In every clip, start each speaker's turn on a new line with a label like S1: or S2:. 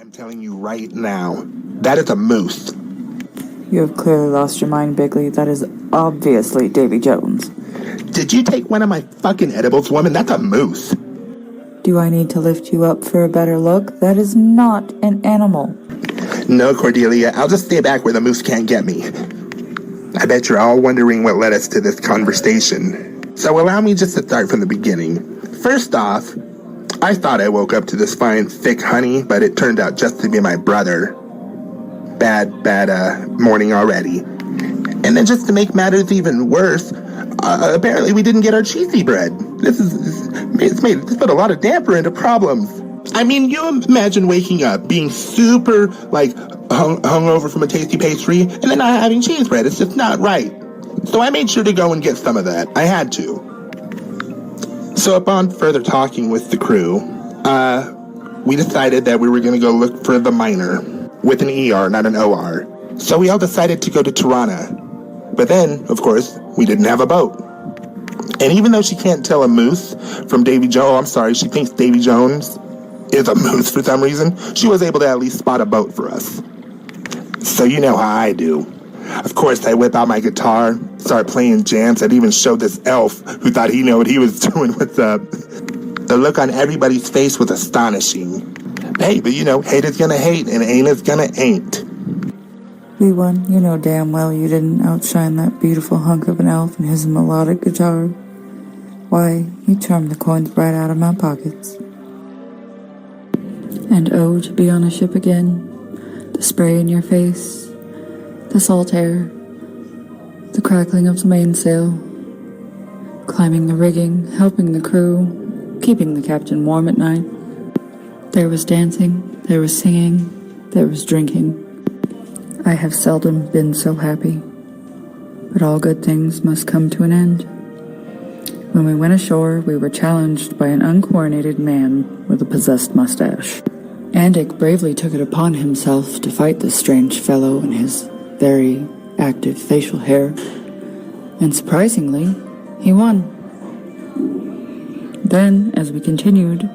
S1: I'm telling you right now, that is a moose.
S2: You have clearly lost your mind, Bigley. That is obviously Davy Jones.
S1: Did you take one of my fucking edibles, woman? That's a moose.
S2: Do I need to lift you up for a better look? That is not an animal.
S1: No, Cordelia, I'll just stay back where the moose can't get me. I bet you're all wondering what led us to this conversation. So allow me just to start from the beginning. First off, I thought I woke up to this fine, thick honey, but it turned out just to be my brother. Bad morning already. And then just to make matters even worse, apparently we didn't get our cheesy bread. This put a lot of damper into problems. I mean, you imagine waking up being super, hungover from a tasty pastry and then not having cheese bread. It's just not right. So I made sure to go and get some of that. I had to. So upon further talking with the crew, we decided that we were going to go look for the miner with an ER, not an OR. So we all decided to go to Tirana. But then, of course, we didn't have a boat. And even though she can't tell a moose from Davy Jones, oh, I'm sorry, she thinks Davy Jones is a moose for some reason, she was able to at least spot a boat for us. So you know how I do. Of course, I whip out my guitar, start playing jams. I'd even showed this elf who thought he knew what he was doing. What's up? The look on everybody's face was astonishing. Hey, but you know, hate is gonna hate and ain't is gonna ain't.
S2: We won. You know damn well you didn't outshine that beautiful hunk of an elf and his melodic guitar. Why, you charmed the coins right out of my pockets. And oh, to be on a ship again. The spray in your face, the salt air, the crackling of the mainsail, climbing the rigging, helping the crew, keeping the captain warm at night. There was dancing, there was singing, there was drinking. I have seldom been so happy. But all good things must come to an end. When we went ashore, we were challenged by an uncoronated man with a possessed mustache. Andic bravely took it upon himself to fight this strange fellow in his very active facial hair, and surprisingly, he won. Then, as we continued,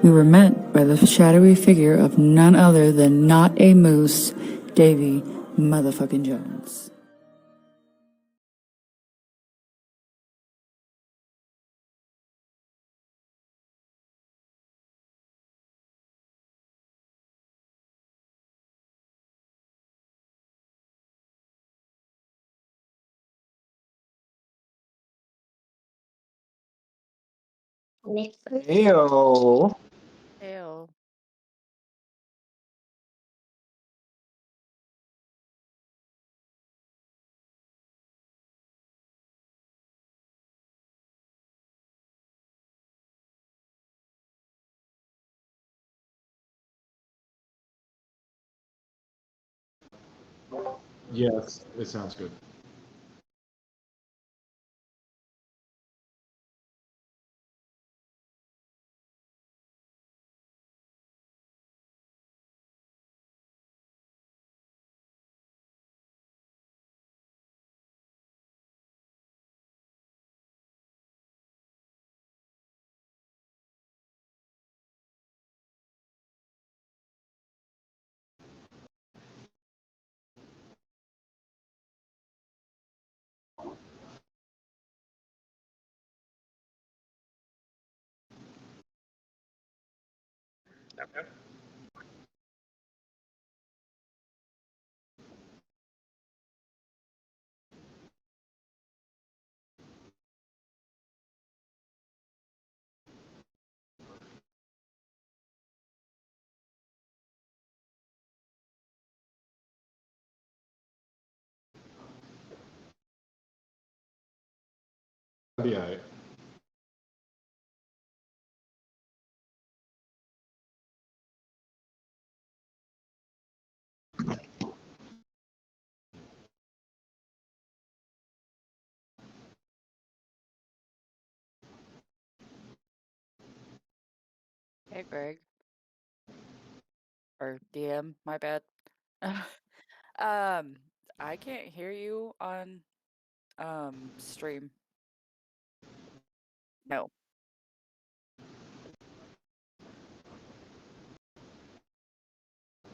S2: we were met by the shadowy figure of none other than not a moose, Davy motherfucking Jones.
S3: Ew.
S4: Ew.
S3: Yes, it sounds good. Be all right.
S4: Hey, Greg. Or DM, my bad. um, I can't hear you on stream. No.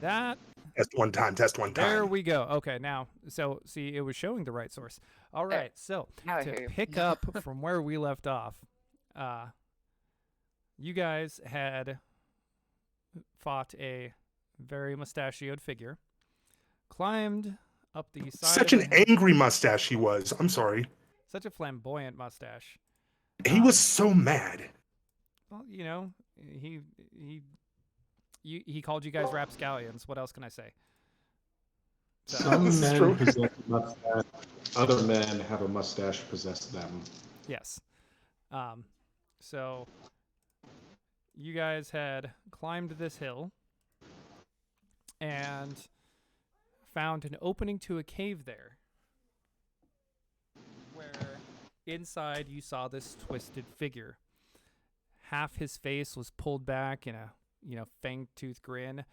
S5: That.
S6: Test one time. Test one time.
S5: There we go. Okay, now, so see, it was showing the right source. All right, so
S4: Now I
S5: to
S4: hear you.
S5: pick up from where we left off, you guys had fought a very mustachioed figure, climbed up the side.
S6: Such
S5: of
S6: an
S5: the hill.
S6: angry mustache he was. I'm sorry.
S5: Such a flamboyant mustache.
S6: He was so mad.
S5: Well, you know, he called you guys rapscallions. What else can I say? So,
S3: Some
S6: This is
S3: men
S6: true.
S3: possess a mustache. Other men have a mustache possess them.
S5: yes. So you guys had climbed this hill and found an opening to a cave there, where inside you saw this twisted figure. Half his face was pulled back in a, fanged tooth grin.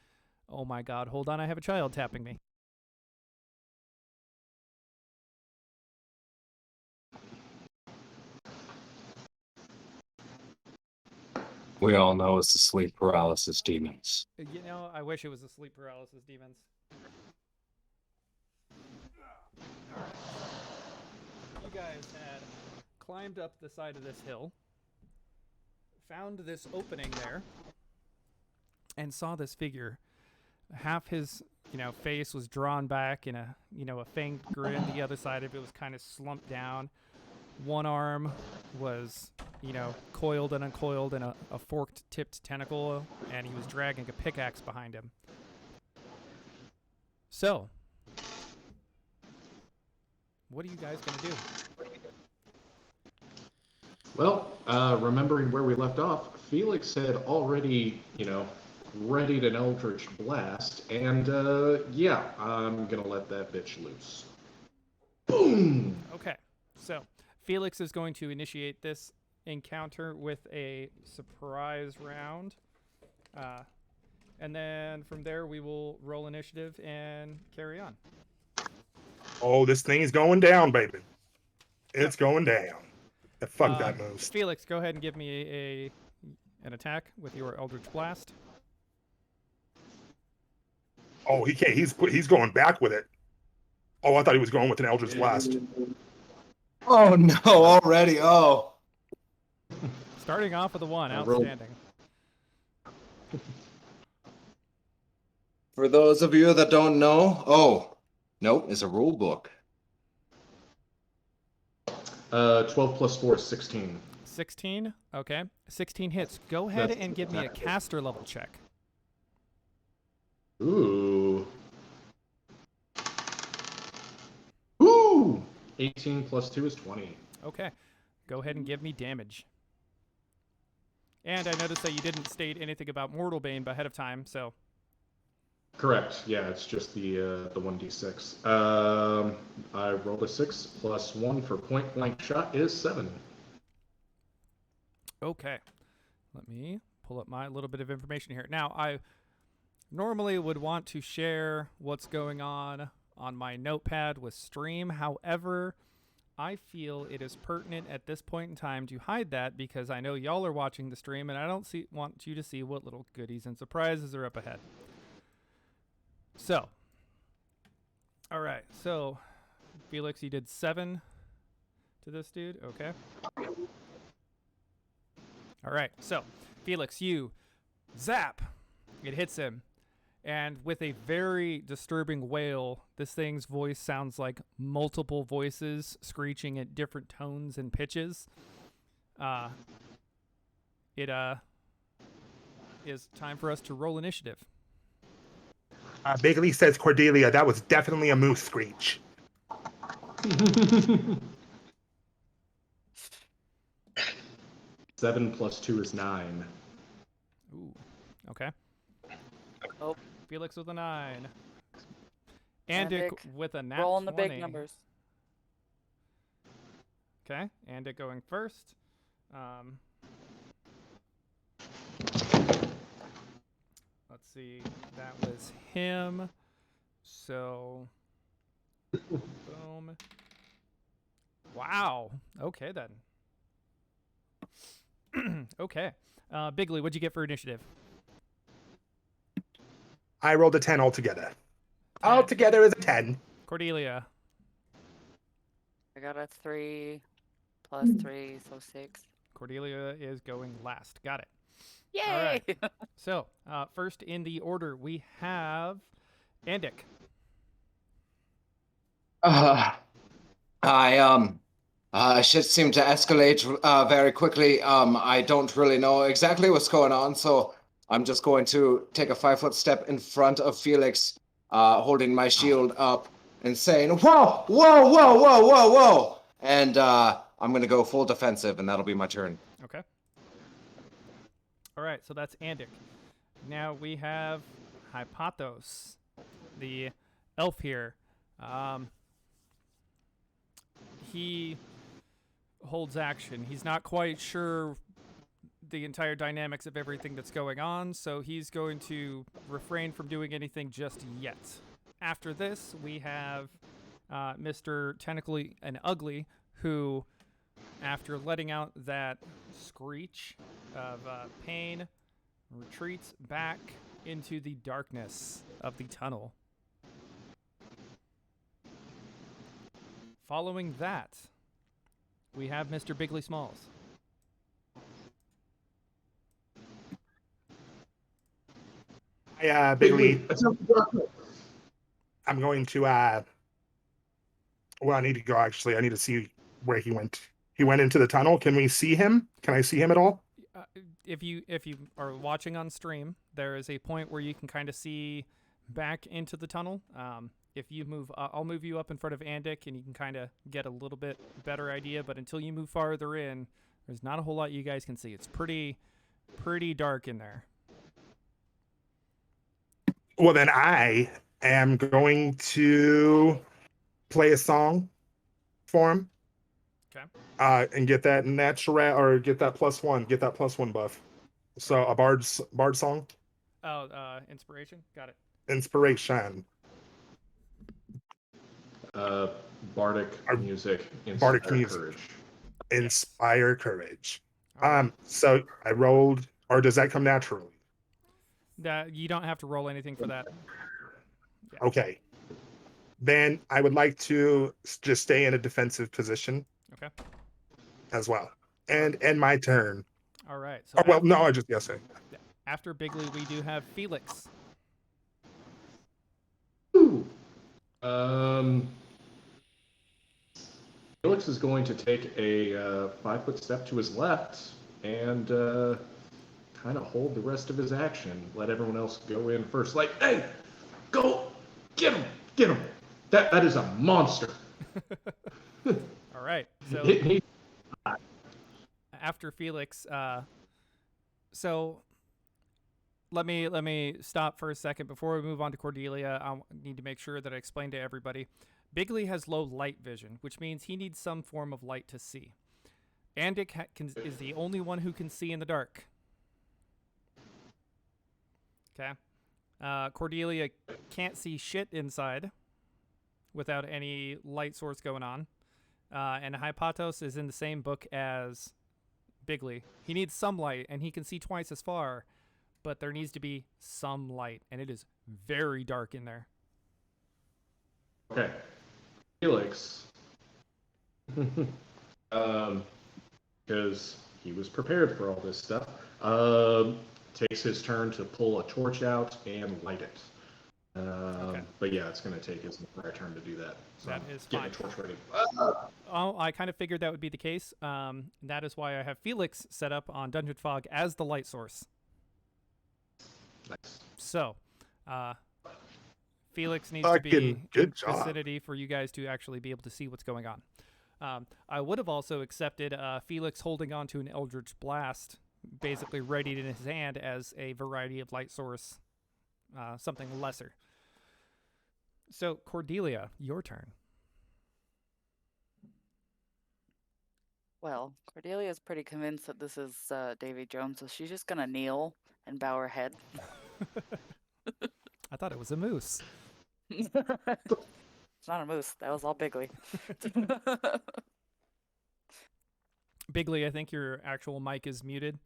S5: Oh my god, hold on, I have a child tapping me.
S7: We all know it's the sleep paralysis demons.
S5: I wish it was the sleep paralysis demons. You guys had climbed up the side of this hill, found this opening there, and saw this figure. Half his, face was drawn back in a, a fanged grin. The other side of it was kind of slumped down. One arm was, coiled and uncoiled in a forked-tipped tentacle, and he was dragging a pickaxe behind him. So, what are you guys going to do?
S3: Well, remembering where we left off, Felix had already, readied an Eldritch Blast, and yeah, I'm gonna let that bitch loose. Boom!
S5: Okay, so Felix is going to initiate this encounter with a surprise round. And then from there, we will roll initiative and carry on.
S6: Oh, this thing is going down, baby. It's going down. Fuck that moves.
S5: Felix, go ahead and give me an attack with your Eldritch Blast.
S6: Oh, he can't. He's going back with it. Oh, I thought he was going with an Eldritch Blast.
S7: Oh no, already. Oh.
S5: Starting off with a 1,
S3: I rolled-
S5: outstanding.
S7: For those of you that don't know, nope, it's a rule book.
S3: 12 plus 4 is 16.
S5: 16, okay. 16 hits. Go ahead
S3: That's
S5: and give me a
S3: exactly.
S5: caster level check.
S3: Ooh. Ooh! 18 plus 2 is 20.
S5: Okay. Go ahead and give me damage. And I noticed that you didn't state anything about Mortal Bane ahead of time, so...
S3: Correct. Yeah, it's just the 1d6. I rolled a 6 plus 1 for point blank shot is 7.
S5: Okay. Let me pull up my little bit of information here. Now, I normally would want to share what's going on my notepad with stream. However, I feel it is pertinent at this point in time to hide that because I know y'all are watching the stream and I don't want you to see what little goodies and surprises are up ahead. So, all right. So, Felix, you did 7 to this dude. Okay. All right. So, Felix, you zap. It hits him. And with a very disturbing wail, this thing's voice sounds like multiple voices screeching at different tones and pitches. It is time for us to roll initiative.
S6: Bigley says, Cordelia, that was definitely a moose screech.
S3: 7 plus 2 is 9.
S5: Ooh. Okay.
S4: Oh.
S5: Felix with a 9. Andic with a nat
S4: Rolling
S5: 20.
S4: the big numbers.
S5: Okay. Andic going first. Let's see. That was him. So, boom. Wow. Okay, then. Okay. Bigley, what'd you get for initiative?
S6: I rolled a 10 altogether.
S5: 10.
S6: Altogether is a 10.
S5: Cordelia.
S4: I got a 3 plus 3, so 6.
S5: Cordelia is going last. Got it.
S4: Yay!
S5: All right. So, first in the order, we have Andik.
S8: Shit seemed to escalate very quickly. I don't really know exactly what's going on, so I'm just going to take a 5-foot step in front of Felix, holding my shield up and saying, "Whoa, whoa, whoa, whoa, whoa, whoa!" And I'm going to go full defensive, and that'll be my turn.
S5: Okay. All right, so that's Andik. Now we have Hypatos, the elf here. He holds action. He's not quite sure the entire dynamics of everything that's going on, so he's going to refrain from doing anything just yet. After this, we have Mr. Tentacle and Ugly, who, after letting out that screech of pain, retreats back into the darkness of the tunnel. Following that, we have Mr. Bigley Smalls.
S6: Bigley. I'm going to, well, I need to go, actually. I need to see where he went. He went into the tunnel. Can we see him? Can I see him at all?
S5: If you are watching on stream, there is a point where you can kind of see back into the tunnel. If you move, I'll move you up in front of Andik, and you can kind of get a little bit better idea. But until you move farther in, there's not a whole lot you guys can see. It's pretty dark in there.
S6: Well, then I am going to play a song for him.
S5: Okay.
S6: And get that natural, or get that +1 buff. So a bard song.
S5: Oh, inspiration. Got it.
S6: Inspiration.
S3: Bardic music.
S6: Bardic
S3: Inspire
S6: music.
S3: Courage.
S6: Inspire courage.
S5: All right.
S6: So I rolled, or does that come naturally?
S5: That you don't have to roll anything for that. Yeah.
S6: Okay. Then I would like to just stay in a defensive position.
S5: Okay.
S6: As well. And end my turn.
S5: All right. So
S6: Oh, well, no, I just guessing.
S5: after Bigley, we do have Felix.
S3: Ooh. Felix is going to take a 5-foot step to his left and kind of hold the rest of his action. Let everyone else go in first. Like, hey, go get him. That is a monster.
S5: All right. So after Felix, so let me stop for a second before we move on to Cordelia. I need to make sure that I explain to everybody. Bigley has low light vision, which means he needs some form of light to see. Andik is the only one who can see in the dark. Okay. Cordelia can't see shit inside without any light source going on. And Hypatos is in the same book as Bigley. He needs some light, and he can see twice as far, but there needs to be some light, and it is very dark in there.
S3: Okay. Felix, because he was prepared for all this stuff, takes his turn to pull a torch out and light it.
S5: Okay.
S3: But yeah, it's going to take his entire turn to do that. So
S5: That is
S3: getting
S5: fine.
S3: a torch ready.
S5: Oh, I kind of figured that would be the case. That is why I have Felix set up on Dungeon Fog as the light source.
S3: Nice.
S5: So, Felix needs to be
S6: good
S5: in
S6: job.
S5: vicinity for you guys to actually be able to see what's going on. I would have also accepted Felix holding on to an Eldritch Blast, basically readied in his hand as a variety of light source, something lesser. So, Cordelia, your turn.
S4: Well, Cordelia is pretty convinced that this is Davy Jones, so she's just gonna kneel and bow her head.
S5: I thought it was a moose.
S4: It's not a moose. That was all Bigley.
S5: Bigley, I think your actual mic is muted.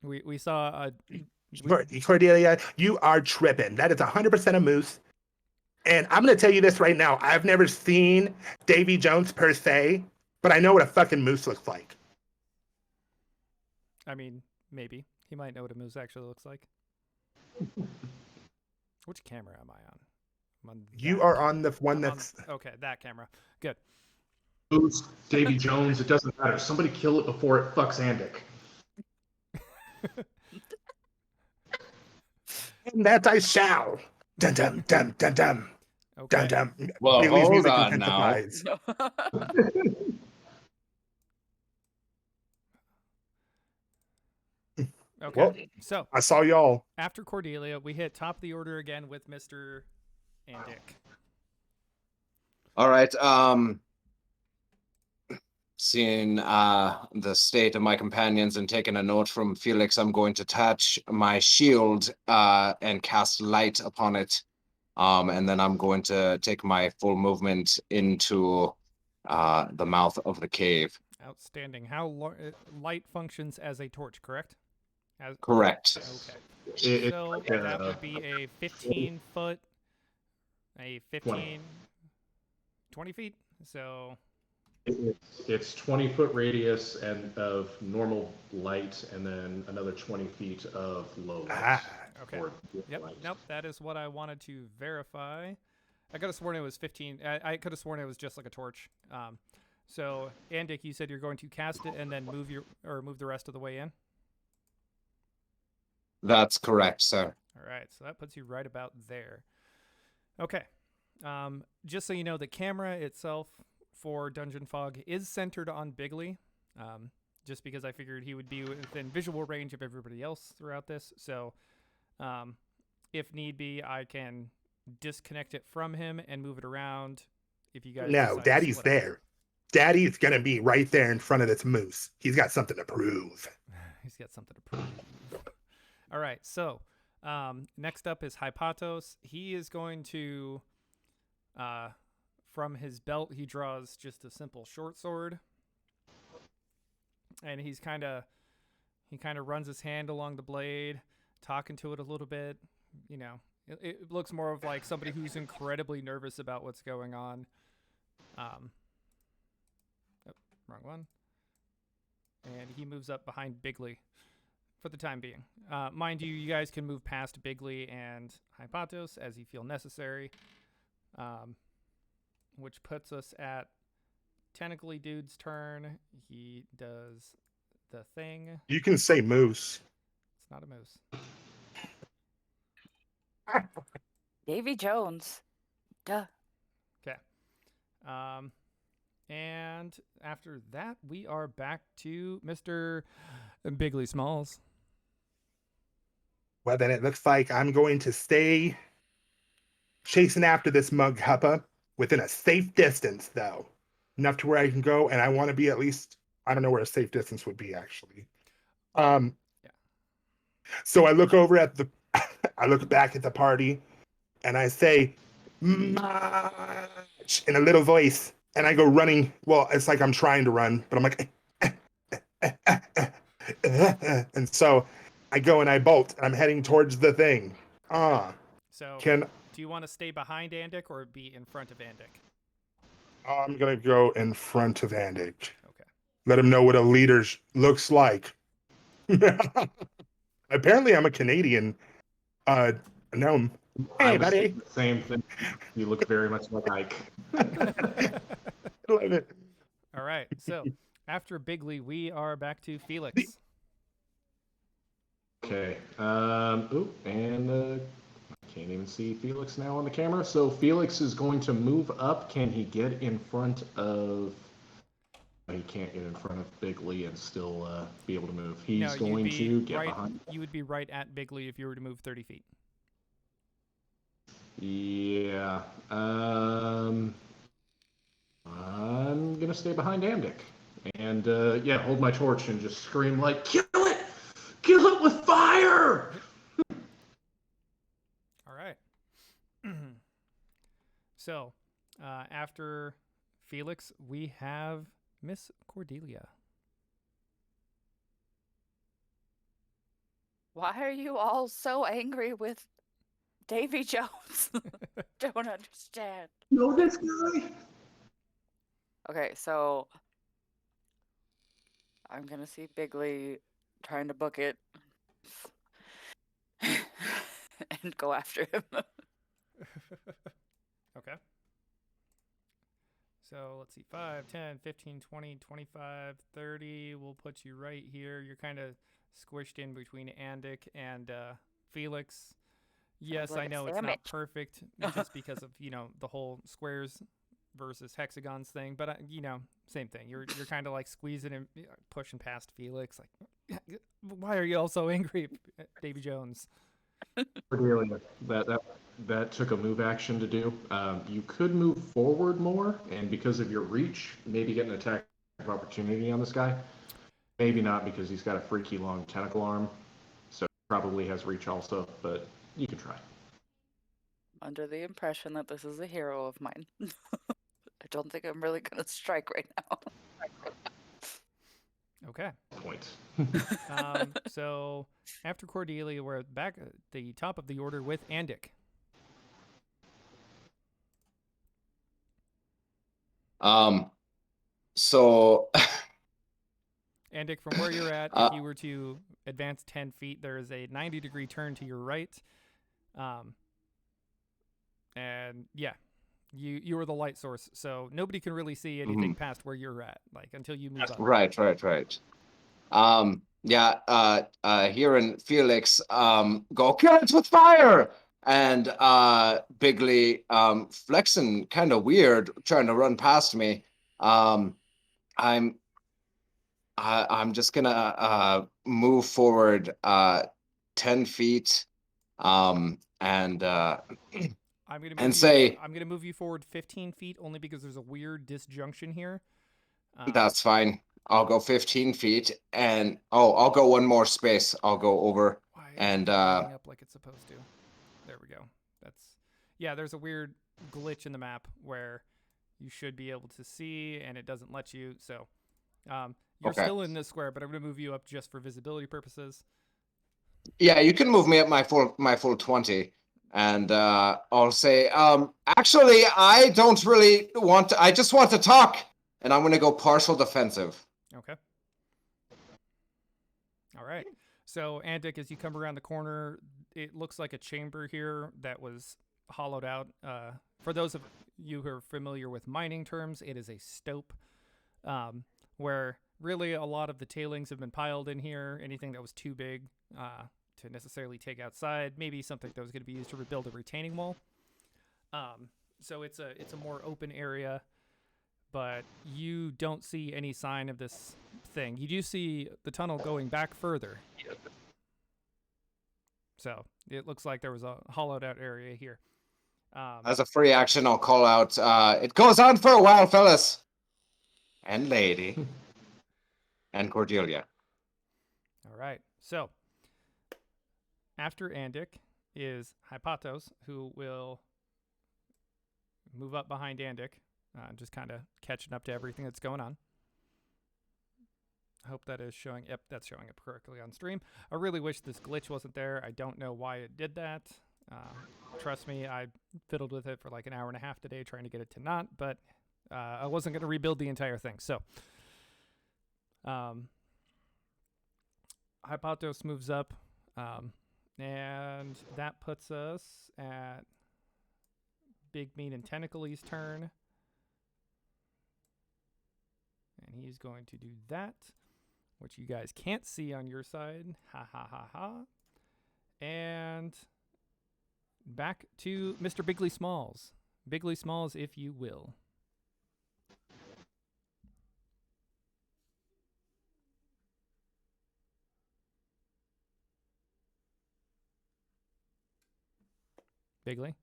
S5: We saw
S6: Cordelia, you are tripping. That is 100% a moose. And I'm going to tell you this right now. I've never seen Davy Jones per se, but I know what a fucking moose looks like.
S5: I mean, maybe. He might know what a moose actually looks like. Which camera am I on? I'm on
S6: You
S5: that
S6: are
S5: camera.
S6: on the one
S5: I'm
S6: that's.
S5: okay, that camera. Good.
S3: Moose, Davy Jones, it doesn't matter. Somebody kill it before it fucks Andic.
S6: And that I shall. Dum dum dum dum dum.
S5: Okay.
S6: Dum dum.
S7: Well,
S6: Bailey's
S7: hold
S6: music
S7: on now.
S6: intensifies.
S5: Okay.
S6: Well,
S5: So
S6: I saw y'all.
S5: after Cordelia, we hit top of the order again with Mr. Andic.
S8: All right. Seeing the state of my companions and taking a note from Felix, I'm going to touch my shield and cast light upon it. And then I'm going to take my full movement into the mouth of the cave.
S5: Outstanding. How light functions as a torch, correct?
S8: Correct.
S5: Okay.
S3: It's
S5: So
S3: like
S5: that would be a 15 foot, a 15, 20 feet. So
S3: it's 20-foot radius and of normal light, and then another 20 feet of low light.
S6: Ah.
S5: okay.
S3: Or
S5: Yep.
S3: light.
S5: Nope. That is what I wanted to verify. I could have sworn it was 15. I could have sworn it was just like a torch. So Andic, you said you're going to cast it and then move the rest of the way in.
S8: That's correct, sir.
S5: All right, so that puts you right about there. Okay. Just so you know, the camera itself for Dungeon Fog is centered on Bigley, just because I figured he would be within visual range of everybody else throughout this. So if need be, I can disconnect it from him and move it around if you guys
S6: No,
S5: decide to
S6: Daddy's
S5: split up.
S6: there. Daddy's going to be right there in front of this moose. He's got something to prove.
S5: He's got something to prove. All right, so next up is Hypatos. He is going to, from his belt, he draws just a simple short sword, and he kind of runs his hand along the blade, talking to it a little bit. You know, it looks more of like somebody who's incredibly nervous about what's going on. Wrong one. And he moves up behind Bigley for the time being. Mind you, you guys can move past Bigley and Hypatos as you feel necessary, which puts us at Tentacly Dude's turn. He does the thing.
S6: You can say moose.
S5: It's not a moose.
S4: Davy Jones. Duh.
S5: Okay. And after that, we are back to Mr. Bigley Smalls.
S6: Well, then it looks like I'm going to stay chasing after this mug huppa within a safe distance, though. Enough to where I can go, and I want to be at least, I don't know where a safe distance would be, actually.
S5: Yeah.
S6: So I look over at I look back at the party, and I say, "March," in a little voice, and I go running. Well, it's like I'm trying to run, but I'm like, and so I go and I bolt, and I'm heading towards the thing.
S5: So,
S6: Do
S5: you want to stay behind Andic or be in front of Andic?
S6: I'm gonna go in front of Andic.
S5: Okay.
S6: Let him know what a leader looks like. Apparently, I'm a Canadian gnome.
S3: I
S6: Hey,
S3: was
S6: buddy.
S3: thinking the same thing. You look very much like Ike.
S6: Love it.
S5: All right. So after Bigley, we are back to Felix.
S3: Okay. And I can't even see Felix now on the camera. So Felix is going to move up. Can he get in front of? He can't get in front of Bigley and still be able to move. He's going to get behind.
S5: You would be right at Bigley if you were to move 30 feet.
S3: Yeah. I'm gonna stay behind Andic, and hold my torch and just scream like, "Kill it with fire!"
S5: All right. So, after Felix, we have Miss Cordelia.
S4: Why are you all so angry with Davy Jones? Don't understand.
S6: Know this guy?
S4: Okay, so I'm gonna see Bigley trying to book it and go after him.
S5: Okay. So let's see, 5, 10, 15, 20, 25, 30. We'll put you right here. You're kind of squished in between Andic and Felix. Yes,
S4: like
S5: I
S4: a
S5: know it's not
S4: sandwich.
S5: perfect just because of, the whole squares versus hexagons thing, but same thing. You're kind of like squeezing and pushing past Felix. Like, why are you all so angry, Davy Jones?
S3: Cordelia, that took a move action to do. You could move forward more, and because of your reach, maybe get an attack of opportunity on this guy. Maybe not because he's got a freaky long tentacle arm, so probably has reach also. But you can try.
S4: Under the impression that this is a hero of mine. I don't think I'm really gonna strike right now.
S5: Okay.
S3: Point.
S5: So after Cordelia, we're back at the top of the order with Andic.
S8: So
S5: Andic, from where you're at, if you were to advance 10 feet, there is a 90-degree turn to your right. And yeah, you are the light source, so nobody can really see anything past where you're at, like until you move up.
S8: Right. Hearing Felix go, kill it with fire! And Bigley flexing kind of weird, trying to run past me. I'm just gonna move forward 10 feet and
S5: I'm gonna
S8: and say
S5: I'm gonna move you forward 15 feet only because there's a weird disjunction here.
S8: that's fine. I'll go 15 feet and I'll go one more space. I'll go over
S5: Why
S8: and
S5: isn't it lining up like it's supposed to? There we go. There's a weird glitch in the map where you should be able to see and it doesn't let you. So you're
S8: Okay.
S5: still in this square, but I'm gonna move you up just for visibility purposes.
S8: Yeah, you can move me up my full 20. And I'll say, actually, I don't really want to, I just want to talk. And I'm going to go partial defensive.
S5: Okay. All right. So, Andic, as you come around the corner, it looks like a chamber here that was hollowed out. For those of you who are familiar with mining terms, it is a stope, where really a lot of the tailings have been piled in here. Anything that was too big to necessarily take outside, maybe something that was going to be used to rebuild a retaining wall. So it's a more open area, but you don't see any sign of this thing. You do see the tunnel going back further. So it looks like there was a hollowed out area here.
S8: As a free action, I'll call out, it goes on for a while, fellas. And lady. And Cordelia.
S5: All right. So after Andic is Hypatos, who will move up behind Andic, just kind of catching up to everything that's going on. I hope that is showing. Yep, that's showing up correctly on stream. I really wish this glitch wasn't there. I don't know why it did that. Trust me, I fiddled with it for like an hour and a half today trying to get it to not, but I wasn't going to rebuild the entire thing. So Hypatos moves up, and that puts us at Big Meat and Tentacles' turn. And he's going to do that, which you guys can't see on your side. Ha ha ha ha. And back to Mr. Bigley Smalls. Bigley Smalls, if you will. Bigley?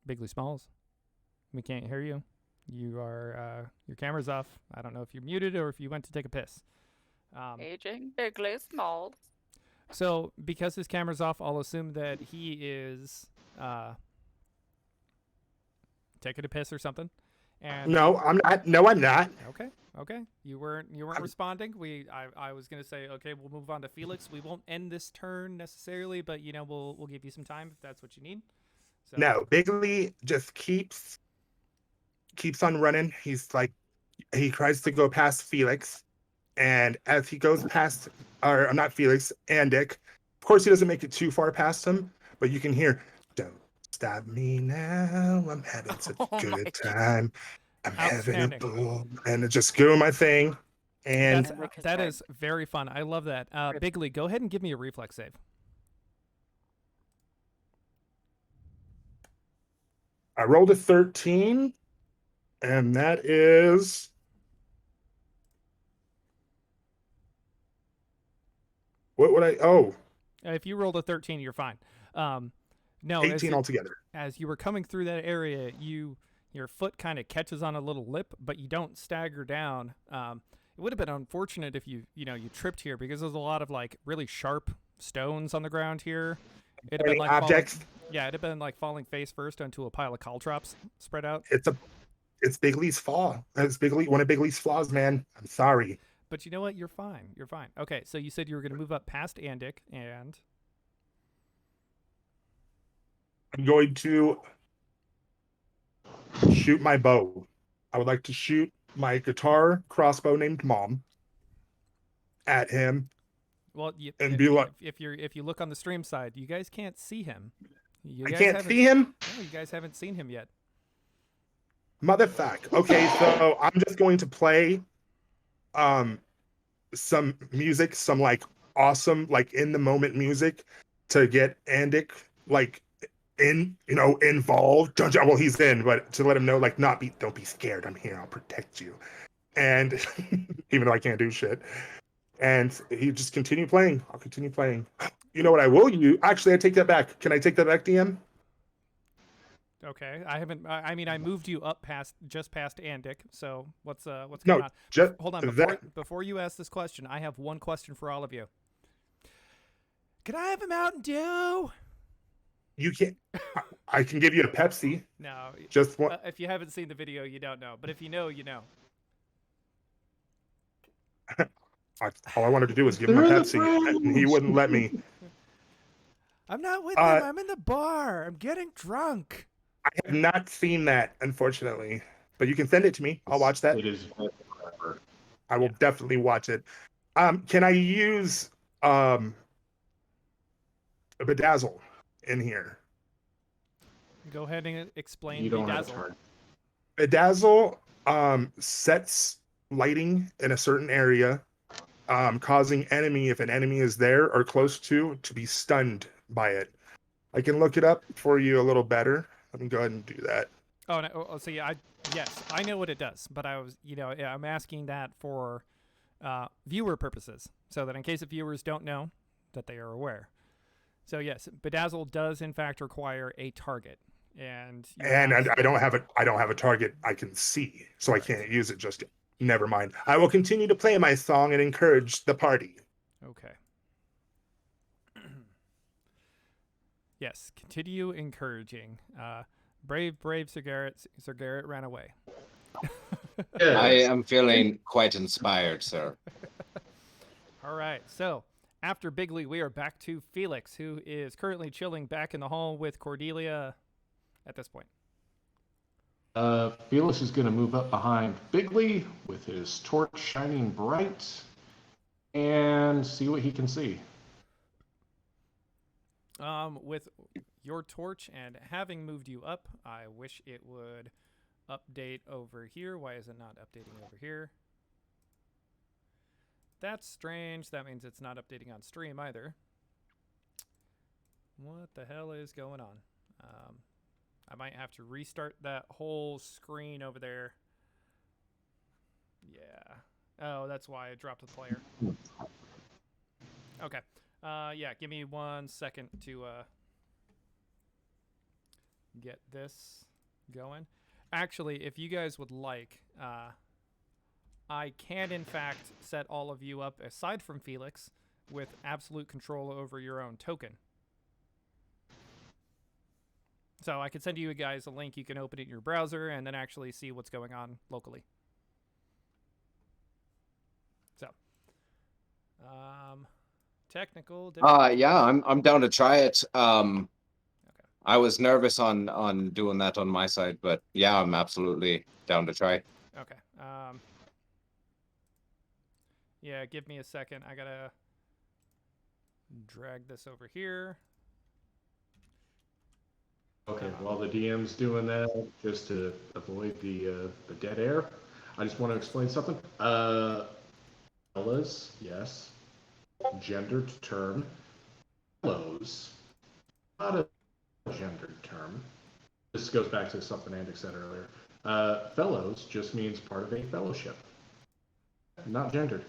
S5: Bigley Smalls? We can't hear you. You are, your camera's off. I don't know if you're muted or if you went to take a piss.
S4: Aging Bigley Smalls.
S5: So, because his camera's off, I'll assume that he is taking a piss or something. And
S6: No, I'm not. No, I'm not.
S5: okay. You weren't responding. I was gonna say, okay, we'll move on to Felix. We won't end this turn necessarily, but we'll give you some time if that's what you need. So
S6: No, Bigley just keeps on running. He's like, he tries to go past Felix, and as he goes past, or not Felix, Andic, of course he doesn't make it too far past him, but you can hear, "Don't stop me now. I'm having such a
S5: Oh my
S6: good time. I'm having a
S5: Outstanding.
S6: ball," and just doing my thing. And
S5: that is very fun. I love that. Bigley, go ahead and give me a reflex save.
S6: I rolled a 13, and that is what would I? Oh,
S5: If you rolled a 13, you're fine. No,
S6: 18 altogether.
S5: As you were coming through that area, your foot kind of catches on a little lip, but you don't stagger down. It would have been unfortunate if you tripped here because there's a lot of like really sharp stones on the ground here. It'd have been like
S6: objects.
S5: it'd have been like falling face first onto a pile of caltrops spread out.
S6: It's Bigley's flaw. It's one of Bigley's flaws, man. I'm sorry.
S5: But you know what? You're fine. You're fine. Okay, so you said you were going to move up past Andic, and
S6: I'm going to shoot my bow. I would like to shoot my guitar crossbow named Mom at him.
S5: Well,
S6: and be like,
S5: if you look on the stream side, you guys can't see him.
S6: I can't see him?
S5: No, you guys haven't seen him yet.
S6: Motherfuck. Okay, so I'm just going to play some music, some like awesome, like in the moment music to get Andic like involved. Well, he's in, but to let him know, like, don't be scared. I'm here. I'll protect you. And even though I can't do shit. And he just continue playing. I'll continue playing. You know what I will use? Actually, I take that back. Can I take that back, DM?
S5: Okay, I haven't. I mean, I moved you up just past Andic. So what's going
S6: No,
S5: on?
S6: just
S5: Hold on. Before you ask this question, I have one question for all of you. Can I have a Mountain Dew?
S6: You can't. I can give you a Pepsi.
S5: No.
S6: Just one.
S5: If you haven't seen the video, you don't know. But if you know, you know.
S6: All I wanted to do was give him a Pepsi, and he wouldn't let me.
S5: I'm not with him. I'm in the bar. I'm getting drunk.
S6: I have not seen that, unfortunately. But you can send it to me. I'll watch that.
S3: It is forever.
S6: I will definitely watch it. Can I use a bedazzle in here?
S5: Go ahead and explain
S3: You don't have a
S5: Bedazzle.
S3: turn.
S6: Bedazzle sets lighting in a certain area, causing if an enemy is there or close to be stunned by it. I can look it up for you a little better. Let me go ahead and do that.
S5: Oh, no, so yeah, yes, I know what it does, but I'm asking that for viewer purposes, so that in case the viewers don't know, that they are aware. So yes, Bedazzle does in fact require a target, and
S6: I don't have a target I can see, so I can't use it just yet. Never mind. I will continue to play my song and encourage the party.
S5: Okay. Yes, continue encouraging. Brave Sir Garrett. Sir Garrett ran away.
S8: I am feeling quite inspired, sir.
S5: All right, so after Bigley, we are back to Felix, who is currently chilling back in the hall with Cordelia at this point.
S3: Felix is going to move up behind Bigley with his torch shining bright and see what he can see.
S5: With your torch and having moved you up, I wish it would update over here. Why is it not updating over here? That's strange. That means it's not updating on stream either. What the hell is going on? I might have to restart that whole screen over there. Yeah. Oh, that's why I dropped the player. Okay. Yeah, give me 1 second to get this going. Actually, if you guys would like, I can in fact set all of you up, aside from Felix, with absolute control over your own token. So I could send you guys a link. You can open it in your browser and then actually see what's going on locally. So, technical.
S8: Yeah, I'm down to try it. I was nervous on doing that on my side, but yeah, I'm absolutely down to try.
S5: Okay. Yeah, give me a second. I gotta drag this over here.
S3: Okay, while the DM's doing that, just to avoid the dead air, I just want to explain something. Fellas, yes, gendered term. Fellows, not a gendered term. This goes back to something Andy said earlier. Fellows just means part of a fellowship, not gendered.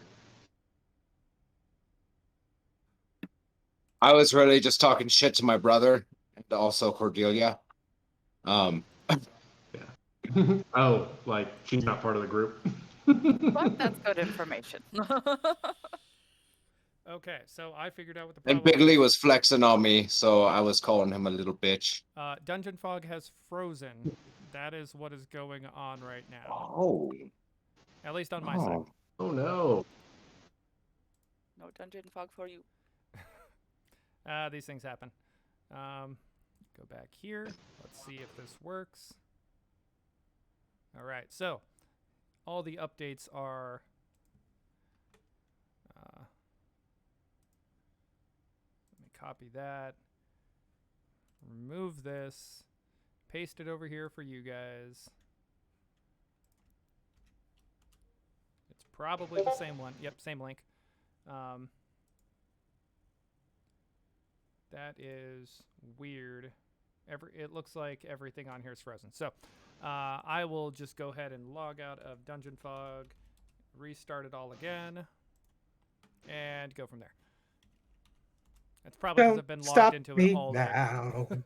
S8: I was really just talking shit to my brother and also Cordelia.
S3: Oh, like she's not part of the group.
S4: But that's good information.
S5: Okay, so I figured out what the
S8: And
S5: problem
S8: Bigley
S5: is.
S8: was flexing on me, so I was calling him a little bitch.
S5: Dungeon Fog has frozen. That is what is going on right now.
S8: Oh.
S5: At least on my side.
S3: Oh no.
S4: No dungeon fog for you.
S5: These things happen. Go back here. Let's see if this works. All right, so all the updates are let me copy that, remove this, paste it over here for you guys. It's probably the same one. Yep, same link. That is weird. It looks like everything on here is frozen. So I will just go ahead and log out of Dungeon Fog, restart it all again, and go from there. That's probably because I've been logged into it all day.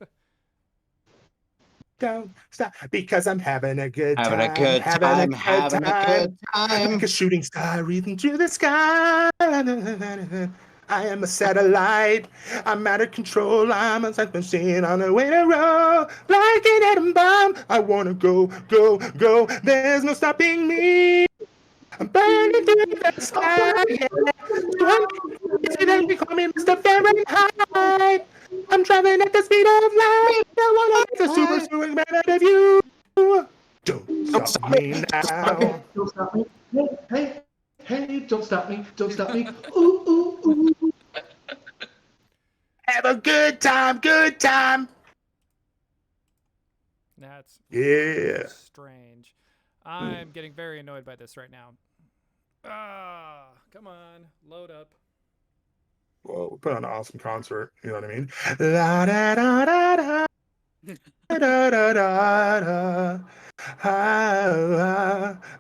S6: Don't stop because I'm having a good time.
S8: Having a good time. Having a good time.
S6: Like a shooting star breathing through the sky. I am a satellite. I'm out of control. I'm a sex machine on the way to roll. Like an atom bomb. I wanna go, go, go. There's no stopping me. I'm burning through the sky. Yeah. 200 days, they call me Mr. Fahrenheit. I'm traveling at the speed of light. I wanna make a super man out of you. Don't stop me now.
S3: Don't stop me. Hey, don't stop me. Don't stop me. Ooh, ooh, ooh.
S6: Have a good time, good time.
S5: That's
S6: strange.
S5: I'm getting very annoyed by this right now. Come on, load up.
S6: Well, we put on an awesome concert. You know what I mean? La da da da da. Da da da da. La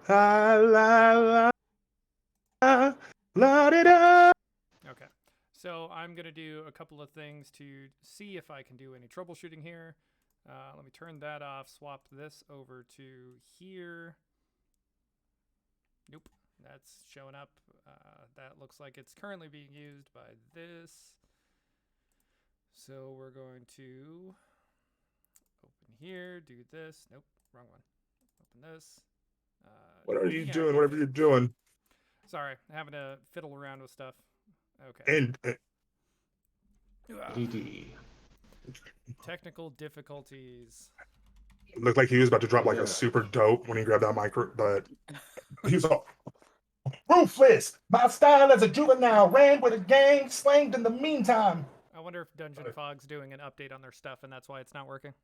S6: la la la da.
S5: Okay, so I'm gonna do a couple of things to see if I can do any troubleshooting here. Let me turn that off. Swap this over to here. Nope, that's showing up. That looks like it's currently being used by this. So we're going to open here, do this. Nope, wrong one. Open this.
S6: What are you doing? Whatever you're doing.
S5: Sorry, having to fiddle around with stuff. Okay.
S6: And
S5: technical difficulties.
S6: it looked like he was about to drop like a super dope when he grabbed that micro, but he was all ruthless. My style as a juvenile ran with a gang, slanged in the meantime.
S5: I wonder if Dungeon Fog's doing an update on their stuff and that's why it's not working.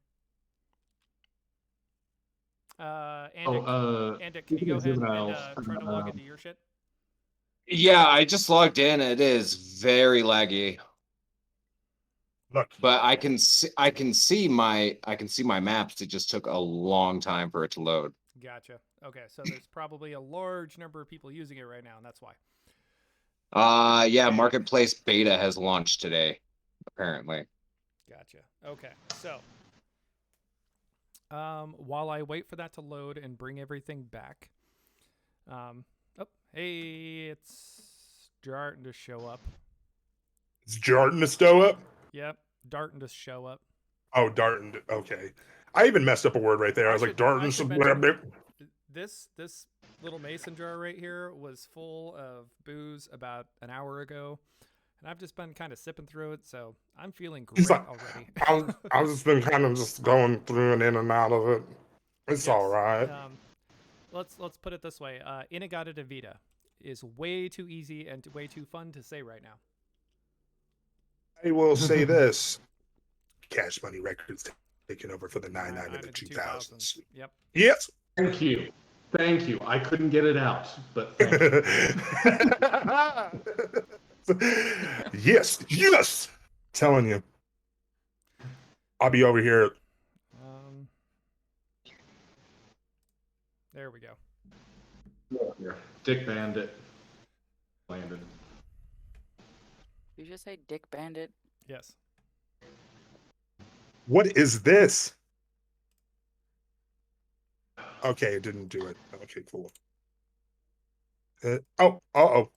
S5: Andic, can you go ahead and try to log into your shit?
S8: Yeah, I just logged in. It is very laggy.
S6: Look,
S8: but I can see my maps. It just took a long time for it to load.
S5: Gotcha. Okay, so there's probably a large number of people using it right now, and that's why.
S8: Yeah, Marketplace beta has launched today, apparently.
S5: Gotcha. Okay, so while I wait for that to load and bring everything back, hey, it's starting to show up.
S6: It's starting to stow up.
S5: Yep, darting to show up.
S6: Oh, Darton. Okay. I even messed up a word right there. I was like, Darton.
S5: This little mason jar right here was full of booze about an hour ago, and I've just been kind of sipping through it, so I'm feeling great
S6: Like,
S5: already.
S6: I've just been kind of just going through and in and out of it. It's
S5: Yes.
S6: all right.
S5: Let's put it this way: Inagata de Vida is way too easy and way too fun to say right now.
S6: I will say this: Cash Money Records taking over for the 99 and the 2000s.
S5: Yep.
S6: Yes.
S3: Thank you. Thank you. I couldn't get it out, but thank you.
S6: Yes. Yes. Telling you. I'll be over here.
S5: There we go.
S3: Here. Dick Bandit. Landed.
S4: You just say Dick Bandit?
S5: Yes.
S6: What is this? Okay, it didn't do it. Okay, cool. Oh.
S5: All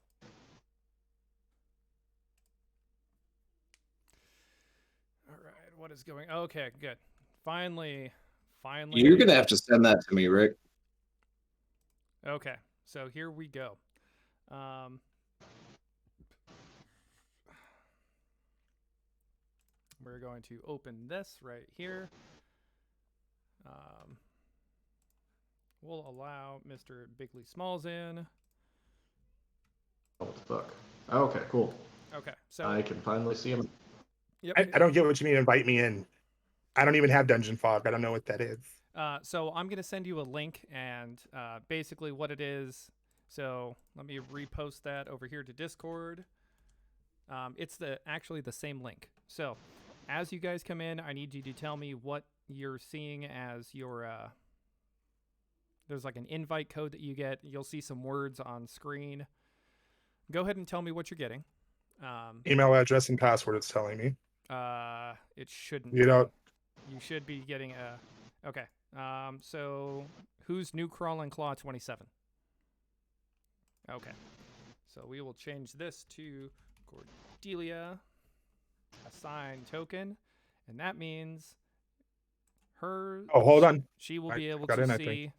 S5: right, what is going? Okay, good. Finally.
S8: You're gonna have to send that to me, Rick.
S5: Okay, so here we go. We're going to open this right here. We'll allow Mr. Bigley Smalls in.
S3: Oh, what the fuck? Okay, cool.
S5: Okay, so
S3: I can finally see him.
S5: Yep.
S6: I don't get what you mean. Invite me in. I don't even have Dungeon Fog. I don't know what that is.
S5: So I'm gonna send you a link, and basically what it is. So let me repost that over here to Discord. It's actually the same link. So as you guys come in, I need you to tell me what you're seeing as your. There's like an invite code that you get. You'll see some words on screen. Go ahead and tell me what you're getting.
S6: Email address and password. It's telling me.
S5: It shouldn't.
S6: You know.
S5: You should be getting a. Okay. So who's New Crawl and Claw 27? Okay. So we will change this to Cordelia, assign token, and that means her.
S6: Oh, hold on.
S5: She will be able to see,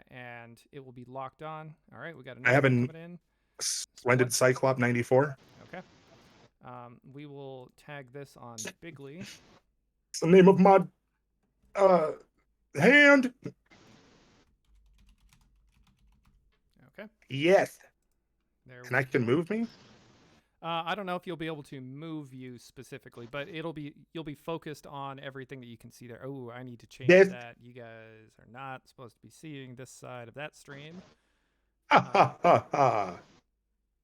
S5: and it will be locked on. All right, we got another one coming in.
S6: Splendid Cyclop 94.
S5: Okay. We will tag this on Bigley.
S6: It's the name of my hand.
S5: Okay.
S6: Yes.
S5: There.
S6: And I can move me.
S5: I don't know if you'll be able to move you specifically, but you'll be focused on everything that you can see there. Oh, I need to change that. You guys are not supposed to be seeing this side of that stream.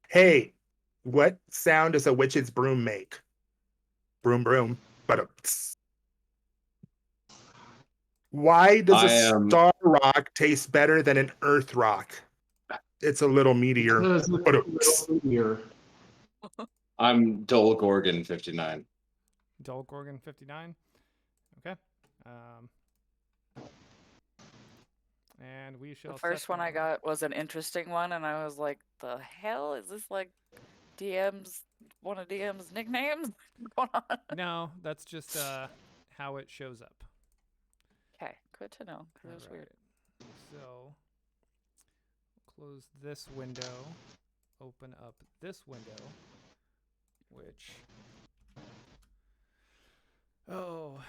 S6: Hey, what sound does a witch's broom make? Broom, broom. But why does a star rock taste better than an earth rock? It's a little meteor.
S8: I'm Dol Gorgon 59.
S5: Dol Gorgon 59. Okay. And we shall.
S4: The first one I got was an interesting one, and I was like, "The hell is this? Like, one of DM's nicknames? What's going on?"
S5: No, that's just how it shows up.
S4: Okay, good to know. Because it was weird.
S5: So, close this window. Open up this window. Which. Oh.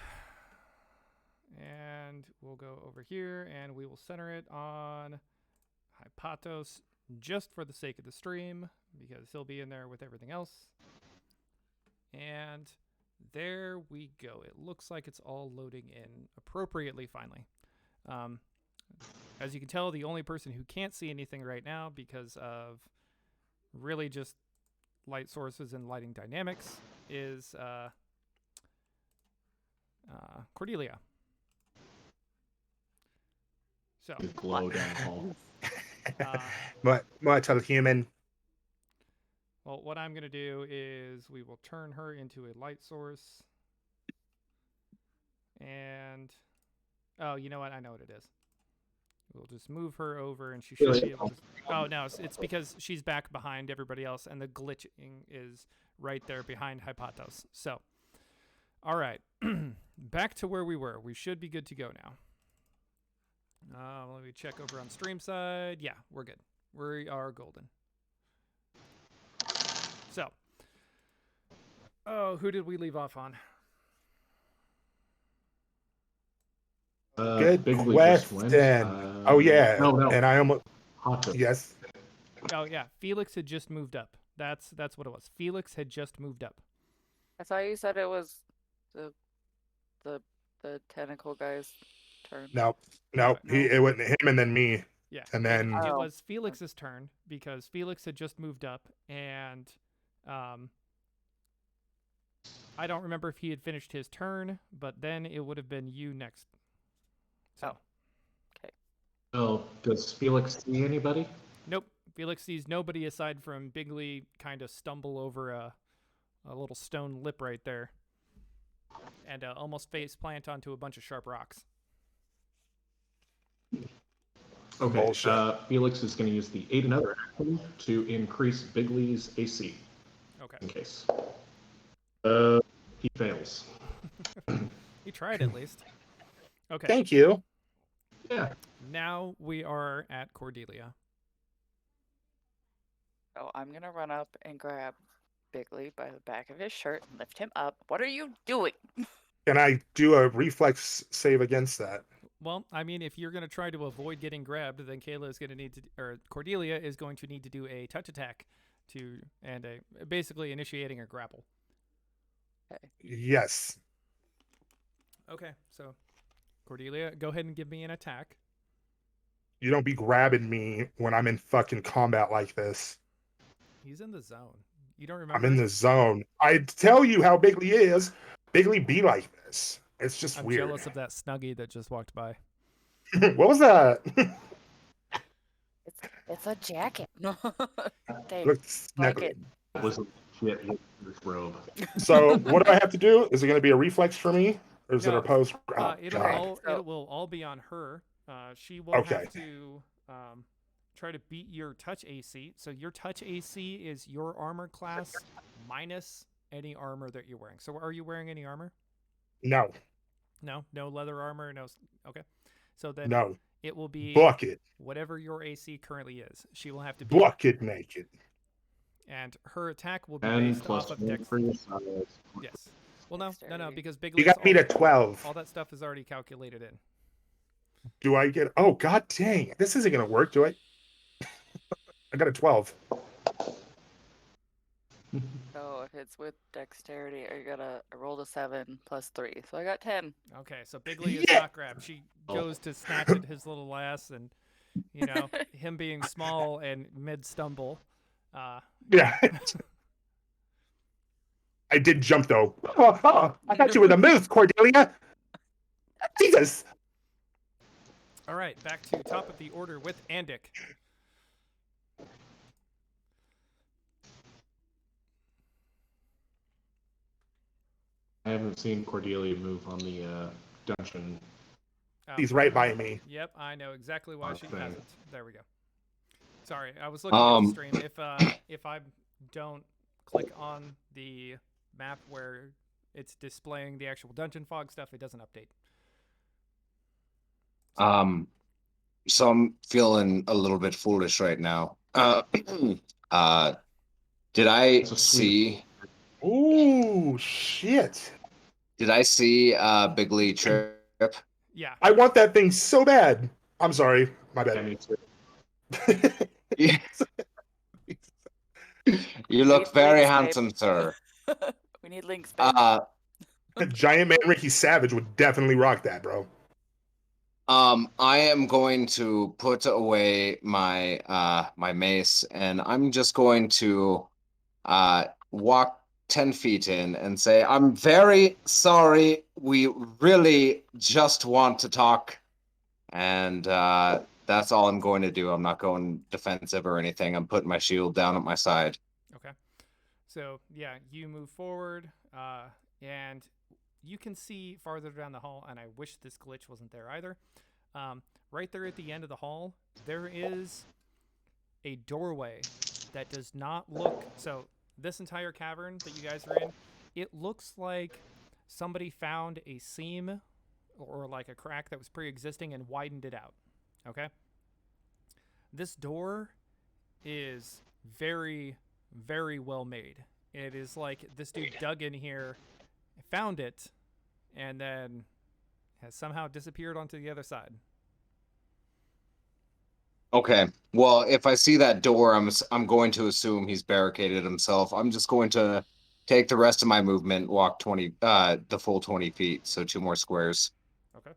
S5: And we'll go over here and we will center it on Hypatos just for the sake of the stream because he'll be in there with everything else. And there we go. It looks like it's all loading in appropriately finally. As you can tell, the only person who can't see anything right now because of really just light sources and lighting dynamics is Cordelia. So
S3: glow down the hall.
S6: Much of a human.
S5: Well, what I'm going to do is we will turn her into a light source. And, oh, you know what? I know what it is. We'll just move her over and she should be able to... Oh, no, it's because she's back behind everybody else and the glitching is right there behind Hypatos. So, All right. Back to where we were. We should be good to go now. Let me check over on stream side. Yeah, we're good. We are golden. So, who did we leave off on?
S6: Good
S3: Bigley just
S6: question.
S3: went.
S6: Oh yeah,
S3: No.
S6: and I almost
S3: Hot tub.
S6: yes.
S5: Oh yeah, Felix had just moved up. That's what it was. Felix had just moved up.
S4: I thought you said it was the tentacle guy's turn.
S6: No,
S5: No.
S6: it went him and then me,
S5: Yeah.
S6: and then
S5: it
S4: Oh.
S5: was Felix's turn because Felix had just moved up, and I don't remember if he had finished his turn, but then it would have been you next. So.
S3: Oh, does Felix see anybody?
S5: Nope. Felix sees nobody aside from Bigley kind of stumble over a little stone lip right there, and almost face plant onto a bunch of sharp rocks.
S3: Okay.
S6: Bullshit.
S3: Felix is going to use the aid another action to increase Bigley's AC
S5: Okay.
S3: in case. He fails.
S5: He tried at least. Okay.
S6: thank you.
S3: Yeah.
S5: Now we are at Cordelia.
S4: So I'm gonna run up and grab Bigley by the back of his shirt and lift him up. What are you doing?
S6: Can I do a reflex save against that?
S5: Well, I mean, if you're going to try to avoid getting grabbed, then Kayla is going to need to, or Cordelia is going to need to do a touch attack basically initiating a grapple.
S6: Yes.
S5: Okay, so Cordelia, go ahead and give me an attack.
S6: You don't be grabbing me when I'm in fucking combat like this.
S5: He's in the zone. You don't remember?
S6: I'm in the zone. I tell you how Bigley is. Bigley be like this. It's just
S5: I'm
S6: weird.
S5: jealous of that Snuggie that just walked by.
S6: What was that?
S4: It's a jacket. Dave,
S6: Looks
S4: like
S6: snuggly.
S4: it.
S3: That was shit his robe.
S6: So what do I have to do? Is it going to be a reflex for me, or is it
S5: No,
S6: a post? Oh,
S5: It'll
S6: God.
S5: all all be on her. She will
S6: Okay.
S5: have to try to beat your touch AC. So your touch AC is your armor class minus any armor that you're wearing. So are you wearing any armor?
S6: No,
S5: No leather armor. No. Okay. So then
S6: no.
S5: it will be
S6: Bucket,
S5: whatever your AC currently is. She will have to beat,
S6: bucket naked.
S5: and her attack will be
S3: And
S5: based
S3: plus
S5: off of
S3: one
S5: dex.
S3: for your size.
S5: Yes. Well, no,
S4: Dexterity.
S5: because
S6: You
S5: Bigley's
S6: got me to
S5: all
S6: 12.
S5: that stuff is already calculated in.
S6: Do I get? Oh, God dang! This isn't going to work. Do I? I got a 12.
S4: So if it's with dexterity, I gotta roll a 7 plus 3. So I got 10.
S5: Okay, so Bigley is
S6: Yeah.
S5: not grabbed. She goes to snatch at his little ass, and him being small and mid stumble.
S6: Yeah. I did jump though. I thought you were the moose, Cordelia. Jesus.
S5: All right, back to top of the order with Andic.
S3: I haven't seen Cordelia move on the dungeon.
S5: Oh,
S6: He's right by me.
S5: Yep, I know exactly why she
S3: Okay.
S5: hasn't. There we go. Sorry, I was looking at the stream. If I don't click on the map where it's displaying the actual dungeon fog stuff, it doesn't update.
S8: So I'm feeling a little bit foolish right now. Did I
S3: It's a
S8: see?
S6: Ooh, shit.
S8: Did I see Bigley trip?
S5: Yeah.
S6: I want that thing so bad. I'm sorry. My
S3: Yeah,
S6: bad.
S3: me too.
S8: You look
S4: Need
S8: very
S4: links, babe.
S8: handsome, sir.
S4: We need links, babe.
S6: Giant Man Ricky Savage would definitely rock that, bro.
S8: I am going to put away my my mace, and I'm just going to walk 10 feet in and say, "I'm very sorry. We really just want to talk," and that's all I'm going to do. I'm not going defensive or anything. I'm putting my shield down at my side.
S5: Okay. So, yeah, you move forward, and you can see farther down the hall, and I wish this glitch wasn't there either. Right there at the end of the hall, there is a doorway that does not look... So, this entire cavern that you guys are in, it looks like somebody found a seam or like a crack that was pre-existing and widened it out. Okay? This door is very, very well made. It is like this dude dug in here, found it, and then has somehow disappeared onto the other side.
S8: Okay. Well, if I see that door, I'm going to assume he's barricaded himself. I'm just going to take the rest of my movement, walk the full 20 feet, so 2 more squares,
S5: Okay.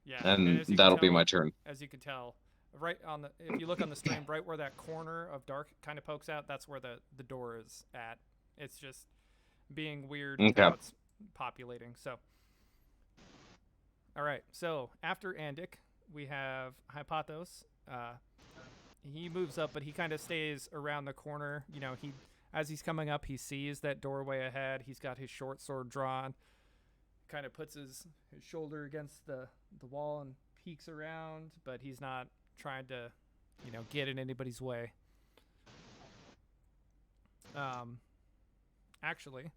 S5: Yeah,
S8: and
S5: as you
S8: that'll
S5: can
S8: be my
S5: tell,
S8: turn.
S5: as you can tell, right on the if you look on the stream, right where that corner of dark kind of pokes out, that's where the door is at. It's just being weird with
S8: Okay.
S5: how it's populating. So, all right. So after Andic, we have Hypatos. He moves up, but he kind of stays around the corner. You know, as he's coming up, he sees that doorway ahead. He's got his short sword drawn. Kind of puts his shoulder against the wall and peeks around, but he's not trying to, get in anybody's way. Actually,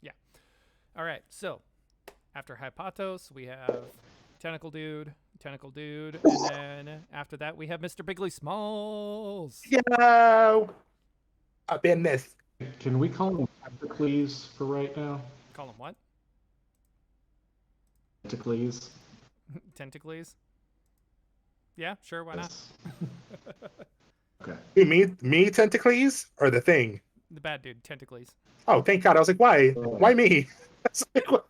S5: yeah. All right. So after Hypatos, we have Tentacle Dude, and then after that we have Mr. Bigley Smalls.
S6: Yo, up in this.
S3: Can we call him Tentacles for right now?
S5: Call him what?
S3: Tentacles?
S5: Tentacles? Yeah, sure, why not?
S3: Yes. Okay.
S6: You me Tentacles or the thing?
S5: The bad dude, Tentacles.
S6: Oh, thank God! I was like, why? Why me? It's like, what?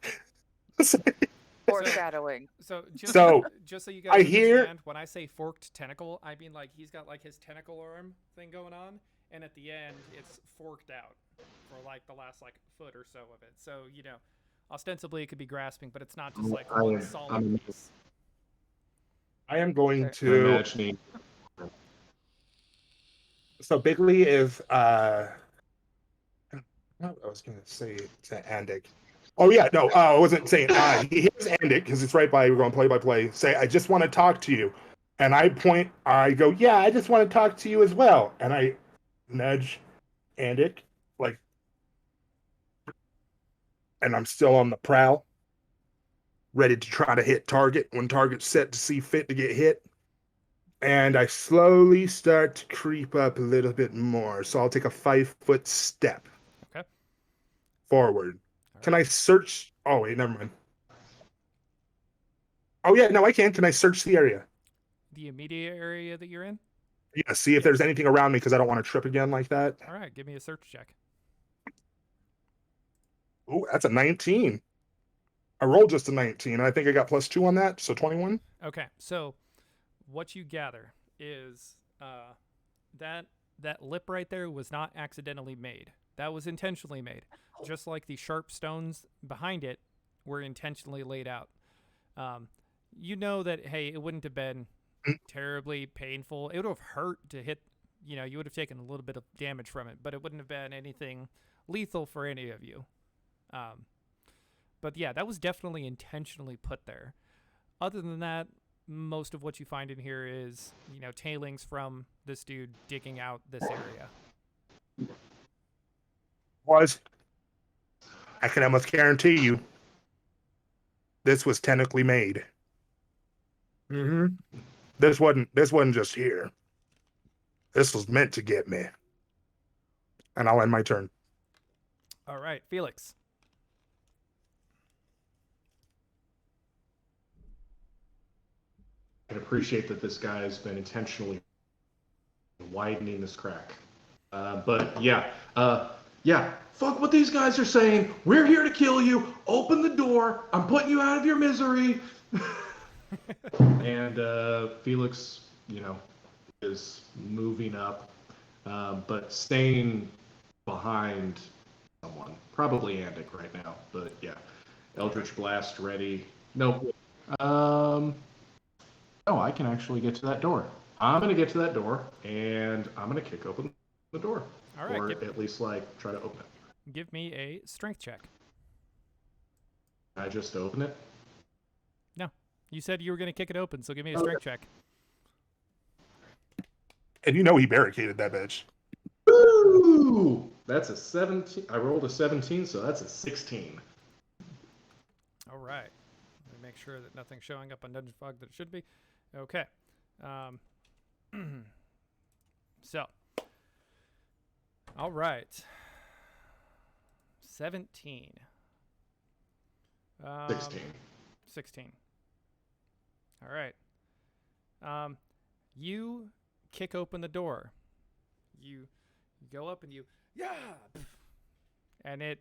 S4: Foreshadowing.
S5: So just so you guys
S6: I
S5: understand,
S6: hear-
S5: when I say forked tentacle, I mean like he's got like his tentacle arm thing going on, and at the end it's forked out for like the last like foot or so of it. So ostensibly it could be grasping, but it's not just like one solid piece.
S6: I am going
S3: I'm
S6: to.
S3: imagining.
S6: So Bigley is I was gonna say to Andic. Oh yeah, no, I wasn't saying he hears Andic because it's right by, we're going play by play. Say, I just want to talk to you. And I go, yeah, I just want to talk to you as well. And I nudge Andic, like, and I'm still on the prowl, ready to try to hit target when target's set to see fit to get hit. And I slowly start to creep up a little bit more. So I'll take a 5-foot step.
S5: Okay.
S6: Forward.
S5: All
S6: Can
S5: right.
S6: I search? Oh, wait, never mind. Oh, yeah, no, I can. Can I search the area?
S5: The immediate area that you're in?
S6: Yeah, see if there's anything around me because I don't want to trip again like that.
S5: All right, give me a search check.
S6: Ooh, that's a 19. I rolled just a 19, and I think I got +2 on that, so 21.
S5: Okay, so what you gather is that lip right there was not accidentally made. That was intentionally made. Just like the sharp stones behind it were intentionally laid out. You know that, hey, it wouldn't have been terribly painful. It would have hurt to hit, you would have taken a little bit of damage from it, but it wouldn't have been anything lethal for any of you. But yeah, that was definitely intentionally put there. Other than that, most of what you find in here is, tailings from this dude digging out this area.
S6: I can almost guarantee you, this was technically made. Mm-hmm. This wasn't just here. This was meant to get me. And I'll end my turn.
S5: All right, Felix.
S3: I can appreciate that this guy has been intentionally widening this crack. But yeah, fuck what these guys are saying. We're here to kill you. Open the door. I'm putting you out of your misery. And Felix, is moving up, but staying behind someone. Probably Andic right now, but yeah. Eldritch Blast ready. No. No, I can actually get to that door. I'm going to get to that door, and I'm going to kick open the door.
S5: All right.
S3: Or at least, try to open it.
S5: Give me a strength check.
S3: Can I just open it?
S5: No. You said you were going to kick it open, so give me a strength check.
S6: And he barricaded that bitch.
S3: Woo! That's a 17. I rolled a 17, so that's a 16.
S5: All right. Let me make sure that nothing's showing up on Dungeon Fog that it should be. Okay. So. All right. 17.
S3: 16.
S5: 16. All right. You kick open the door. You go up and and it,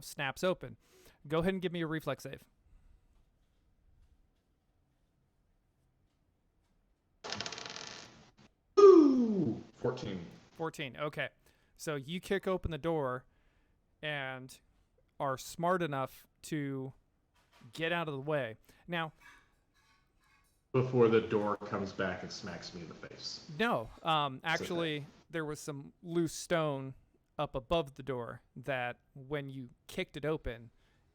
S5: snaps open. Go ahead and give me a reflex save.
S3: Woo! 14.
S5: 14. Okay. So you kick open the door and are smart enough to get out of the way. Now,
S3: Before the door comes back and smacks me in the face.
S5: no, actually, there was some loose stone up above the door that, when you kicked it open,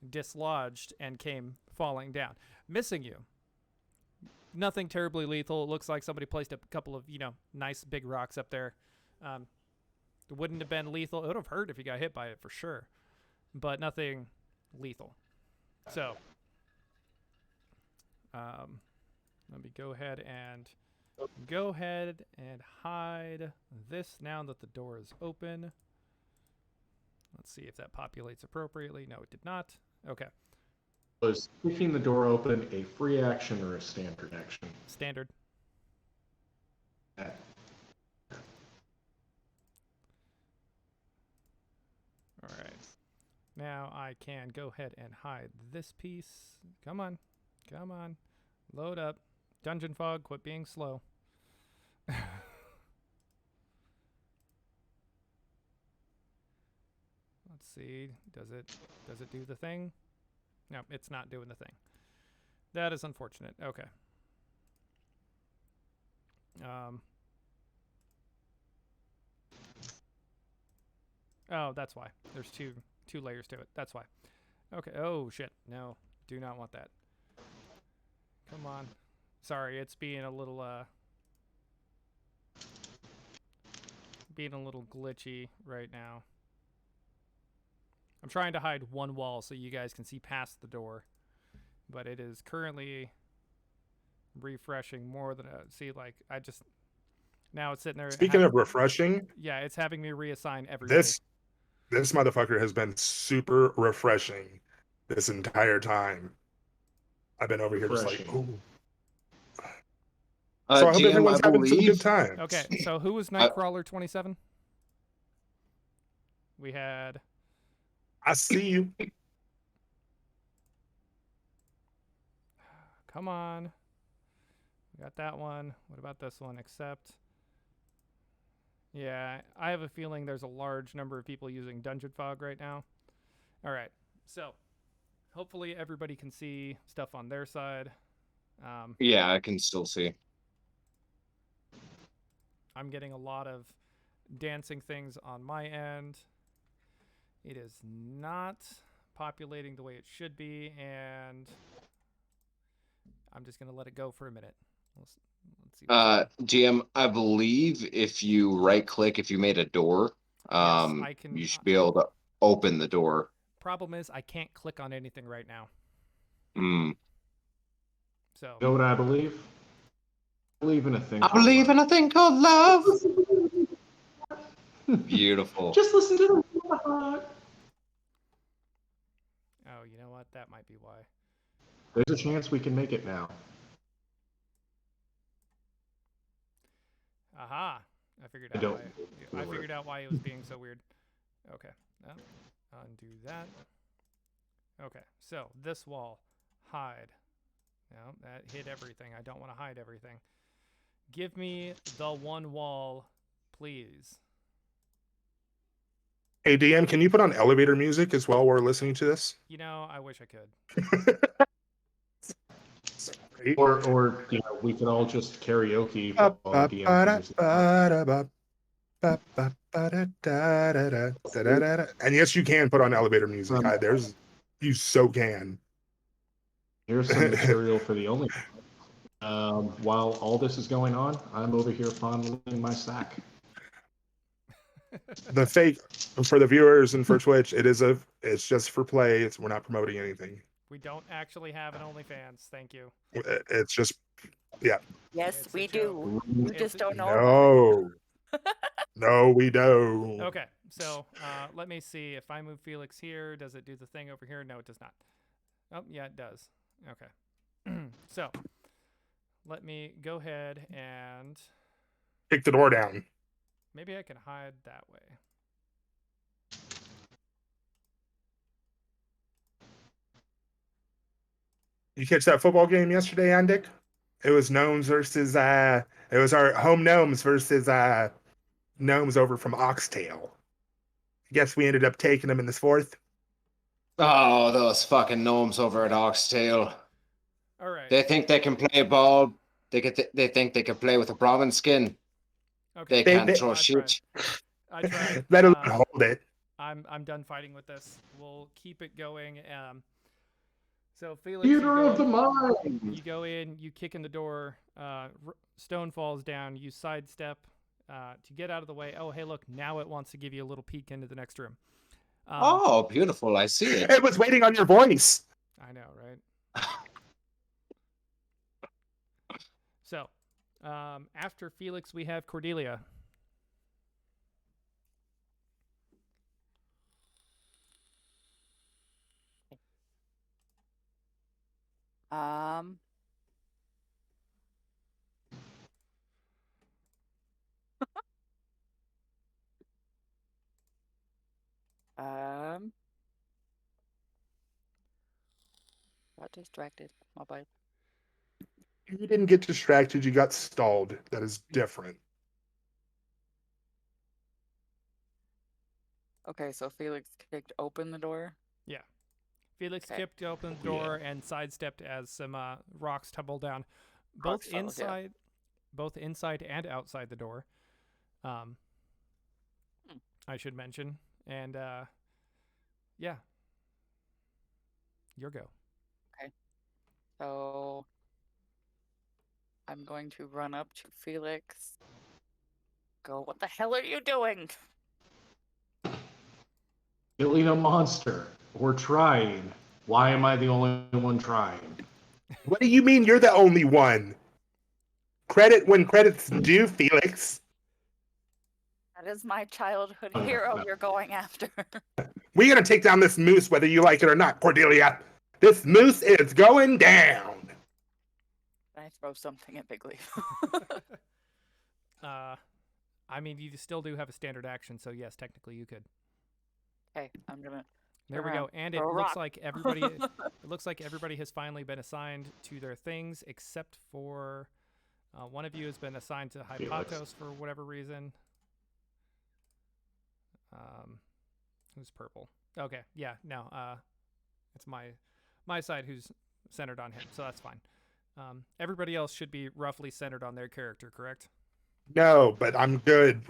S5: dislodged and came falling down, missing you. Nothing terribly lethal. It looks like somebody placed a couple of, nice big rocks up there. It wouldn't have been lethal. It would have hurt if you got hit by it for sure, but nothing lethal. So, let me go ahead and hide this now that the door is open. Let's see if that populates appropriately. No, it did not. Okay.
S3: Was kicking the door open a free action or a standard action?
S5: Standard.
S3: That-
S5: All right. Now I can go ahead and hide this piece. Come on. Come on. Load up. Dungeon Fog, quit being slow. Let's see. Does it do the thing? No, it's not doing the thing. That is unfortunate. Okay. Oh, that's why. There's two layers to it. That's why. Okay. Oh shit. No, do not want that. Come on. Sorry, it's being a little glitchy right now. I'm trying to hide one wall so you guys can see past the door, but it is currently refreshing more than now it's sitting there.
S6: Speaking of refreshing,
S5: yeah, it's having me reassign every
S6: this motherfucker has been super refreshing this entire time. I've been over here just like, ooh. So I hope
S8: GM,
S6: everyone's
S8: I
S6: having some good
S8: believe-
S6: time.
S5: Okay, so who was Nightcrawler 27? We had.
S6: I see you.
S5: Come on. We got that one. What about this one? Accept. Yeah, I have a feeling there's a large number of people using Dungeon Fog right now. All right, so hopefully everybody can see stuff on their side.
S8: Yeah, I can still see.
S5: I'm getting a lot of dancing things on my end. It is not populating the way it should be, and I'm just going to let it go for a minute. Let's see.
S8: GM, I believe if you right click, if you made a door,
S5: I can,
S8: you should be able to open the door.
S5: Problem is, I can't click on anything right now. So.
S3: You know what I believe? I believe in a thing.
S8: I believe in a thing called love. Beautiful.
S3: Just listen to the heart.
S5: Oh, you know what? That might be why.
S3: There's a chance we can make it now.
S5: Aha! I figured out why. I figured out why it was being so weird. Okay. Undo that. Okay. So this wall, hide. No, that hid everything. I don't want to hide everything. Give me the one wall, please.
S6: Hey, DM, can you put on elevator music as well while we're listening to this?
S5: I wish I could.
S3: Or we could all just karaoke while DM.
S6: And yes, you can put on elevator music. You so can.
S3: Here's some material for the only. While all this is going on, I'm over here fondling my sack.
S6: The fake for the viewers and for Twitch, it's just for play. We're not promoting anything.
S5: We don't actually have an OnlyFans. Thank you.
S6: It's just yeah.
S4: Yes,
S5: It's a
S4: we
S5: joke.
S4: do. We
S5: It's
S4: just
S5: a-
S4: don't know about it.
S6: No, we don't.
S5: Okay, so let me see. If I move Felix here, does it do the thing over here? No, it does not. Oh, yeah, it does. Okay. So let me go ahead and
S6: Kick the door down.
S5: maybe I can hide that way.
S6: You catch that football game yesterday, Andic? It was gnomes versus it was our home gnomes versus gnomes over from Oxtail. I guess we ended up taking them in this fourth.
S8: Oh, those fucking gnomes over at Oxtail.
S5: All right.
S8: They think they can play ball. They think they can play with a Brahmin skin.
S5: Okay.
S8: They can't throw
S5: I
S8: shit.
S5: I tried.
S6: Let alone hold it.
S5: I'm done fighting with this. We'll keep it going. So Felix,
S3: Theater of the mind.
S5: you go in, you kick in the door. Stone falls down. You sidestep to get out of the way. Oh, hey, look! Now it wants to give you a little peek into the next room.
S8: Oh, beautiful! I see it.
S6: It was waiting on your voice.
S5: I know, right? So, after Felix, we have Cordelia.
S4: Um. Got distracted. My bad.
S6: You didn't get distracted. You got stalled. That is different.
S4: Okay, so Felix kicked open the door.
S5: Yeah. Felix
S4: Okay.
S5: kicked open the door and sidestepped as some rocks tumbled down,
S4: Rocks fell, yeah.
S5: both inside and outside the door. I should mention, and yeah, your go.
S4: So I'm going to run up to Felix. Go, what the hell are you doing?
S3: Killing a monster. We're trying. Why am I the only one trying?
S6: What do you mean you're the only one? Credit when credit's due, Felix.
S4: That is my childhood hero you're going after.
S6: We're gonna take down this moose whether you like it or not, Cordelia. This moose is going down.
S4: I throw something at Big Leaf.
S5: I mean, you still do have a standard action, so yes, technically you could.
S4: Okay, I'm gonna.
S5: There we go. And it
S4: Throw a
S5: looks
S4: rock.
S5: like everybody. It looks like everybody has finally been assigned to their things, except for one of you has been assigned to Hypatos for whatever reason. Who's purple? Okay, yeah, no, it's my side who's centered on him, so that's fine. Everybody else should be roughly centered on their character, correct?
S6: No, but I'm good.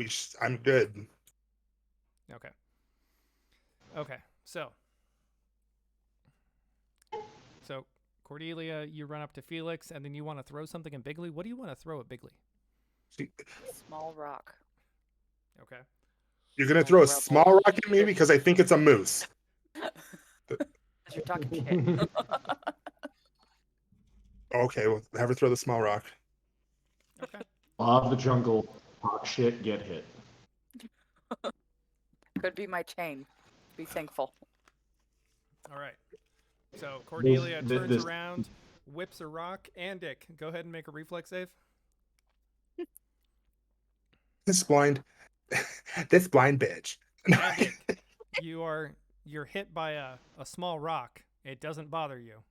S6: I'm good.
S5: Okay. Okay, so Cordelia, you run up to Felix, and then you want to throw something at Bigley. What do you want to throw at Bigley?
S4: Small rock.
S5: Okay.
S6: You're gonna throw a small rock at me because I think it's a moose.
S4: You're talking shit.
S6: Okay, well, have her throw the small rock.
S5: Okay.
S3: Law of the jungle. Talk shit, get hit.
S4: Could be my chain. Be thankful.
S5: All right. So Cordelia
S3: This-
S5: turns
S3: this-
S5: around, whips a rock. Andic, go ahead and make a reflex save.
S6: This blind bitch.
S5: Andic, you're hit by a small rock. It doesn't bother you.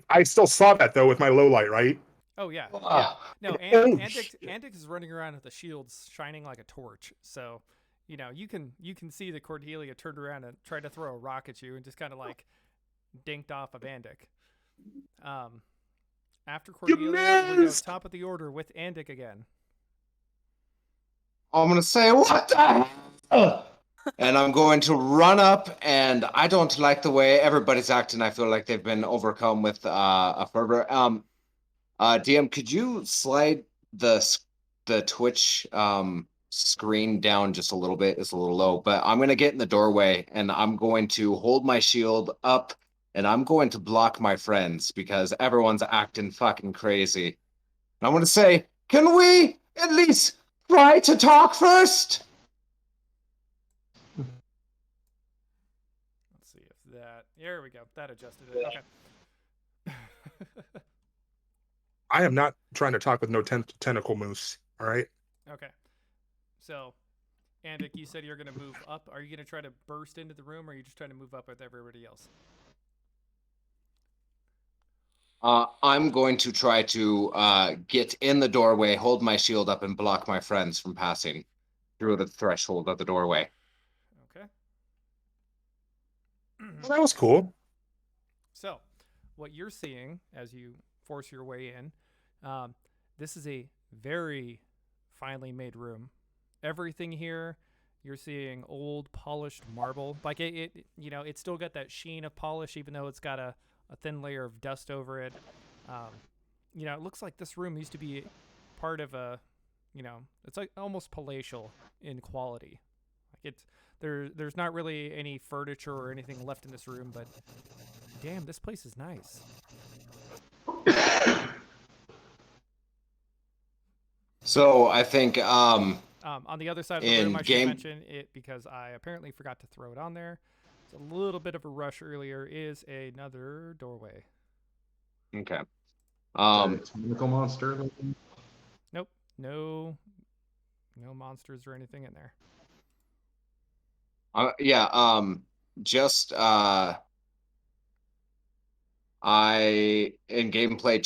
S6: I still saw that though with my low light, right?
S5: Oh yeah. Yeah.
S8: Ah.
S5: No,
S6: Oh,
S5: Andic is running around with the shields shining like a torch. So, you know, you can see that Cordelia turned around and tried to throw a rock at you and just kind of like dinked off of Andic. After Cordelia, we go
S6: missed!
S5: top of the order with Andic again.
S8: I'm gonna say, what the hell? And I'm going to run up, and I don't like the way everybody's acting. I feel like they've been overcome with a fervor. DM, could you slide the Twitch screen down just a little bit? It's a little low, but I'm gonna get in the doorway, and I'm going to hold my shield up, and I'm going to block my friends because everyone's acting fucking crazy. And I'm gonna say, can we at least try to talk first?
S5: Let's see if that. There we go. That adjusted it. Okay.
S6: I am not trying to talk with no tentacle moose. All right.
S5: Okay. So, Andik, you said you're going to move up. Are you going to try to burst into the room, or are you just trying to move up with everybody else?
S8: I'm going to try to get in the doorway, hold my shield up, and block my friends from passing through the threshold of the doorway.
S5: Okay.
S6: Well, that was cool.
S5: So, what you're seeing as you force your way in, this is a very finely made room. Everything here, you're seeing old polished marble. Like it it's still got that sheen of polish, even though it's got a thin layer of dust over it. It looks like this room used to be part of a, it's like almost palatial in quality. Like there's not really any furniture or anything left in this room, but damn, this place is nice.
S8: So I think
S5: on the other side of the room, I should
S8: game-
S5: mention it because I apparently forgot to throw it on there. It's a little bit of a rush earlier. Is another doorway.
S8: Okay.
S3: Tentacle monster.
S5: Nope. No monsters or anything in there.
S8: Just I in gameplay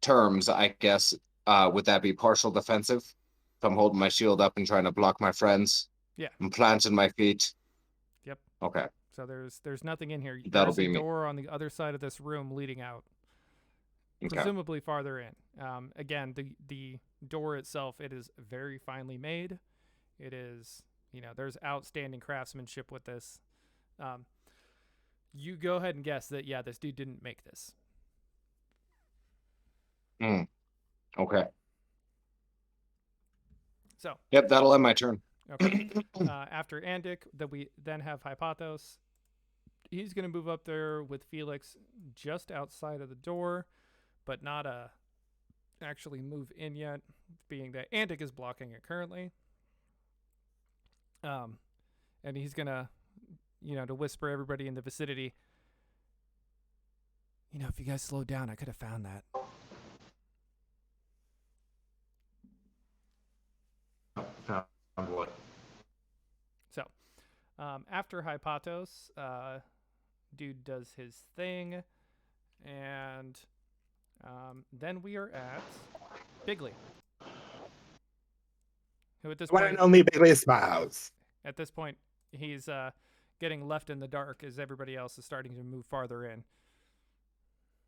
S8: terms, I guess, would that be partial defensive? If I'm holding my shield up and trying to block my friends?
S5: Yeah.
S8: I'm planting my feet.
S5: Yep.
S8: Okay.
S5: So there's nothing in here.
S8: That'll
S5: There's
S8: be
S5: a
S8: me.
S5: door on the other side of this room leading out,
S8: Okay.
S5: presumably farther in. Again, the door itself, it is very finely made. It is, there's outstanding craftsmanship with this. You go ahead and guess that, yeah, this dude didn't make this.
S8: Okay.
S5: So,
S8: Yep, that'll end my turn.
S5: okay. After Andik, that we then have Hypothos. He's going to move up there with Felix just outside of the door, but not actually move in yet, being that Andik is blocking it currently. And he's going to, to whisper everybody in the vicinity, if you guys slowed down, I could have found that.
S3: Found what?
S5: So, after Hypothos, dude does his thing, and then we are at Bigley, who at this
S6: One
S5: point,
S6: and only Bailey Smiles.
S5: at this point, he's getting left in the dark as everybody else is starting to move farther in.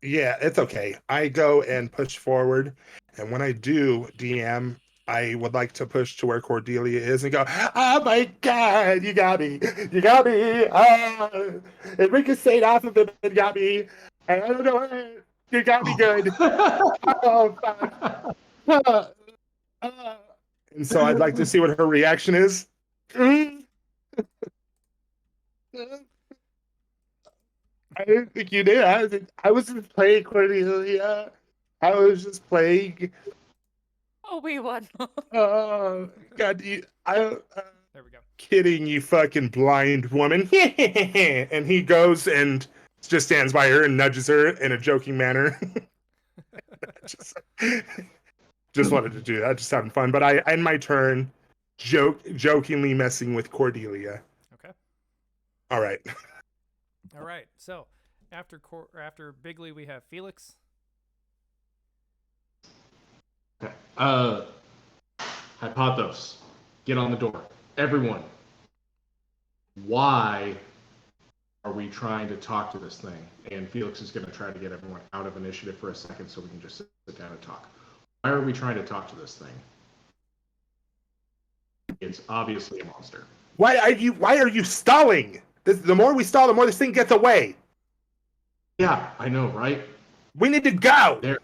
S6: Yeah, it's okay. I go and push forward, and when I do, DM, I would like to push to where Cordelia is and go, "Oh my God, you got me! You got me! It ricocheted off of him and got me. And I don't know what. You got me good. Oh fuck!" And so I'd like to see what her reaction is. I didn't think you did. I was just playing Cordelia. I was just playing.
S4: Obi-Wan.
S6: Oh God,
S5: There we go.
S6: kidding, you fucking blind woman. And he goes and just stands by her and nudges her in a joking manner. just wanted to do that, just having fun. But I end my turn jokingly messing with Cordelia.
S5: Okay.
S6: All right.
S5: All right. So after Bigley, we have Felix.
S3: Okay. Hypothos, get on the door. Everyone. Why are we trying to talk to this thing? And Felix is going to try to get everyone out of initiative for a second so we can just sit down and talk. Why are we trying to talk to this thing? It's obviously a monster.
S6: Why are you stalling? The more we stall, the more this thing gets away.
S3: Yeah, I know, right?
S6: We need to go.
S3: There.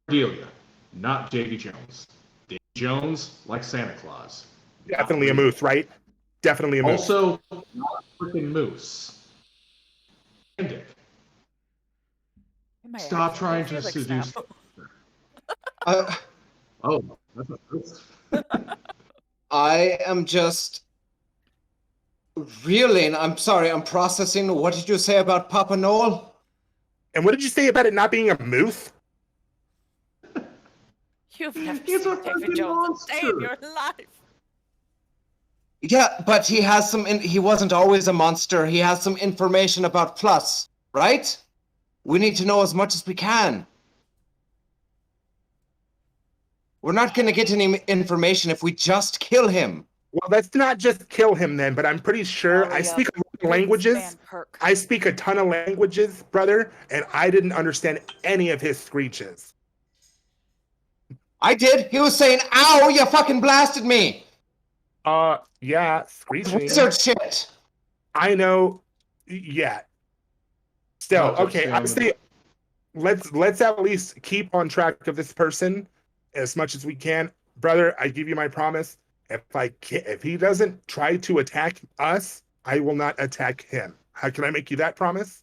S3: Cordelia, not Davy Jones. Davy Jones, like Santa Claus.
S6: Definitely a moose, right? Definitely a moose.
S3: Also, not a freaking moose. Dick.
S4: He may
S3: Stop
S4: actually
S3: trying
S4: be
S3: to
S4: Felix
S3: seduce.
S4: now.
S3: Oh, that's a moose.
S8: I am just reeling. I'm sorry. I'm processing. What did you say about Papa Noel?
S6: And what did you say about it not being a moose?
S4: You've never
S3: He's
S4: seen
S3: a
S4: David
S3: fucking
S4: Jones a day in
S3: monster.
S4: your life.
S8: Yeah, but he has some. He wasn't always a monster. He has some information about Plus, right? We need to know as much as we can. We're not going to get any information if we just kill him.
S6: Well, let's not just kill him then, but I'm pretty sure I
S4: Hurry
S6: speak
S4: up.
S6: a lot of
S4: Give this
S6: languages.
S4: man perk.
S6: I speak a ton of languages, brother, and I didn't understand any of his screeches.
S8: I did. He was saying, "Ow, you fucking blasted me."
S6: Yeah, screeching.
S8: Wizard shit.
S6: I know. Yeah. Still,
S3: Roger,
S6: okay.
S3: stay
S6: I
S3: on the-
S6: say let's at least keep on track of this person as much as we can, brother. I give you my promise. If he doesn't try to attack us, I will not attack him. How can I make you that promise?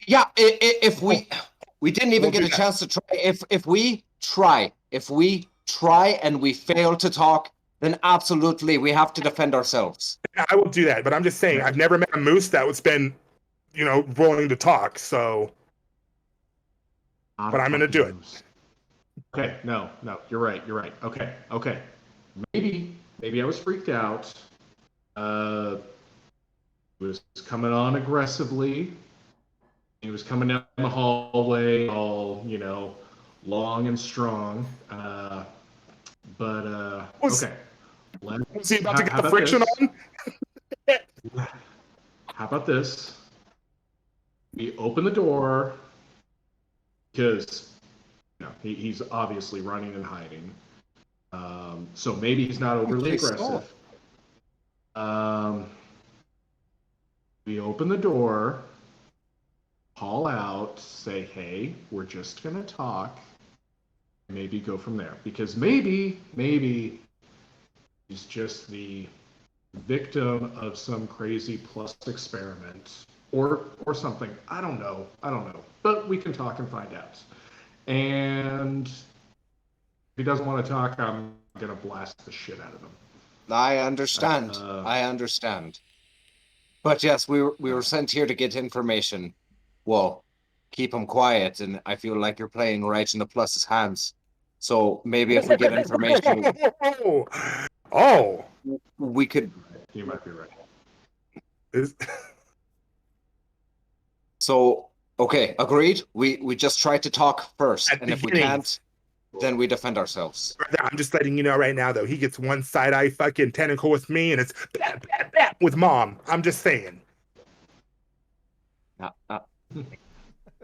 S8: Yeah, if we didn't even
S6: We'll
S8: get
S6: do
S8: a
S6: that.
S8: chance to try. If we try and we fail to talk, then absolutely we have to defend ourselves.
S6: I will do that, but I'm just saying I've never met a moose that was been, willing to talk. So,
S3: Not
S6: but
S3: a
S6: I'm gonna
S3: fucking
S6: do it.
S3: moose. Okay, no, you're right. Okay. Maybe I was freaked out. He was coming on aggressively. He was coming down the hallway, all long and strong. Okay.
S6: Was he about to get
S3: How
S6: the
S3: about
S6: friction
S3: this?
S6: on?
S3: How about this? We open the door because he's obviously running and hiding. So maybe he's not overly
S8: Okay, so-
S3: aggressive. We open the door, call out, say, "Hey, we're just gonna talk." Maybe go from there, because maybe he's just the victim of some crazy plus experiment or something. I don't know. But we can talk and find out. And if he doesn't want to talk, I'm gonna blast the shit out of him.
S8: I understand. I understand. But yes, we were sent here to get information. Well, keep him quiet, and I feel like you're playing right in the Plus's hands. So maybe if we get information,
S6: Oh,
S8: we could.
S3: You might be right.
S6: Is-
S8: So okay, agreed. We just try to talk first,
S6: At
S8: and if we
S6: beginning.
S8: can't, then we defend ourselves.
S6: brother, I'm just letting you know right now, though. He gets one side-eye fucking tentacle with me, and it's bap, bap, bap with mom. I'm just saying.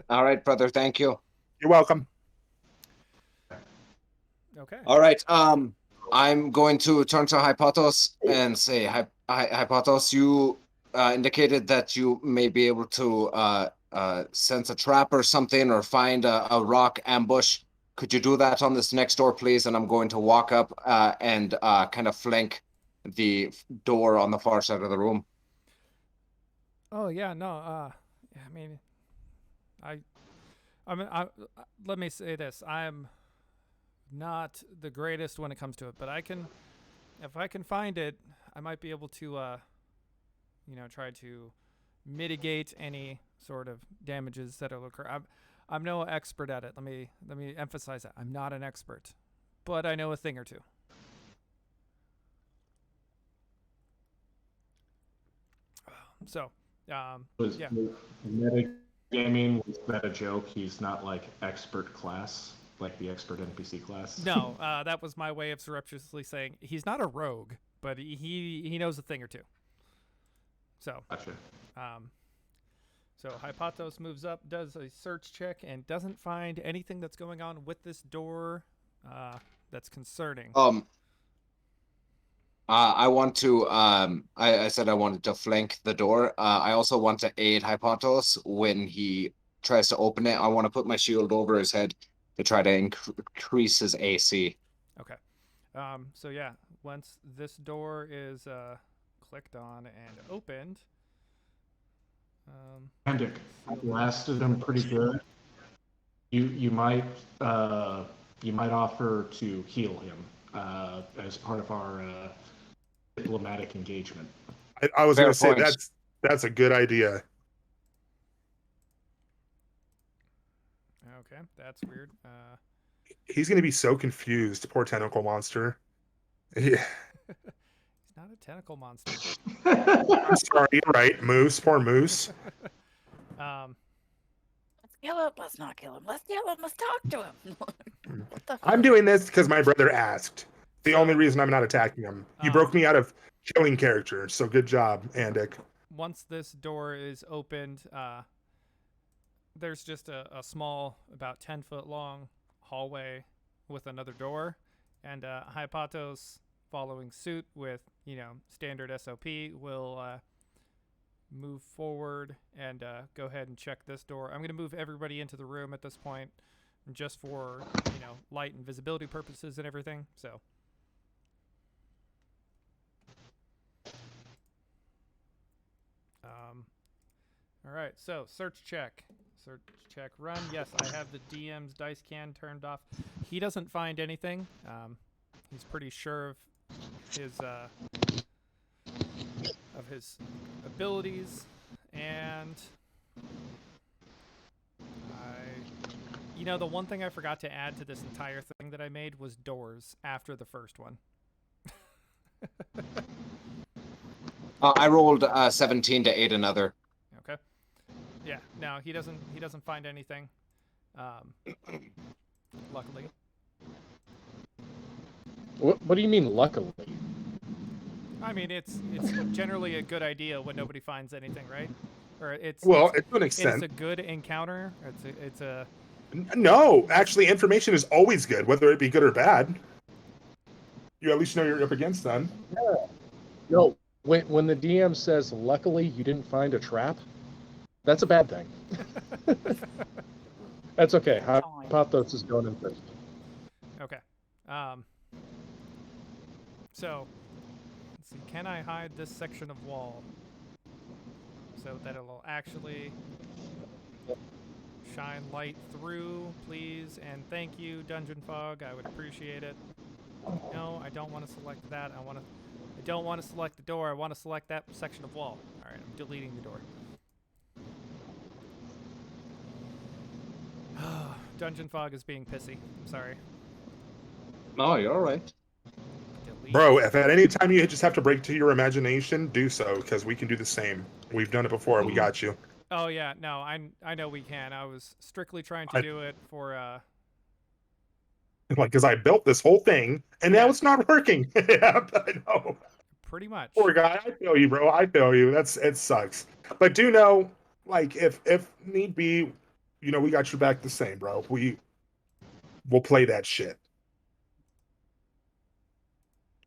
S8: All right, brother. Thank you.
S6: You're welcome.
S5: Okay.
S8: All right. I'm going to turn to Hypotos and say, Hypotos, you indicated that you may be able to sense a trap or something, or find a rock ambush. Could you do that on this next door, please? And I'm going to walk up and kind of flank the door on the far side of the room.
S5: Oh yeah, no. I mean, let me say this: I'm not the greatest when it comes to it, but if I can find it, I might be able to, try to mitigate any sort of damages that'll occur. I'm no expert at it. Let me emphasize that. I'm not an expert, but I know a thing or two. So, yeah.
S3: Metagaming, was that a joke? He's not like expert class, like the expert NPC class?
S5: No, that was my way of surreptitiously saying he's not a rogue, but he knows a thing or two. So,
S3: Gotcha.
S5: So Hypotos moves up, does a search check, and doesn't find anything that's going on with this door that's concerning.
S8: I want to. I said I wanted to flank the door. I also want to aid Hypatos when he tries to open it. I want to put my shield over his head to try to increase his AC.
S5: Okay. So yeah, once this door is clicked on and opened,
S3: And it blasted him pretty good. You might offer to heal him as part of our diplomatic engagement.
S6: I was
S8: Fair
S6: going to say
S8: point.
S6: that's a good idea.
S5: okay, that's weird.
S6: He's going to be so confused. Poor tentacle monster. Yeah.
S5: He's not a tentacle monster.
S6: I'm sorry. You're right. Moose. Poor Moose.
S4: Let's kill him. Let's not kill him. Let's kill him. Let's talk to him. What the
S6: I'm doing this because my brother asked. The only reason I'm not attacking him. You broke me out of killing character, so good job, Andic.
S5: Once this door is opened, there's just a small, about 10-foot long hallway with another door, and Hypatos, following suit with standard SOP, will move forward and go ahead and check this door. I'm going to move everybody into the room at this point, just for light and visibility purposes and everything. So. All right, so search check run. Yes, I have the DM's dice can turned off. He doesn't find anything. He's pretty sure of his abilities, and the one thing I forgot to add to this entire thing that I made was doors after the first one.
S8: I rolled 17 to aid another.
S5: Okay. Yeah. No, he doesn't find anything. Luckily.
S9: What do you mean, luckily?
S5: I mean, it's generally a good idea when nobody finds anything, right? Or it's
S6: to an extent.
S5: It's a good encounter. It's a.
S6: No, actually, information is always good, whether it be good or bad. You at least know you're up against them.
S9: Yeah. No, when the DM says, "Luckily, you didn't find a trap," that's a bad thing. That's okay. Hypatos is going in first.
S5: Okay. So, let's see. Can I hide this section of wall so that it'll actually shine light through, please? And thank you, Dungeon Fog. I would appreciate it. No, I don't want to select that. I don't want to select the door. I want to select that section of wall. All right, I'm deleting the door. Dungeon Fog is being pissy. I'm sorry.
S8: No, you're all right.
S5: Delete.
S6: Bro, if at any time you just have to break to your imagination, do so, because we can do the same. We've done it before. We got you.
S5: Oh yeah, no, I know we can. I was strictly trying to do it for
S6: Like, because I built this whole thing, and now it's not working. Yeah, I know.
S5: pretty much.
S6: Poor guy. I feel you, bro. I feel you. It sucks. But do know, like, if need be, we got your back the same, bro. We'll play that shit.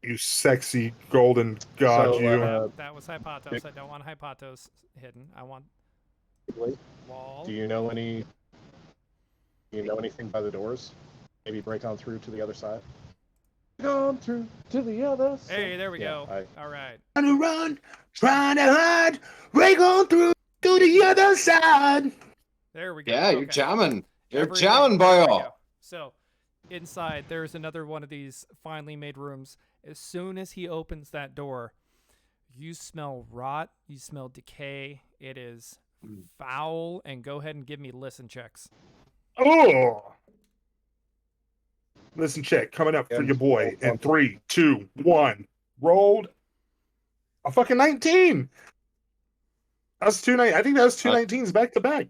S6: You sexy golden god,
S9: So,
S6: you.
S5: That was Hypatos. I don't want Hypatos hidden. I want wall.
S9: Do you know anything by the doors? Maybe break on through to the other side. On through to the other side.
S5: Hey, there we
S9: Yeah,
S5: go. All right.
S6: Trying to run, trying to hide, break on through to the other side.
S5: There we go.
S8: Yeah, you're
S5: Okay.
S8: jamming. You're
S5: Everything.
S8: jamming,
S5: There we
S8: boyo.
S5: go. So, inside, there's another one of these finely made rooms. As soon as he opens that door, you smell rot. You smell decay. It is foul. And go ahead and give me listen checks.
S6: Oh. Listen, check coming up for your boy in 3, 2, 1. Rolled a fucking 19. That's I think that was two 19s back to back.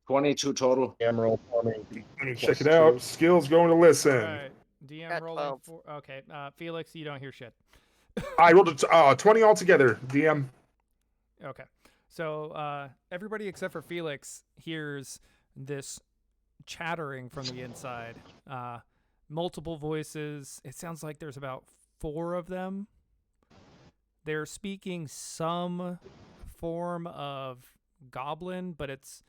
S8: 22 total.
S9: DM roll for me.
S6: Let me check it out. Skills going to listen.
S5: All right. DM
S4: Got
S5: rolling
S4: 12.
S5: for. Okay. Felix, you don't hear shit.
S6: I rolled a 20 altogether. DM.
S5: Okay. So everybody except for Felix hears this chattering from the inside. Multiple voices. It sounds like there's about 4 of them. They're speaking some form of goblin, but it's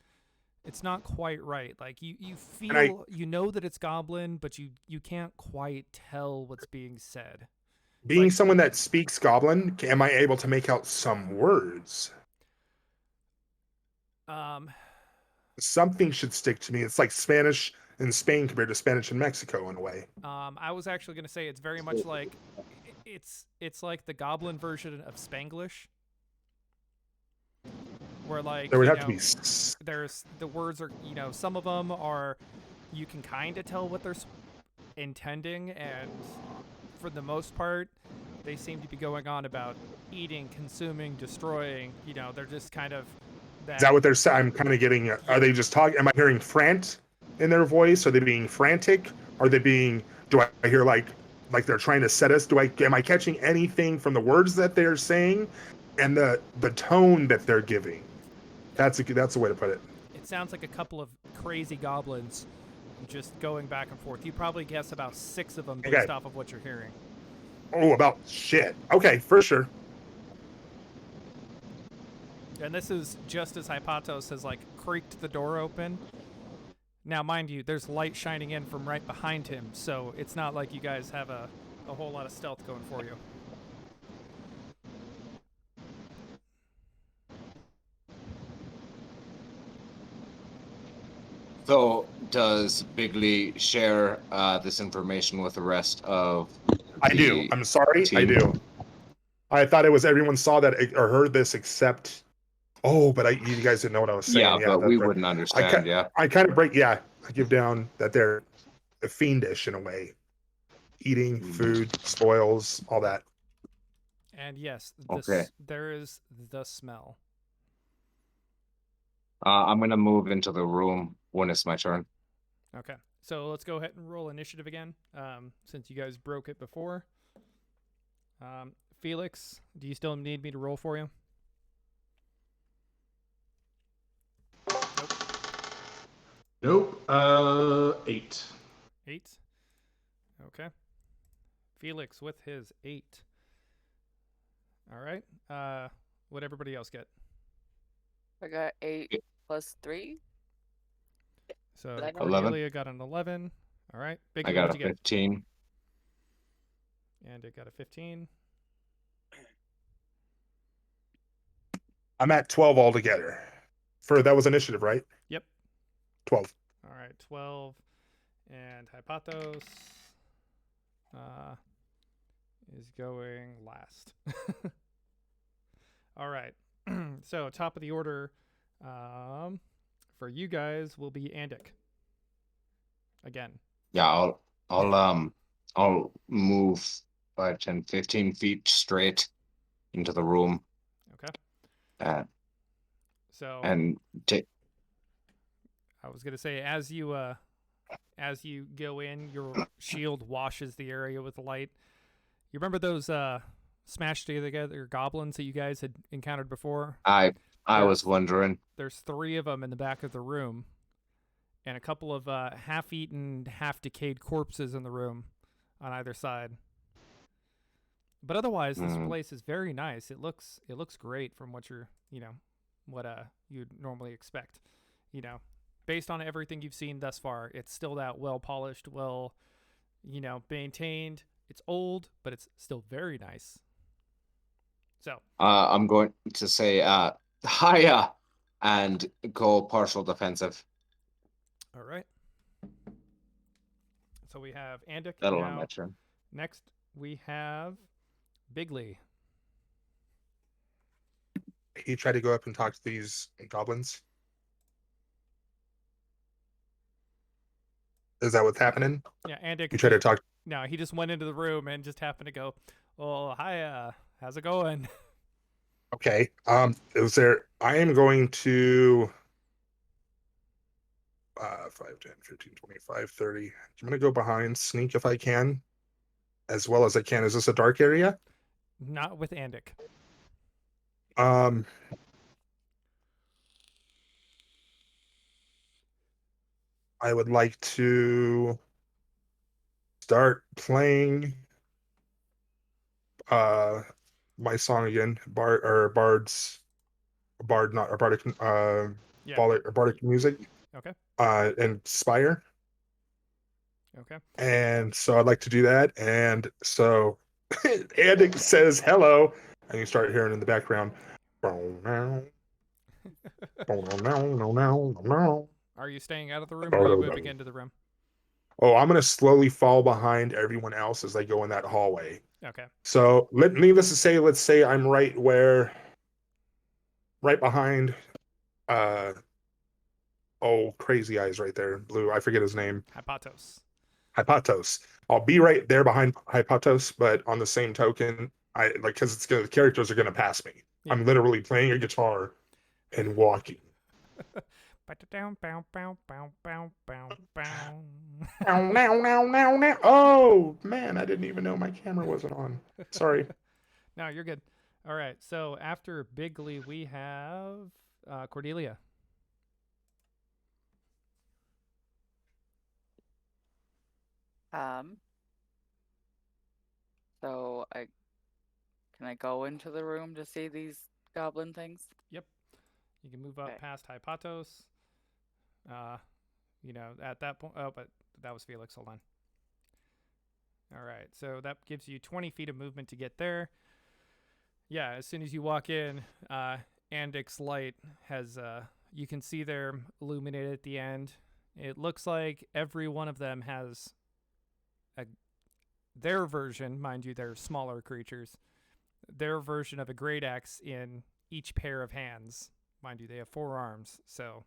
S5: not quite right. Like you feel you know that it's goblin, but you can't quite tell what's being said.
S6: Being
S5: like-
S6: someone that speaks Goblin, am I able to make out some words? Something should stick to me. It's like Spanish in Spain compared to Spanish in Mexico in a way.
S5: I was actually going to say it's very much like it's like the goblin version of Spanglish, where like
S6: There would have
S5: know,
S6: to be
S5: there's the words are some of them are you can kind of tell what they're intending, and for the most part they seem to be going on about eating, consuming, destroying. They're just kind of
S6: Is that what they're saying? I'm kind of getting. Are they just talking? Am I hearing frant in their voice? Are they being frantic? Are they being? Do I hear like they're trying to set us? Am I catching anything from the words that they're saying, and the tone that they're giving? That's a way to put it.
S5: It sounds like a couple of crazy goblins just going back and forth. You probably guess about 6 of them based off of what you're hearing.
S6: Oh, about shit. Okay, for sure.
S5: And this is just as Hypatos has like creaked the door open. Now, mind you, there's light shining in from right behind him, so it's not like you guys have a whole lot of stealth going for you.
S8: So, does Bigley share this information with the rest of?
S6: I do. I'm sorry. I do. I thought it was everyone saw that or heard this except. Oh, but you guys didn't know what I was saying.
S8: Yeah, but we wouldn't understand.
S6: I kind of break. Yeah, I give down that they're fiendish in a way, eating food, spoils, all that.
S5: And yes, there is the smell.
S8: I'm gonna move into the room when it's my turn.
S5: Okay, so let's go ahead and roll initiative again, since you guys broke it before. Felix, do you still need me to roll for you?
S3: Nope. 8.
S5: 8. Okay. Felix with his 8. All right. What'd everybody else get?
S4: I got 8 plus 3.
S5: So
S8: 11.
S5: Cordelia got an 11. All right.
S8: I got a 15.
S5: And it got a 15.
S6: I'm at 12 altogether. That was initiative, right?
S5: Yep.
S6: 12.
S5: All right, 12. And Hypatos is going last. All right. So top of the order for you guys will be Andic. Again.
S8: Yeah, I'll move 5, 10, 15 feet straight into the room.
S5: Okay. So
S8: and take.
S5: I was gonna say as you go in, your shield washes the area with light. You remember those smashed together goblins that you guys had encountered before?
S8: I was wondering.
S5: There's 3 of them in the back of the room, and a couple of half-eaten, half-decayed corpses in the room on either side. But otherwise, this place is very nice. It looks great from what you're what you'd normally expect. Based on everything you've seen thus far, it's still that well polished, well maintained. It's old, but it's still very nice. So
S8: I'm going to say hiya and go partial defensive.
S5: all right. So we have Andic.
S8: That'll end my turn.
S5: Next we have Bigley.
S6: He tried to go up and talk to these goblins. Is that what's happening?
S5: Yeah, Andic.
S6: You tried to talk.
S5: No, he just went into the room and just happened to go, "Oh, hi, how's it going?"
S6: Okay. I am going to 5, 10, 15, 25, 30. I'm going to go behind, sneak if I can, as well as I can. Is this a dark area?
S5: Not with Andic.
S6: I would like to start playing my song again, Bard's Bard, not or Bardic
S5: Yeah.
S6: Bardic music.
S5: Okay.
S6: Inspire.
S5: Okay.
S6: And so I'd like to do that. And so Andic says hello, and you start hearing in the background.
S5: Are you staying out of the room or are you moving into the room?
S6: Oh, I'm gonna slowly fall behind everyone else as they go in that hallway.
S5: Okay.
S6: So needless to say, let's say I'm right behind crazy eyes right there, blue. I forget his name. Hypatos. I'll be right there behind Hypatos, but on the same token, because the characters are gonna pass me.
S5: Yeah.
S6: I'm literally playing a guitar and walking. Oh man, I didn't even know my camera wasn't on. Sorry.
S5: No, you're good. All right. So after Bigley, we have Cordelia.
S4: So can I go into the room to see these goblin things?
S5: Yep. You can move up past Hypatos. At that point. Oh, but that was Felix. Hold on. All right. So that gives you 20 feet of movement to get there. Yeah. As soon as you walk in, Andic's light has. You can see they're illuminated at the end. It looks like every one of them has their version, mind you, they're smaller creatures, their version of a great axe in each pair of hands. Mind you, they have 4 arms, so...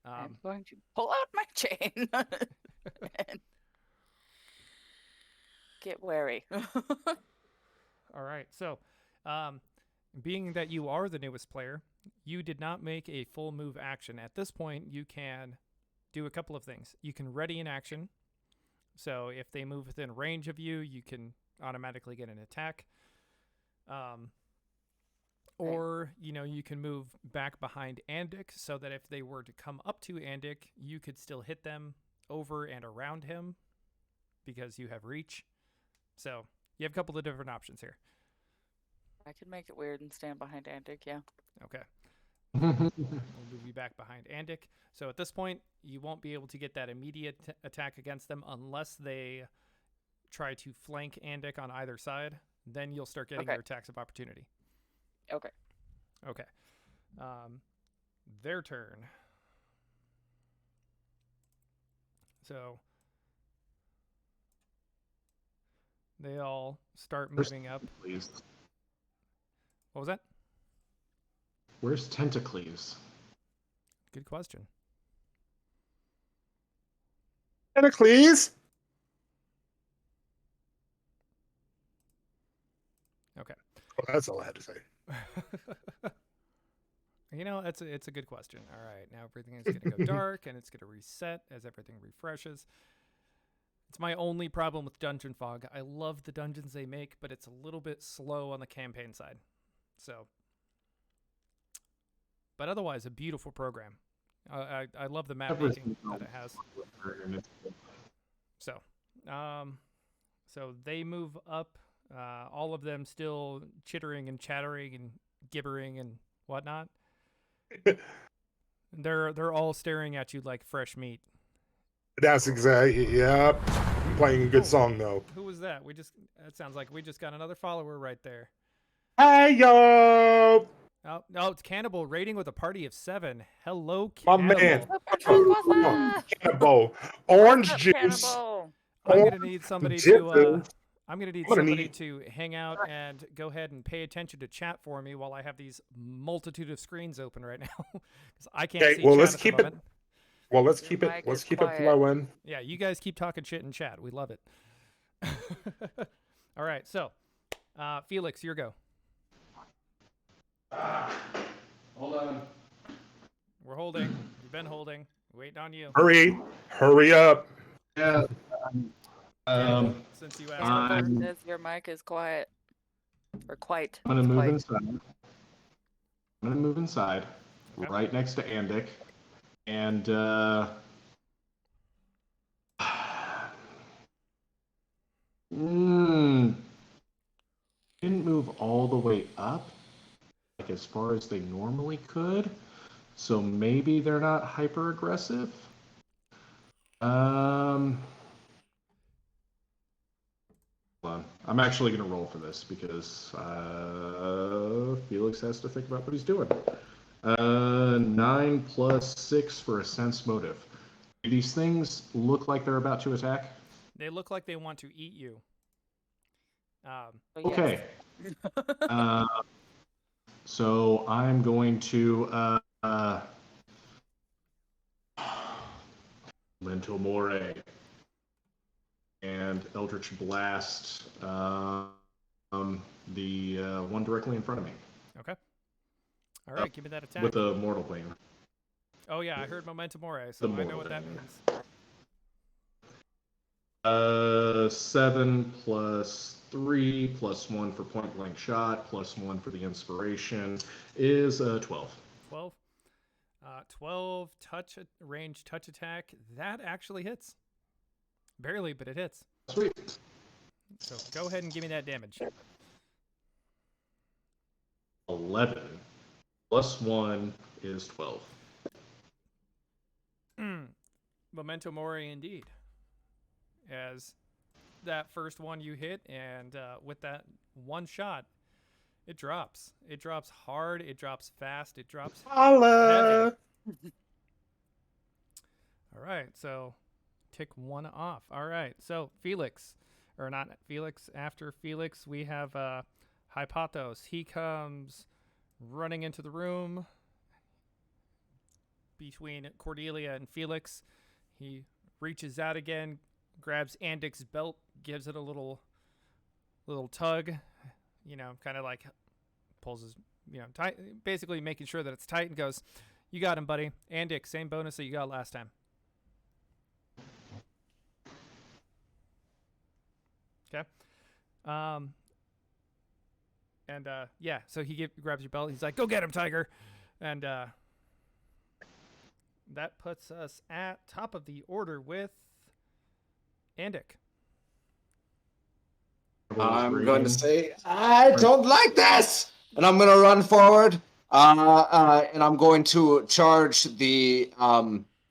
S4: I'm going to pull out my chain and get wary.
S5: All right, so being that you are the newest player, you did not make a full move action. At this point, you can do a couple of things. You can ready an action. So if they move within range of you, you can automatically get an attack. Or, you can move back behind Andic so that if they were to come up to Andic, you could still hit them over and around him because you have reach. So you have a couple of different options here.
S4: I could make it weird and stand behind Andic, yeah.
S5: Okay. We'll move you back behind Andic. So at this point, you won't be able to get that immediate attack against them unless they try to flank Andic on either side. Then you'll start getting your attacks of opportunity.
S4: Okay.
S5: Okay. Their turn. So they all start moving up.
S3: Please.
S5: What was that?
S3: Where's Tentacles?
S5: Good question.
S6: Tentacles.
S5: Okay.
S6: Well, that's all I had to say.
S5: It's a good question. All right, now everything is going to go dark, and it's going to reset as everything refreshes. It's my only problem with Dungeon Fog. I love the dungeons they make, but it's a little bit slow on the campaign side. So, but otherwise, a beautiful program. I love the map making that it has. So, so they move up. All of them still chittering and chattering and gibbering and whatnot. They're all staring at you like fresh meat.
S6: That's exactly, yep. I'm playing a good song though.
S5: Who was that? That sounds like we just got another follower right there.
S6: Hey yo!
S5: Oh no, it's Cannibal raiding with a party of 7. Hello,
S6: My
S5: Cannibal.
S6: man. Cannibal. Orange juice.
S4: Cannibal.
S5: I'm gonna need somebody to to hang out and go ahead and pay attention to chat for me while I have these multitude of screens open right now because I can't see chat
S6: let's
S5: at
S6: keep
S5: the
S6: it.
S5: moment.
S6: Well, let's keep it flowing.
S5: Yeah, you guys keep talking shit in chat. We love it. All right, so Felix, your go.
S3: Hold on.
S5: We're holding. We've been holding. Waiting on you.
S6: Hurry up.
S3: Yeah.
S5: Since you asked,
S4: says your mic is quiet. Or quite.
S3: I'm gonna move inside.
S5: Okay.
S3: Right next to Andic. And didn't move all the way up, like as far as they normally could. So maybe they're not hyper aggressive. Hold on. I'm actually going to roll for this because Felix has to think about what he's doing. 9 plus 6 for a sense motive. Do these things look like they're about to attack?
S5: They look like they want to eat you.
S3: Okay. So I'm going to Mental More and Eldritch Blast the one directly in front of me.
S5: Okay. All right, give me that attack.
S3: With the Mortal Plane.
S5: Oh yeah, I heard Momentum More, so I know what that means.
S3: 7 plus 3 plus 1 for point blank shot plus 1 for the inspiration is 12.
S5: 12. 12 range touch attack. That actually hits. Barely, but it hits.
S3: Sweet.
S5: So go ahead and give me that damage.
S3: 11 plus 1 is 12.
S5: Memento Mori indeed. As that first one you hit, and with that one shot, it drops. It drops hard, it drops fast, it drops
S6: Holla!
S5: heavy. All right, so tick one off. All right, so Felix, or not Felix, after Felix, we have Hypatos. He comes running into the room between Cordelia and Felix. He reaches out again, grabs Andic's belt, gives it a little tug, kind of like pulls his, tight, basically making sure that it's tight, and goes, "You got him, buddy. Andic, same bonus that you got last time." Okay. Yeah, so he grabs your belt. He's like, "Go get him, Tiger." And that puts us at top of the order with Andic.
S8: I'm going to say, I don't like this! And I'm going to run forward, and I'm going to charge the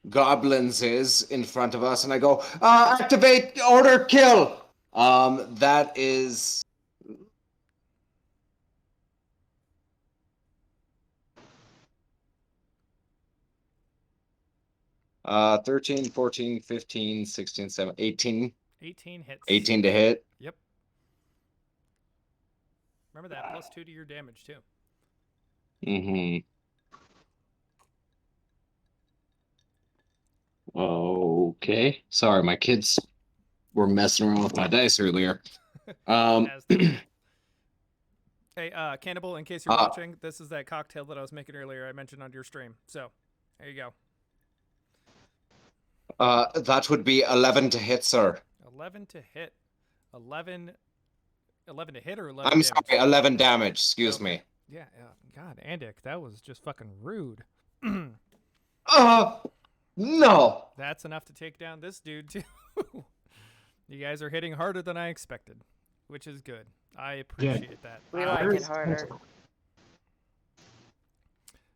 S8: goblins in front of us, and I go, activate order kill! That is... Uh, 13, 14, 15, 16, 17, 18.
S5: 18 hits.
S8: 18 to hit.
S5: Yep. Remember that, +2 to your damage, too.
S8: Mm-hmm. Okay. Sorry, my kids were messing around with my dice earlier.
S5: Hey, Cannibal, in case you're watching, this is that cocktail that I was making earlier I mentioned on your stream. So, there you go.
S8: That would be 11 to hit, sir.
S5: 11 to hit. 11 to hit or 11
S8: I'm
S5: damage?
S8: sorry, 11 damage. Excuse me.
S5: Yeah, God, Andic, that was just fucking rude.
S8: No.
S5: That's enough to take down this dude, too. You guys are hitting harder than I expected, which is good. I appreciate that.
S4: We like it harder.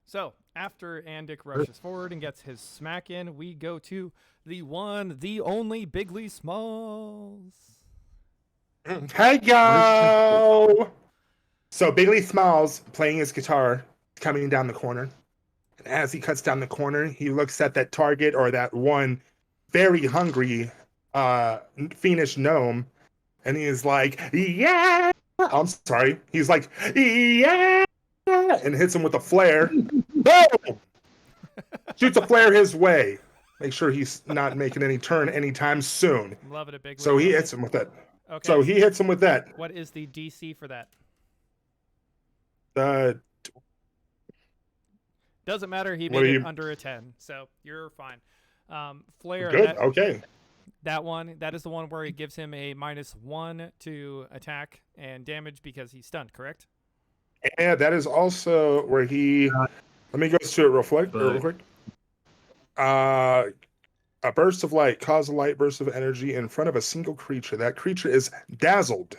S5: So, after Andic rushes forward and gets his smack in, we go to the one, the only Bigly Smalls.
S6: Hey, yo! So Bigly Smalls, playing his guitar, coming down the corner. And as he cuts down the corner, he looks at that target, or that one very hungry fiendish gnome, and he is like, yeah! I'm sorry. He's like, yeah! And hits him with a flare. Boom! Shoots a flare his way. Make sure he's not making any turn anytime soon.
S5: I'm loving it, Bigly.
S6: So he hits him with that.
S5: Okay.
S6: So he hits him with that.
S5: What is the DC for that? Doesn't matter. He made it under a 10, so you're fine. Flare.
S6: Good. Okay.
S5: That one. That is the one where it gives him a -1 to attack and damage because he's stunned. Correct?
S6: Yeah, that is also where he. Let me go to it real quick. A burst of light causes a light burst of energy in front of a single creature. That creature is dazzled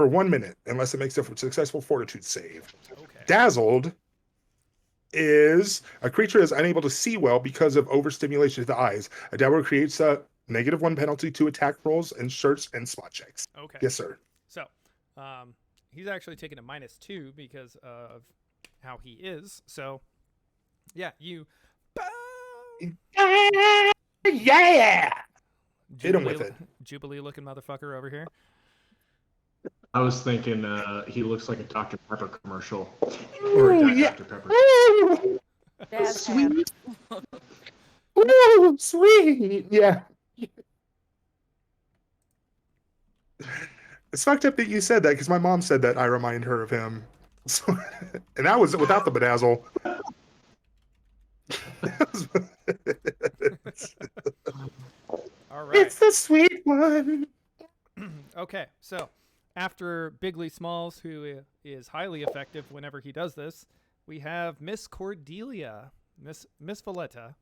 S6: for 1 minute unless it makes a successful fortitude save.
S5: Okay.
S6: Dazzled is a creature is unable to see well because of overstimulation of the eyes. A dazzler creates a -1 penalty to attack rolls and search and spot checks.
S5: Okay.
S6: Yes, sir.
S5: So, he's actually taking a -2 because of how he is. So, yeah, you.
S6: Yeah. Hit him
S5: Jubilee,
S6: with it.
S5: Jubilee looking motherfucker over here.
S3: I was thinking he looks like a Dr. Pepper commercial. Or
S6: Ooh,
S3: a
S6: yeah.
S3: Dr. Pepper.
S6: Ooh,
S4: Jazz
S6: sweet. Ooh, sweet. Yeah. It's fucked up that you said that because my mom said that I remind her of him. So, and that was without the bedazzle.
S5: All right.
S6: It's the sweet one.
S5: Okay, so after Bigly Smalls, who is highly effective whenever he does this, we have Miss Cordelia, Miss Valletta.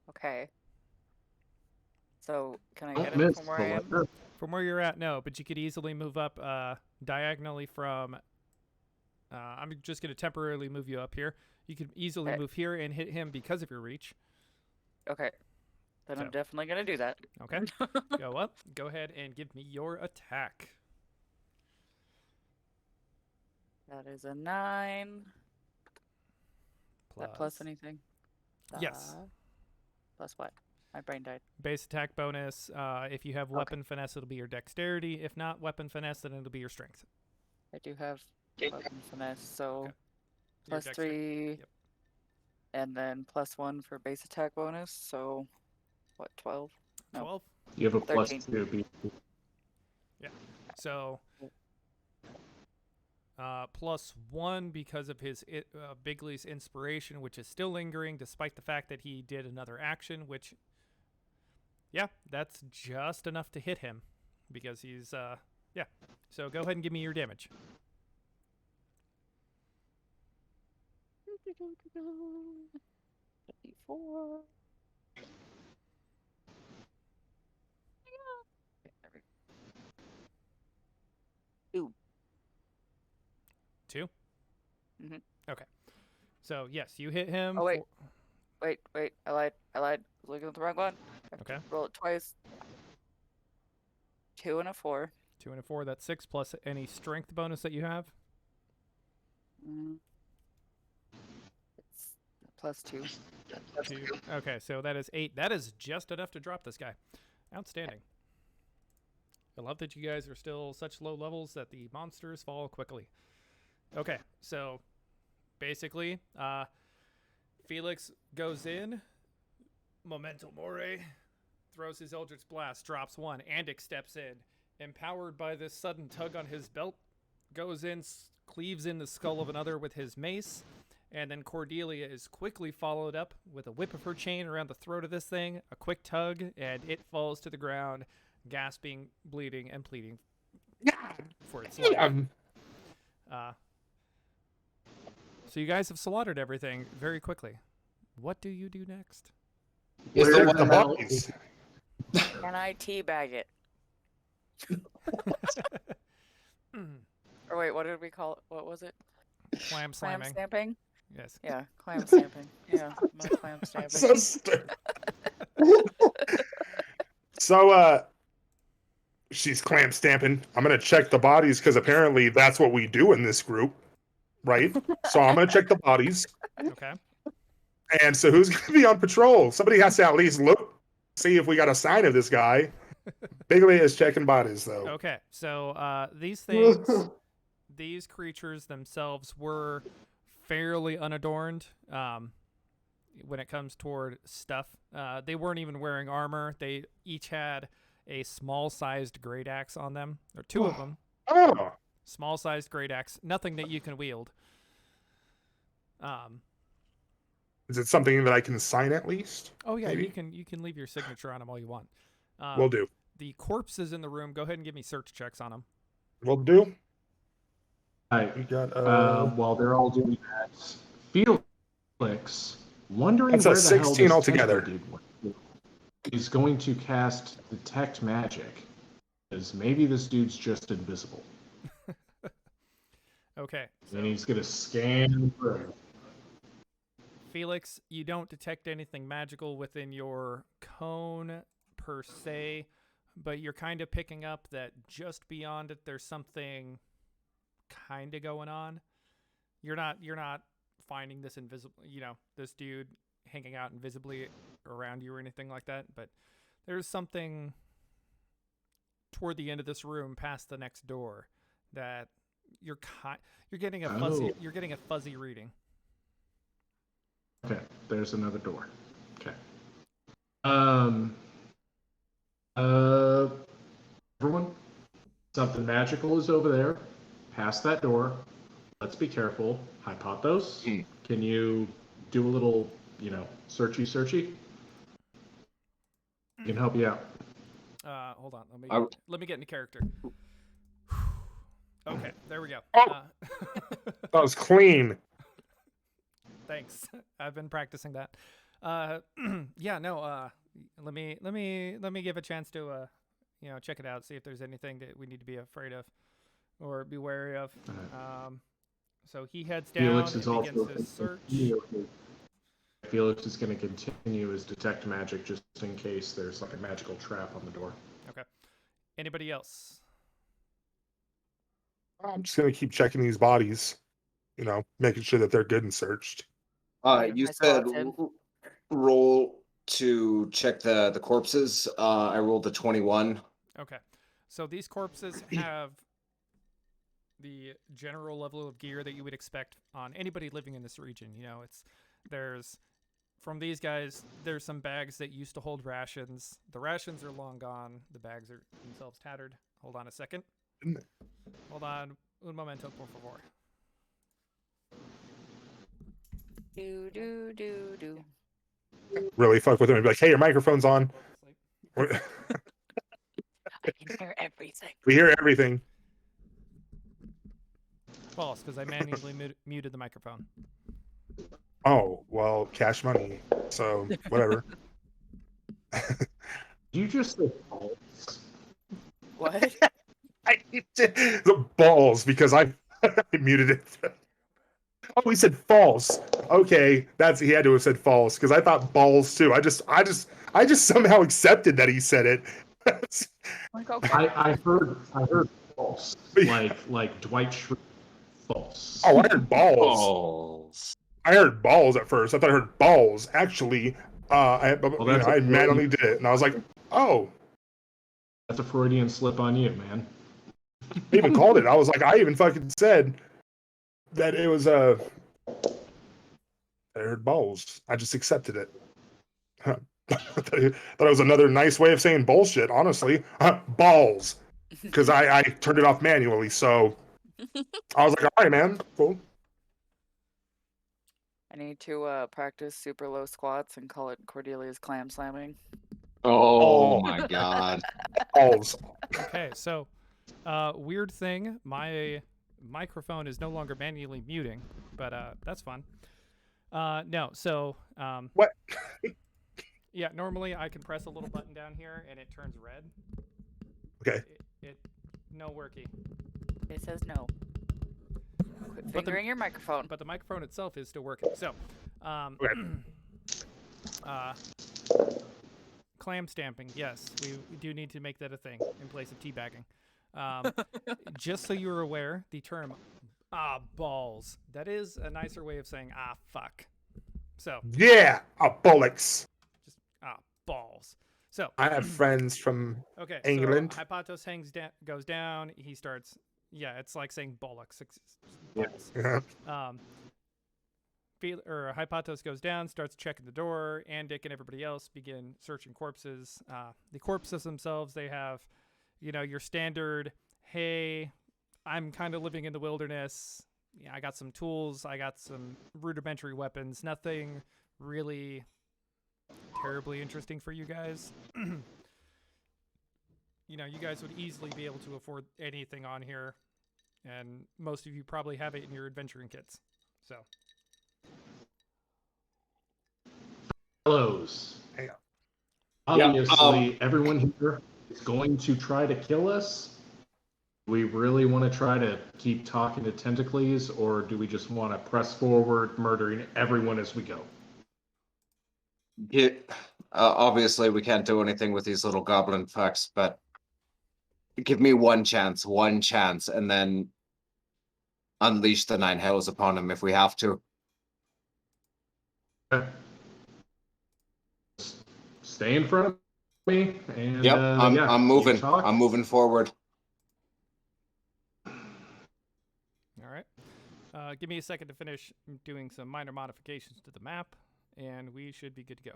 S4: Okay. So can I
S3: Don't
S4: get him
S3: miss
S4: from where I am?
S3: Valletta.
S5: From where you're at, no, but you could easily move up diagonally from. I'm just going to temporarily move you up here. You could easily
S4: Okay.
S5: move here and hit him because of your reach.
S4: Okay. Then I'm
S5: So.
S4: definitely gonna do that.
S5: Okay, go up. Go ahead and give me your attack.
S4: That is a 9. Is that plus anything?
S5: Yes.
S4: Plus what? My brain died.
S5: Base attack bonus. If you have weapon finesse, it'll be your dexterity. If not weapon finesse, then it'll be your strength.
S4: I do have weapon finesse, so
S5: Okay.
S4: plus
S5: Your
S4: 3,
S5: Yep.
S4: and then plus 1 for base attack bonus. So what? 12? No.
S5: 12.
S3: You have a
S4: 13.
S3: +2.
S5: So +1 because of his Bigly's inspiration, which is still lingering despite the fact that he did another action, which, yeah, that's just enough to hit him because he's, yeah. So go ahead and give me your damage.
S4: Four.
S5: 2?
S4: Mhm.
S5: Okay. So, yes, you hit him.
S4: Oh, wait. Wait. I lied. I was looking at the wrong one. I have to
S5: Okay.
S4: roll it twice. 2 and a 4.
S5: 2 and a 4, that's 6 plus any strength bonus that you have.
S4: It's plus 2.
S5: 2. Okay, so that is 8. That is just enough to drop this guy. Outstanding. I love that you guys are still such low levels that the monsters fall quickly. Okay, so basically, Felix goes in, Memento Mori, throws his Eldritch Blast, drops 1. Andic steps in, empowered by this sudden tug on his belt, goes in, cleaves in the skull of another with his mace, and then Cordelia is quickly followed up with a whip of her chain around the throat of this thing, a quick tug, and it falls to the ground, gasping, bleeding, and pleading for its life. So you guys have slaughtered everything very quickly. What do you do next?
S8: Is the
S3: Where's
S8: one
S3: the
S8: that
S6: bodies?
S4: Can I teabag it? Or wait, what did we call it? What was it?
S5: Clam
S4: Clam
S5: slamming.
S4: stamping?
S5: Yes.
S4: Yeah, clam stamping. Yeah, my clam stamping.
S6: So stupid. So, she's clam stamping. I'm gonna check the bodies because apparently that's what we do in this group, right? So I'm gonna check the bodies.
S5: Okay.
S6: And so who's gonna be on patrol? Somebody has to at least look, see if we got a sign of this guy. Bigley is checking bodies though.
S5: Okay. So these things, these creatures themselves were fairly unadorned when it comes toward stuff. They weren't even wearing armor. They each had a small-sized great axe on them, or 2 of them.
S6: Oh,
S5: Small-sized great axe, nothing that you can wield.
S6: is it something that I can sign at least?
S5: Oh yeah,
S6: Maybe.
S5: you can leave your signature on them all you want.
S6: Will do.
S5: The corpses in the room. Go ahead and give me search checks on them.
S6: Will do.
S3: Right.
S6: We got
S3: While they're all doing that, Felix, wondering
S6: That's a
S3: where the hell
S6: 16
S3: this
S6: altogether.
S3: Tentacle dude went, is going to cast Detect Magic is maybe this dude's just invisible.
S5: Okay. So
S3: And he's gonna scan the room.
S5: Felix, you don't detect anything magical within your cone per se, but you're kind of picking up that just beyond it there's something kind of going on. You're not finding this invisible, this dude hanging out invisibly around you or anything like that, but there's something toward the end of this room past the next door that you're getting a fuzzy reading.
S3: Okay, there's another door. Okay. Everyone, something magical is over there, past that door. Let's be careful. Hypothos, can you do a little, searchy? I can help you out.
S5: Hold on. Let me get into character. Okay, there we go.
S6: Oh! That was clean.
S5: Thanks. I've been practicing that. Yeah, no. Let me give a chance to check it out, see if there's anything that we need to be afraid of or be wary of. So he heads down
S3: Felix
S5: and
S3: is
S5: begins
S3: also
S5: his search.
S3: Felix is going to continue his detect magic just in case there's like a magical trap on the door.
S5: Okay. Anybody else?
S6: I'm just gonna keep checking these bodies, making sure that they're good and searched.
S8: You said roll to check the corpses. I rolled the 21.
S5: Okay. So these corpses have the general level of gear that you would expect on anybody living in this region. There's from these guys, there's some bags that used to hold rations. The rations are long gone. The bags are themselves tattered. Hold on a second. Hold on. Un momento, por favor.
S4: Do.
S6: Really fuck with them and be like, hey, your microphone's on.
S4: I can hear everything.
S6: We hear everything.
S5: False, because I manually muted the microphone.
S6: Oh, well, cash money. So, whatever.
S3: You just said false.
S4: What?
S6: The balls, because I muted it. Oh, he said false. Okay, he had to have said false because I thought balls too. I just somehow accepted that he said it.
S4: Like, okay.
S3: I heard false. Like Dwight Schrute. False.
S6: Oh, I heard balls.
S7: Balls.
S6: I heard balls at first. I thought I heard balls. Actually, I manually did it, and I was like, oh.
S3: That's a Freudian slip on you, man.
S6: I even called it. I was like, I even fucking said that it was I heard balls. I just accepted it. Thought it was another nice way of saying bullshit, honestly. Balls. Because I turned it off manually, so I was like, all right, man, cool.
S4: I need to practice super low squats and call it Cordelia's clam slamming.
S7: Oh my god.
S6: Balls.
S5: Okay, so weird thing, my microphone is no longer manually muting, but that's fun. No, so
S6: What?
S5: Yeah, normally I can press a little button down here and it turns red.
S6: Okay.
S5: It no worky.
S4: It says no. Quit fingering your microphone.
S5: But the microphone itself is still working. So, clam stamping. Yes, we do need to make that a thing in place of teabagging. Just so you're aware, the term balls, that is a nicer way of saying fuck. So
S6: Yeah, bollocks.
S5: Just balls. So
S6: I have friends from England.
S5: So Hypatos goes down. He starts. Yeah, it's like saying bollocks. Balls.
S6: Yeah.
S5: Hypatos goes down, starts checking the door. Andic and everybody else begin searching corpses. The corpses themselves, they have, your standard, hey, I'm kind of living in the wilderness. Yeah, I got some tools. I got some rudimentary weapons. Nothing really terribly interesting for you guys. You guys would easily be able to afford anything on here. And most of you probably have it in your adventuring kits. So.
S3: Fellows.
S6: Hang on.
S3: Obviously, everyone here is going to try to kill us, do we really want to try to keep talking to Tentacles, or do we just want to press forward, murdering everyone as we go?
S8: Obviously, we can't do anything with these little goblin fucks, but give me one chance, and then unleash the nine hells upon him if we have to.
S3: Okay. Stay in front of me, and
S8: Yep, I'm
S3: yeah,
S8: moving.
S3: you talk.
S8: I'm moving forward.
S5: All right. Give me a second to finish doing some minor modifications to the map, and we should be good to go.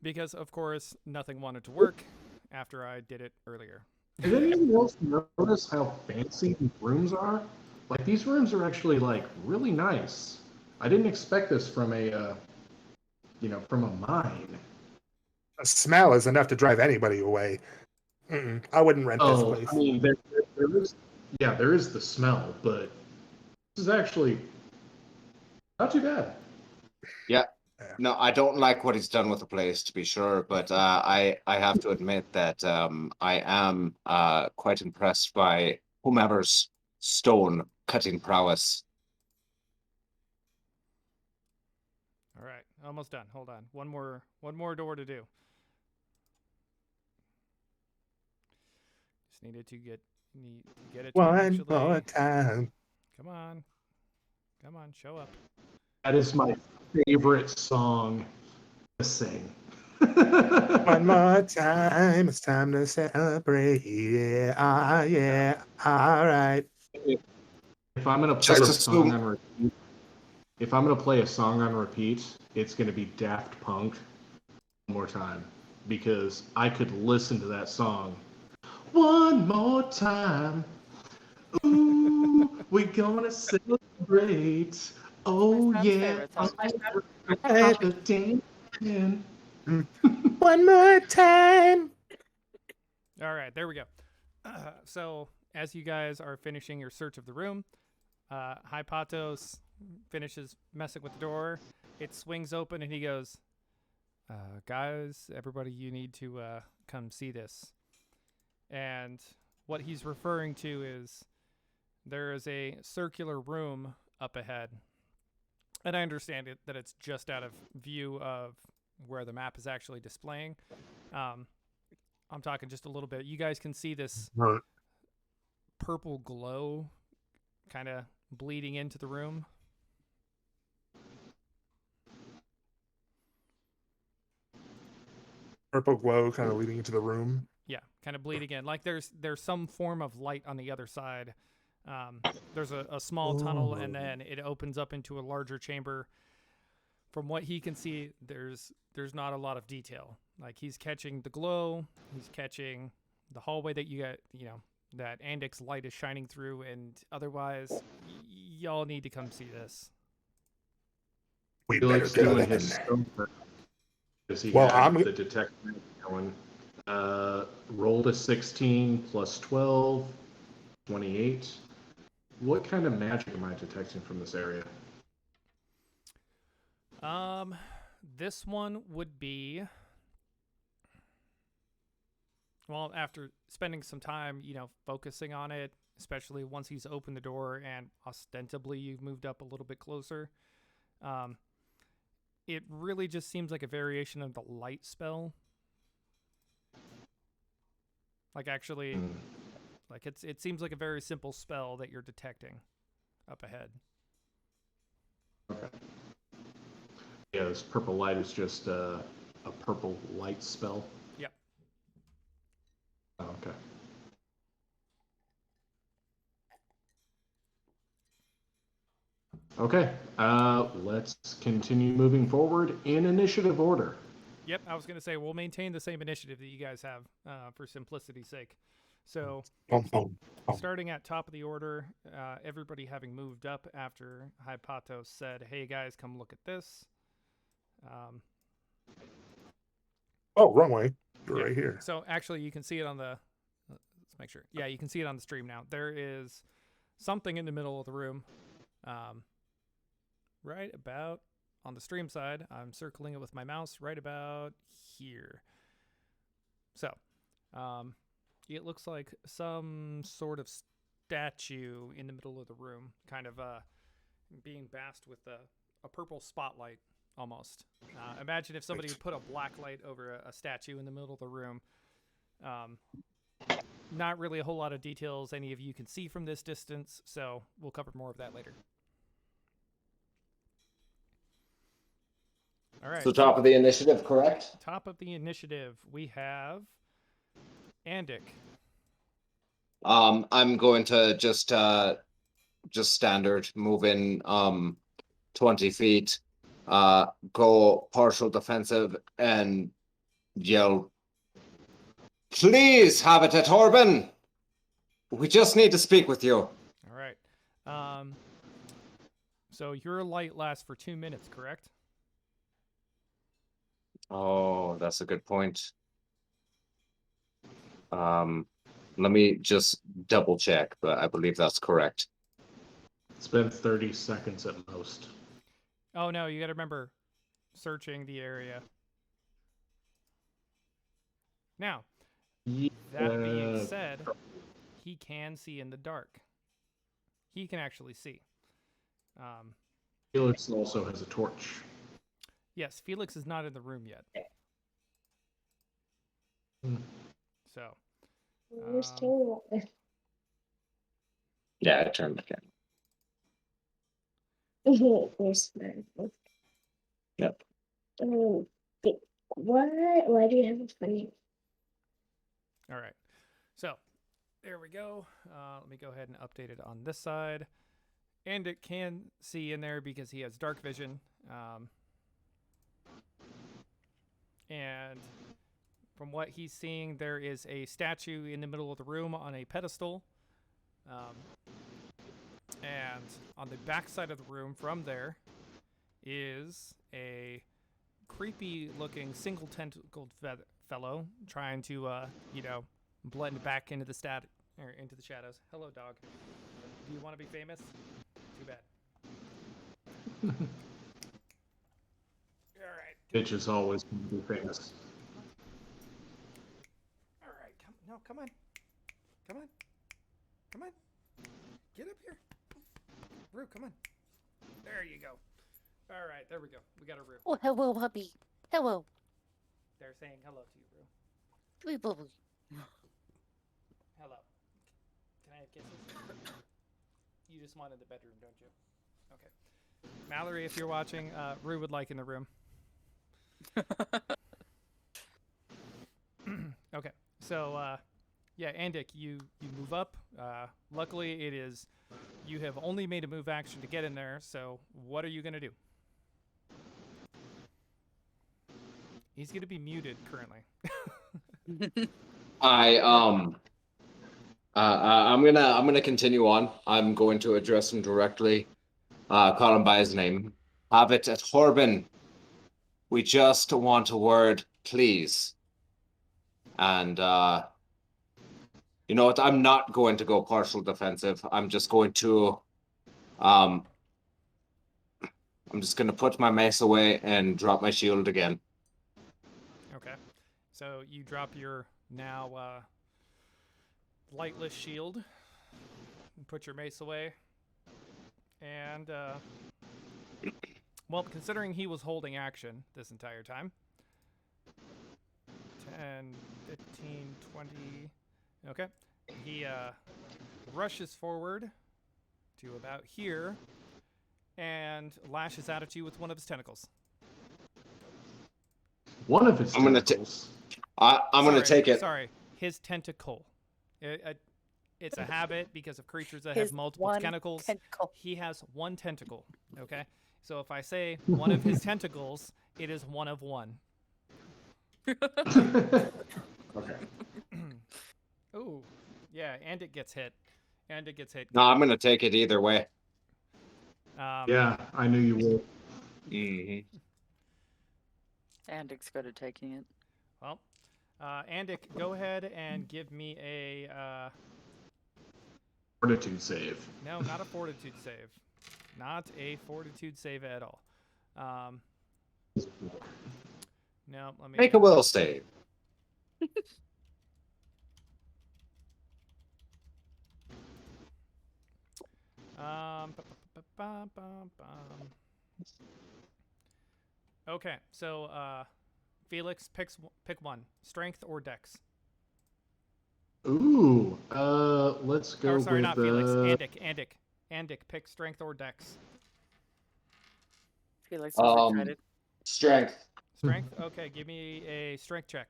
S5: Because, of course, nothing wanted to work after I did it earlier.
S3: Did anyone else notice how fancy these rooms are? Like, these rooms are actually, like, really nice. I didn't expect this from a, from a mine.
S6: The smell is enough to drive anybody away. I wouldn't rent this place.
S3: I mean, there is the smell, but this is actually not too bad.
S8: Yeah. No, I don't like what he's done with the place, to be sure, but I have to admit that I am quite impressed by whomever's stone cutting prowess.
S5: All right, almost done. Hold on. One more door to do. Just needed to get it.
S6: One more time.
S5: Come on, show up.
S3: That is my favorite song to sing.
S6: One more time. It's time to celebrate. Yeah, yeah. All right.
S3: If I'm gonna play a song on repeat, if I'm gonna play a song on repeat, it's gonna be Daft Punk one more time, because I could listen to that song one more time. Ooh, we're gonna celebrate. Oh
S4: My son's
S3: yeah,
S4: favorite song.
S6: One more time.
S5: All right, there we go. So as you guys are finishing your search of the room, Hypatos finishes messing with the door. It swings open and he goes, guys, everybody, you need to come see this. And what he's referring to is there is a circular room up ahead. And I understand that it's just out of view of where the map is actually displaying. I'm talking just a little bit. You guys can see this purple glow kind of bleeding into the room.
S6: Purple glow kind of leading into the room.
S5: Yeah, kind of bleeding in. Like there's some form of light on the other side. There's a small tunnel, and then it opens up into a larger chamber. From what he can see, there's not a lot of detail. Like he's catching the glow, he's catching the hallway that you got, that Andix light is shining through, and otherwise, y'all need to come see this.
S6: We better go then.
S3: I'm the detective going. Rolled a 16 plus 12, 28. What kind of magic am I detecting from this area?
S5: This one would be, well, after spending some time, focusing on it, especially once he's opened the door and ostensibly you've moved up a little bit closer, it really just seems like a variation of the light spell. Like actually, like it seems like a very simple spell that you're detecting up ahead.
S3: Okay. Yeah, this purple light is just a purple light spell.
S5: Yep.
S3: Oh, okay. Okay, let's continue moving forward in initiative order.
S5: Yep, I was going to say we'll maintain the same initiative that you guys have for simplicity's sake. So, starting at top of the order, everybody having moved up after Hypatos said, "Hey guys, come look at this."
S6: Wrong way. You're right here.
S5: So actually, you can see it on the. Let's make sure. Yeah, you can see it on the stream now. There is something in the middle of the room, right about on the stream side. I'm circling it with my mouse right about here. So, It looks like some sort of statue in the middle of the room, kind of being basked with a purple spotlight almost. Imagine if somebody put a black light over a statue in the middle of the room. Not really a whole lot of details any of you can see from this distance, so we'll cover more of that later. All right.
S8: So top of the initiative, correct?
S5: Top of the initiative, we have Andic.
S8: I'm going to just standard move in 20 feet, go partial defensive and yell, "Please, Habitat Horban! We just need to speak with you."
S5: All right. So your light lasts for 2 minutes, correct?
S8: Oh, that's a good point. Let me just double check, but I believe that's correct.
S3: It's been 30 seconds at most.
S5: Oh no, you got to remember searching the area. Now, that being said, he can see in the dark. He can actually see.
S3: Felix also has a torch.
S5: Yes, Felix is not in the room yet. So.
S8: Yeah, I turned the camera. Yep.
S10: Why do you have a funny?
S5: All right. So there we go. Let me go ahead and update it on this side. And it can see in there because he has dark vision. And from what he's seeing, there is a statue in the middle of the room on a pedestal. And on the back side of the room from there is a creepy looking single tentacled fellow trying to, blend back into the into the shadows. Hello, dog. Do you want to be famous? Too bad. All right.
S3: Bitches always want to be famous.
S5: All right. Come on. Come on. Come on. Get up here. Rue, come on. There you go. All right, there we go. We got a Rue.
S10: Oh, hello, puppy. Hello.
S5: They're saying hello to you, Rue.
S10: Sweet puppy.
S5: Hello. Can I have kisses? You just wanted the bedroom, don't you? Okay. Mallory, if you're watching, Rue would like in the room. Okay. So, yeah, Andic, you move up. Luckily, you have only made a move action to get in there, so what are you going to do? He's going to be muted currently.
S8: I'm gonna continue on. I'm going to address him directly. Call him by his name. Habitat Horban. We just want a word, please. And you know what? I'm not going to go partial defensive. I'm just going to put my mace away and drop my shield again.
S5: Okay. So you drop your now lightless shield and put your mace away. And, well, considering he was holding action this entire time, 10, 15, 20... Okay. He rushes forward to about here and lashes out at you with one of his tentacles.
S3: One of his tentacles.
S8: I'm going to take it.
S5: Sorry, his tentacle. It's a habit because of creatures that have multiple tentacles. He has one tentacle, okay? So if I say one of his tentacles, it is one of one.
S8: Okay.
S5: Ooh, yeah, and it gets hit. And it gets hit.
S8: No, I'm going to take it either way.
S3: Yeah, I knew you would.
S8: Mm-hmm.
S4: Andic's good at taking it.
S5: Well, Andic, go ahead and give me a...
S3: Fortitude save.
S5: No, not a fortitude save. Not a fortitude save at all. No, let me...
S8: Make a will save.
S5: Okay, so Felix pick one, strength or dex.
S3: Ooh, let's go
S5: Or sorry,
S3: with
S5: not Felix. Andic, pick strength or dex.
S4: Felix was excited.
S8: Strength.
S5: Strength. Okay, give me a strength check.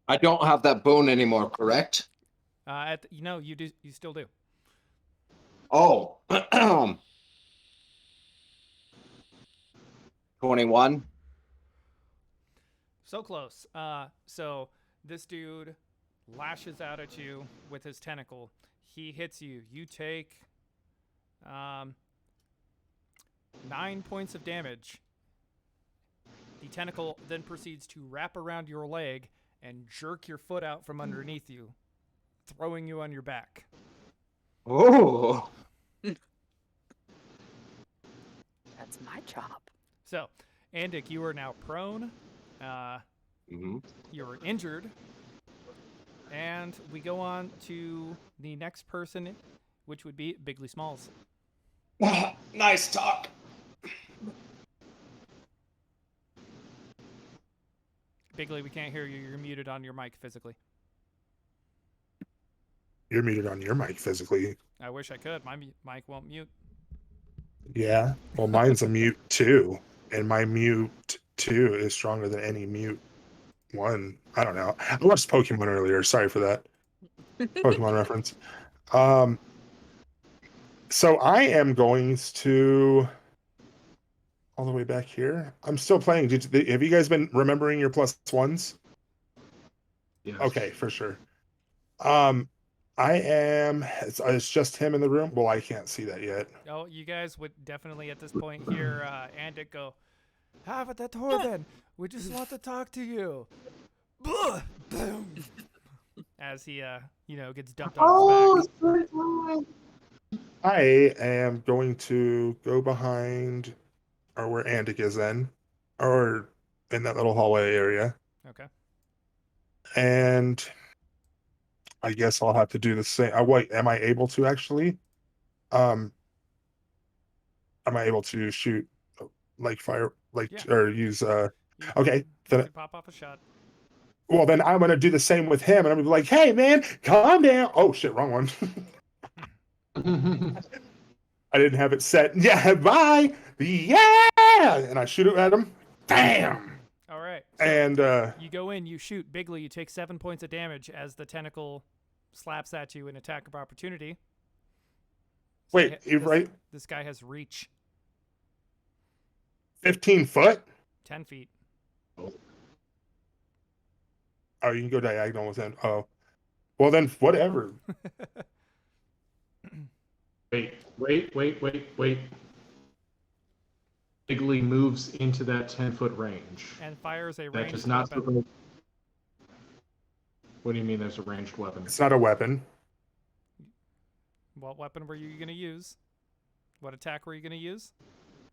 S8: I don't have that bone anymore, correct?
S5: You do. You still do.
S8: Oh. 21.
S5: So close. So this dude lashes out at you with his tentacle. He hits you. You take 9 points of damage. The tentacle then proceeds to wrap around your leg and jerk your foot out from underneath you, throwing you on your back.
S8: Oh.
S4: That's my job.
S5: So, Andic, you are now prone. You are injured. And we go on to the next person, which would be Bigley Smalls.
S8: Nice talk.
S5: Bigley, we can't hear you. You're muted on your mic physically.
S6: You're muted on your mic physically.
S5: I wish I could. My mic won't mute.
S6: Yeah. Well, mine's a mute too, and my mute two is stronger than any mute one. I don't know. I watched Pokemon earlier. Sorry for that. Pokemon reference. So I am going to all the way back here. I'm still playing. Have you guys been remembering your +1s?
S3: Yes.
S6: Okay, for sure. I am. It's just him in the room. Well, I can't see that yet.
S5: Oh, you guys would definitely at this point hear Andic go, "Have it, that Torben. We just want to talk to you." Boom. As he, gets dumped on his back.
S6: I am going to go behind, or where Andic is in, or in that little hallway area.
S5: Okay.
S6: And I guess I'll have to do the same. Wait, am I able to actually? Am I able to shoot like fire, or use? Okay.
S5: You pop off a shot.
S6: Well, then I'm gonna do the same with him, and I'm gonna be like, "Hey, man, calm down." Oh shit, wrong one. I didn't have it set. Yeah, bye. Yeah, and I shoot it at him. Bam.
S5: All right. So
S6: And
S5: you go in, you shoot. Bigley, you take 7 points of damage as the tentacle slaps at you in attack of opportunity.
S6: wait, right?
S5: This guy has reach.
S6: 15 foot.
S5: 10 feet.
S6: Oh, you can go diagonal with him. Oh, well then, whatever.
S3: Wait. Bigley moves into that 10-foot range.
S5: And fires a
S3: That
S5: ranged
S3: does not.
S5: weapon.
S3: What do you mean there's a ranged weapon?
S6: It's not a weapon.
S5: What weapon were you going to use? What attack were you going to use?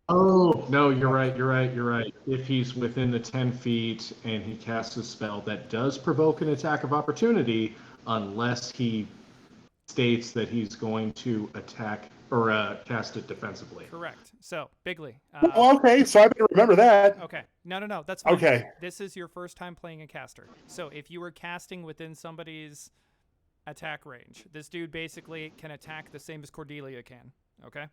S3: Oh, no, you're right. If he's within the 10 feet and he casts a spell, that does provoke an attack of opportunity unless he states that he's going to attack or cast it defensively.
S5: Correct. So, Bigley.
S6: Well, okay, so I better remember that.
S5: Okay. No, that's fine.
S6: Okay.
S5: This is your first time playing a caster. So, if you were casting within somebody's attack range, this dude basically can attack the same as Cordelia can. Okay?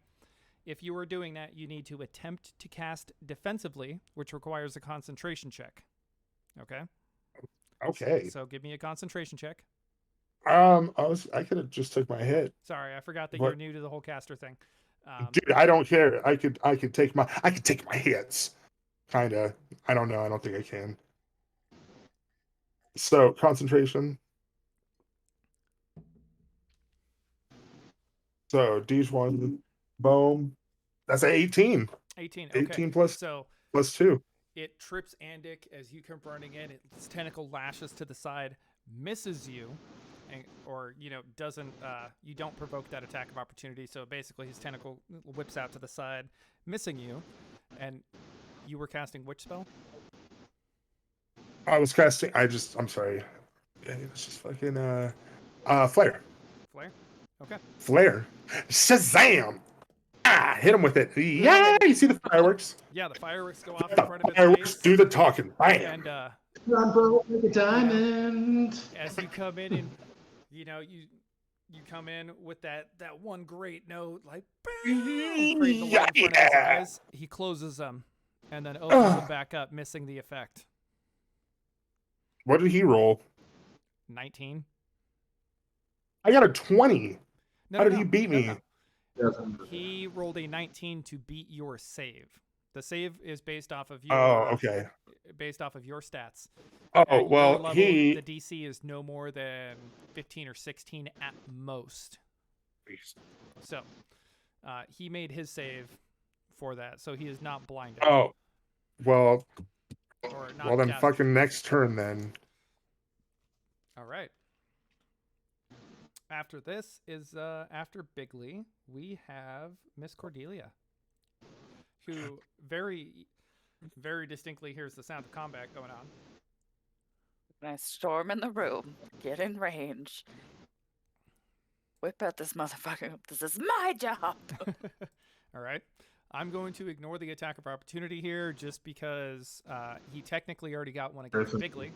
S5: If you were doing that, you need to attempt to cast defensively, which requires a concentration check. Okay?
S6: Okay.
S5: So give me a concentration check.
S6: I could have just took my hit.
S5: Sorry, I forgot that
S6: What?
S5: you're new to the whole caster thing.
S6: Dude, I don't care. I could take my hits. Kinda. I don't know. I don't think I can. So concentration. So D1, boom. That's an 18.
S5: 18. Okay.
S6: 18 plus
S5: So
S6: plus 2.
S5: it trips Andic as you come running in. Its tentacle lashes to the side, misses you, or doesn't. You don't provoke that attack of opportunity. So basically, his tentacle whips out to the side, missing you. And you were casting which spell?
S6: I was casting. I'm sorry. It's just fucking flare.
S5: Flare. Okay.
S6: Flare. Shazam! Ah, hit him with it. Yeah, you see the fireworks?
S5: Yeah, the fireworks go off in
S6: The
S5: front of his
S6: fireworks
S5: face.
S6: do the talking. Bam!
S5: And
S3: Run, bro, like a diamond.
S5: as you come in and you come in with that one great note, like bam, creating the light in front of his eyes. He closes them and then opens them back up, missing the effect.
S6: What did he roll?
S5: 19.
S6: I got a 20.
S5: No,
S6: How
S5: no,
S6: did he
S5: no,
S6: beat
S5: no,
S6: me?
S5: no. He rolled a 19 to beat your save. The save is based off of your
S6: okay.
S5: based off of your stats.
S6: Oh,
S5: At your
S6: well,
S5: level,
S6: he...
S5: the DC is no more than 15 or 16 at most. So, he made his save for that, so he is not blinded.
S6: Oh, well,
S5: Or not
S6: well then
S5: dazzled.
S6: fucking next turn then.
S5: All right. After this is, after Bigley, we have Miss Cordelia, who very, very distinctly hears the sound of combat going on.
S4: And I storm in the room, get in range, whip out this motherfucker. This is my job.
S5: All right. I'm going to ignore the attack of opportunity here just because he technically already got one against Bigley.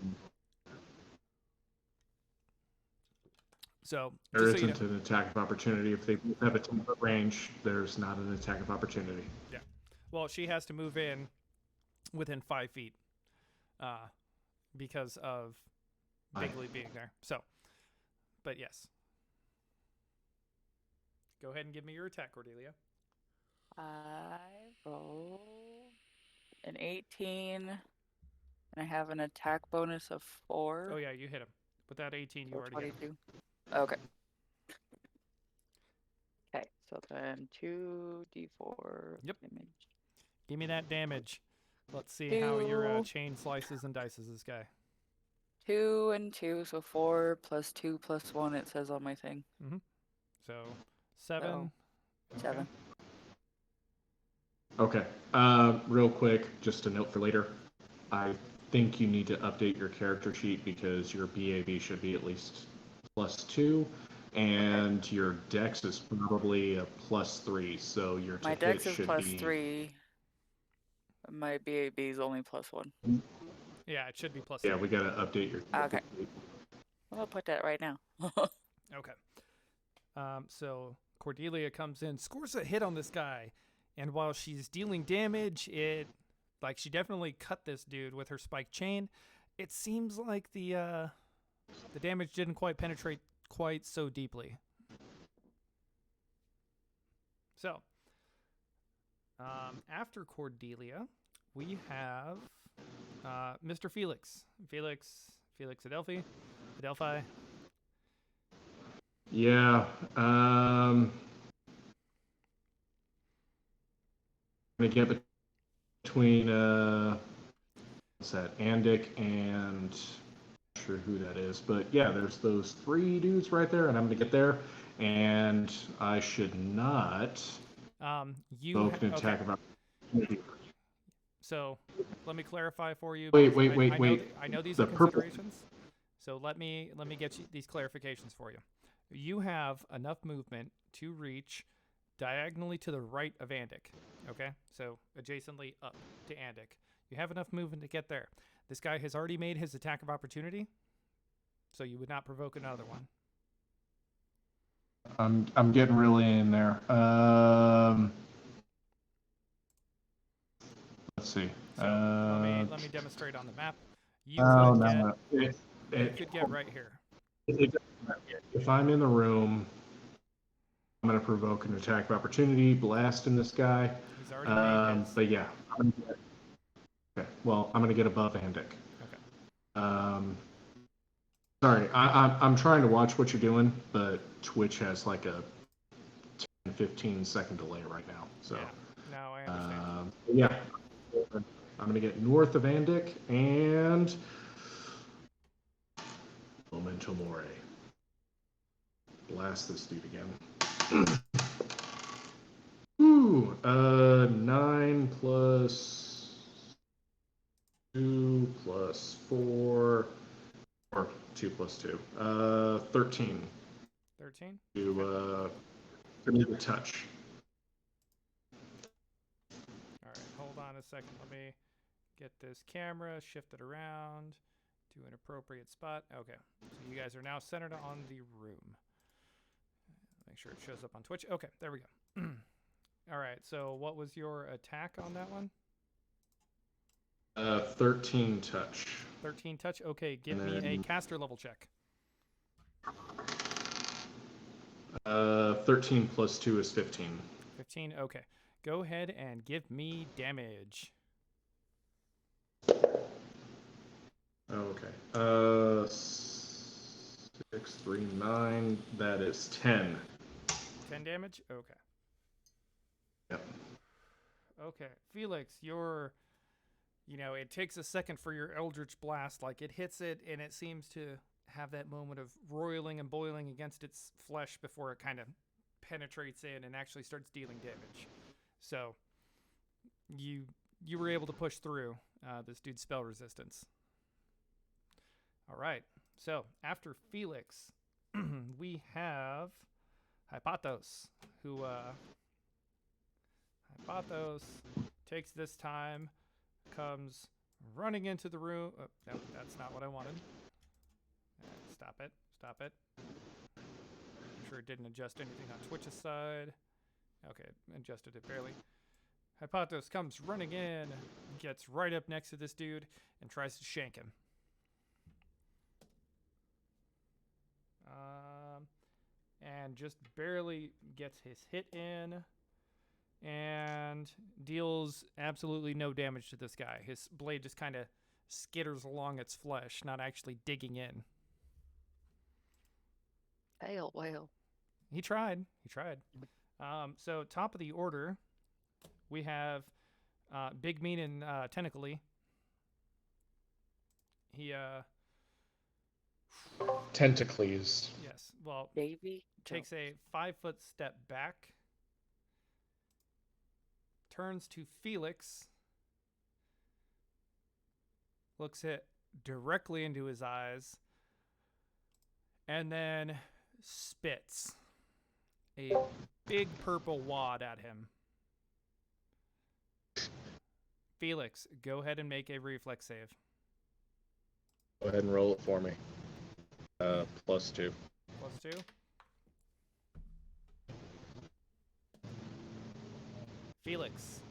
S5: So,
S3: There
S5: just so
S3: isn't an attack of opportunity. If they have a 10-foot range, there's not an attack of opportunity.
S5: Yeah. Well, she has to move in within 5 feet because of Bigley being there. So, but yes. Go ahead and give me your attack, Cordelia.
S4: I roll an 18, and I have an attack bonus of 4.
S5: Oh, yeah, you hit him. With that 18, you
S4: So
S5: already hit him.
S4: 22. Okay. Okay, so then 2d4
S5: Yep.
S4: damage.
S5: Give me that damage. Let's see how your
S4: 2.
S5: chain slices and dices this guy.
S4: 2 and 2, so 4 plus 2 plus 1, it says on my thing.
S5: Mm-hmm. So 7.
S4: So, 7.
S3: Okay. Real quick, just a note for later. I think you need to update your character sheet because your BAB should be at least +2, and your Dex is probably a +3. So your
S4: My
S3: to hit
S4: dex is
S3: should
S4: plus
S3: be
S4: 3. My BAB is only +1.
S5: Yeah, it should be +3.
S3: Yeah, we gotta update your.
S4: Okay. I'll put that right now.
S5: Okay. So Cordelia comes in, scores a hit on this guy, and while she's dealing damage, she definitely cut this dude with her spike chain. It seems like the damage didn't quite penetrate quite so deeply. So, after Cordelia, we have Mr. Felix. Felix Adelphi.
S3: Yeah. Gonna get between what's that? Andic and not sure who that is, but yeah, there's those 3 dudes right there, and I'm gonna get there, and I should not invoke an attack of opportunity.
S5: So let me clarify for you.
S3: Wait.
S5: I know these are considerations. So let me get you these clarifications for you. You have enough movement to reach diagonally to the right of Andic. Okay, so adjacently up to Andic. You have enough movement to get there. This guy has already made his attack of opportunity, so you would not provoke another one.
S3: I'm getting really in there. Let's see.
S5: So let me demonstrate on the map. You could get right here.
S3: If I'm in the room, I'm going to provoke an attack of opportunity, blasting this guy.
S5: He's already made his.
S3: But yeah. Okay. Well, I'm going to get above Andic.
S5: Okay.
S3: Sorry, I'm trying to watch what you're doing, but Twitch has like a 10-15 second delay right now. So.
S5: Yeah. No, I understand.
S3: Yeah. I'm going to get north of Andic and Memento Mori. Blast this dude again. Ooh, 9 plus 2 plus 4, or 2 plus 2. 13.
S5: 13. 13.
S3: To me the touch.
S5: All right, hold on a second. Let me get this camera shifted around to an appropriate spot. Okay, so you guys are now centered on the room. Make sure it shows up on Twitch. Okay, there we go. All right, so what was your attack on that one?
S3: 13 touch.
S5: 13 touch. Okay, give
S3: And
S5: me a
S3: then-
S5: caster level check.
S3: 13 plus 2 is 15.
S5: 15. Okay, go ahead and give me damage.
S3: Okay. 6, 3, 9. That is 10.
S5: 10 damage. Okay.
S3: Yep.
S5: Okay, Felix, it takes a second for your Eldritch Blast. Like, it hits it, and it seems to have that moment of roiling and boiling against its flesh before it kind of penetrates in and actually starts dealing damage. So, you were able to push through this dude's spell resistance. All right, so after Felix, we have Hypatos, who... Hypatos takes this time, comes running into the room. Oh, no, that's not what I wanted. Stop it. Stop it. I'm sure it didn't adjust anything on Twitch's side. Okay, adjusted it barely. Hypatos comes running in, gets right up next to this dude, and tries to shank him. And just barely gets his hit in. And deals absolutely no damage to this guy. His blade just kind of skitters along its flesh, not actually digging in.
S4: Well.
S5: He tried. So top of the order, we have Big Mean and Tentacles. He
S9: Tentacles.
S5: yes, well,
S4: Davy
S5: takes a 5-foot step back. Turns to Felix, looks it directly into his eyes, and then spits a big purple wad at him. Felix, go ahead and make a reflex save.
S9: Go ahead and roll it for me. +2.
S5: +2. Felix,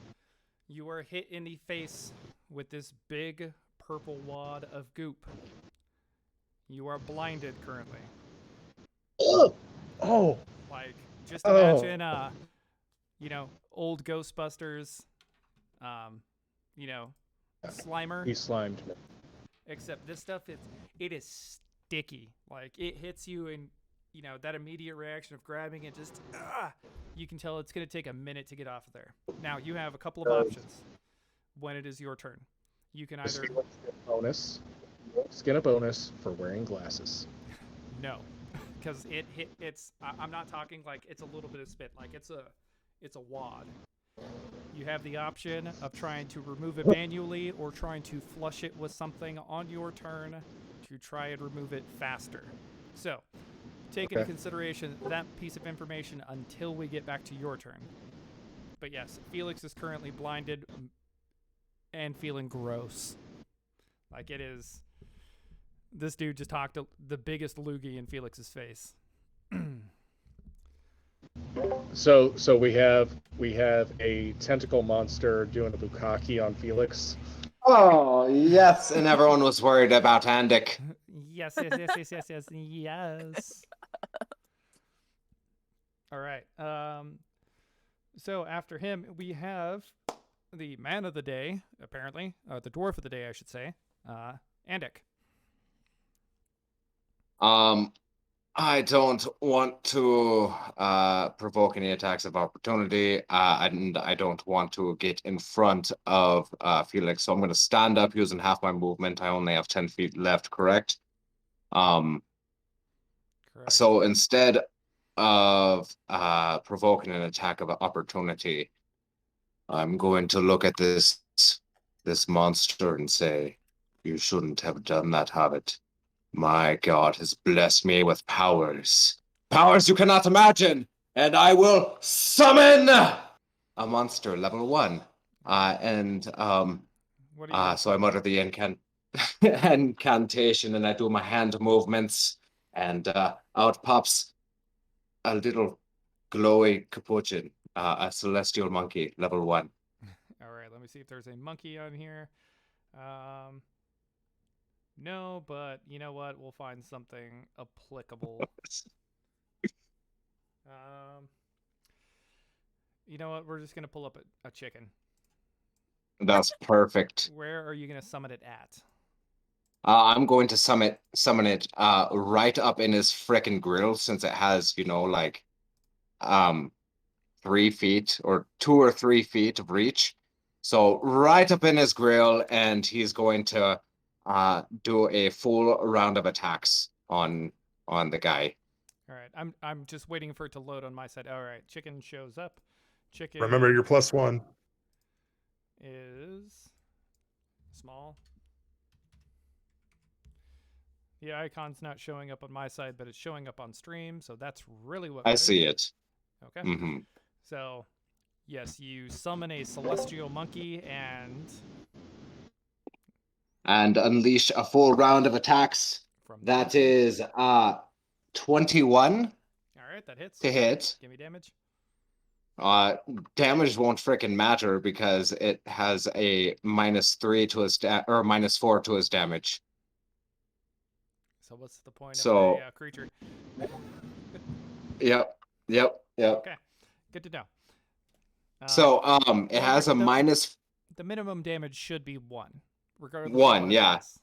S5: you are hit in the face with this big purple wad of goop. You are blinded currently.
S9: Oh!
S5: Like, just imagine, old Ghostbusters, Slimer.
S9: He slimed me.
S5: Except this stuff, it is sticky. Like, it hits you and, that immediate reaction of grabbing it just, you can tell it's going to take a minute to get off of there. Now, you have a couple of options when it is your turn. You can either...
S9: Skin a bonus for wearing glasses.
S5: No, because I'm not talking like it's a little bit of spit. Like, it's a wad. You have the option of trying to remove it manually or trying to flush it with something on your turn to try and remove it faster. So, take into consideration that piece of information until we get back to your turn. But yes, Felix is currently blinded and feeling gross. Like, it is... This dude just talked the biggest loogie in Felix's face.
S9: So we have a tentacle monster doing a bukkake on Felix.
S8: Oh, yes, and everyone was worried about Andic.
S5: Yes. All right. So after him, we have the man of the day, apparently. The dwarf of the day, I should say. Andic.
S8: I don't want to provoke any attacks of opportunity, and I don't want to get in front of Felix, so I'm going to stand up using half my movement. I only have 10 feet left, correct?
S5: Correct.
S8: So instead of provoking an attack of opportunity, I'm going to look at this monster and say, "You shouldn't have done that, Hobbit. My God has blessed me with powers. powers you cannot imagine, and I will summon a monster level 1.
S5: What are you
S8: So I mutter the incantation, and I do my hand movements, and out pops a little glowy capuchin, a celestial monkey, level 1.
S5: All right, let me see if there's a monkey on here. No, but you know what? We'll find something applicable. You know what? We're just gonna pull up a chicken.
S8: That's perfect.
S5: Where are you gonna summon it at?
S8: I'm going to summon it right up in his frickin' grill, since it has, you know, like 3 feet or 2 or 3 feet of reach. So right up in his grill, and he's going to do a full round of attacks on the guy.
S5: All right, I'm just waiting for it to load on my side. All right, chicken shows up. Chicken.
S6: Remember your +1.
S5: Is small. The icon's not showing up on my side, but it's showing up on stream, so that's really what
S8: I
S5: matters.
S8: see it.
S5: Okay.
S8: Mm-hmm.
S5: So, yes, you summon a celestial monkey and
S8: unleash a full round of attacks.
S5: from
S8: That is 21
S5: all right, that hits.
S8: to hit.
S5: Give me damage.
S8: Damage won't frickin' matter because it has a -3 to his or -4 to his damage.
S5: So what's the point
S8: So-
S5: of a creature?
S8: Yep.
S5: Okay, good to know.
S8: So it
S5: well,
S8: has a
S5: the-
S8: minus
S5: The minimum damage should be 1, regardless.
S8: 1,
S5: of what it
S8: yeah.
S5: is.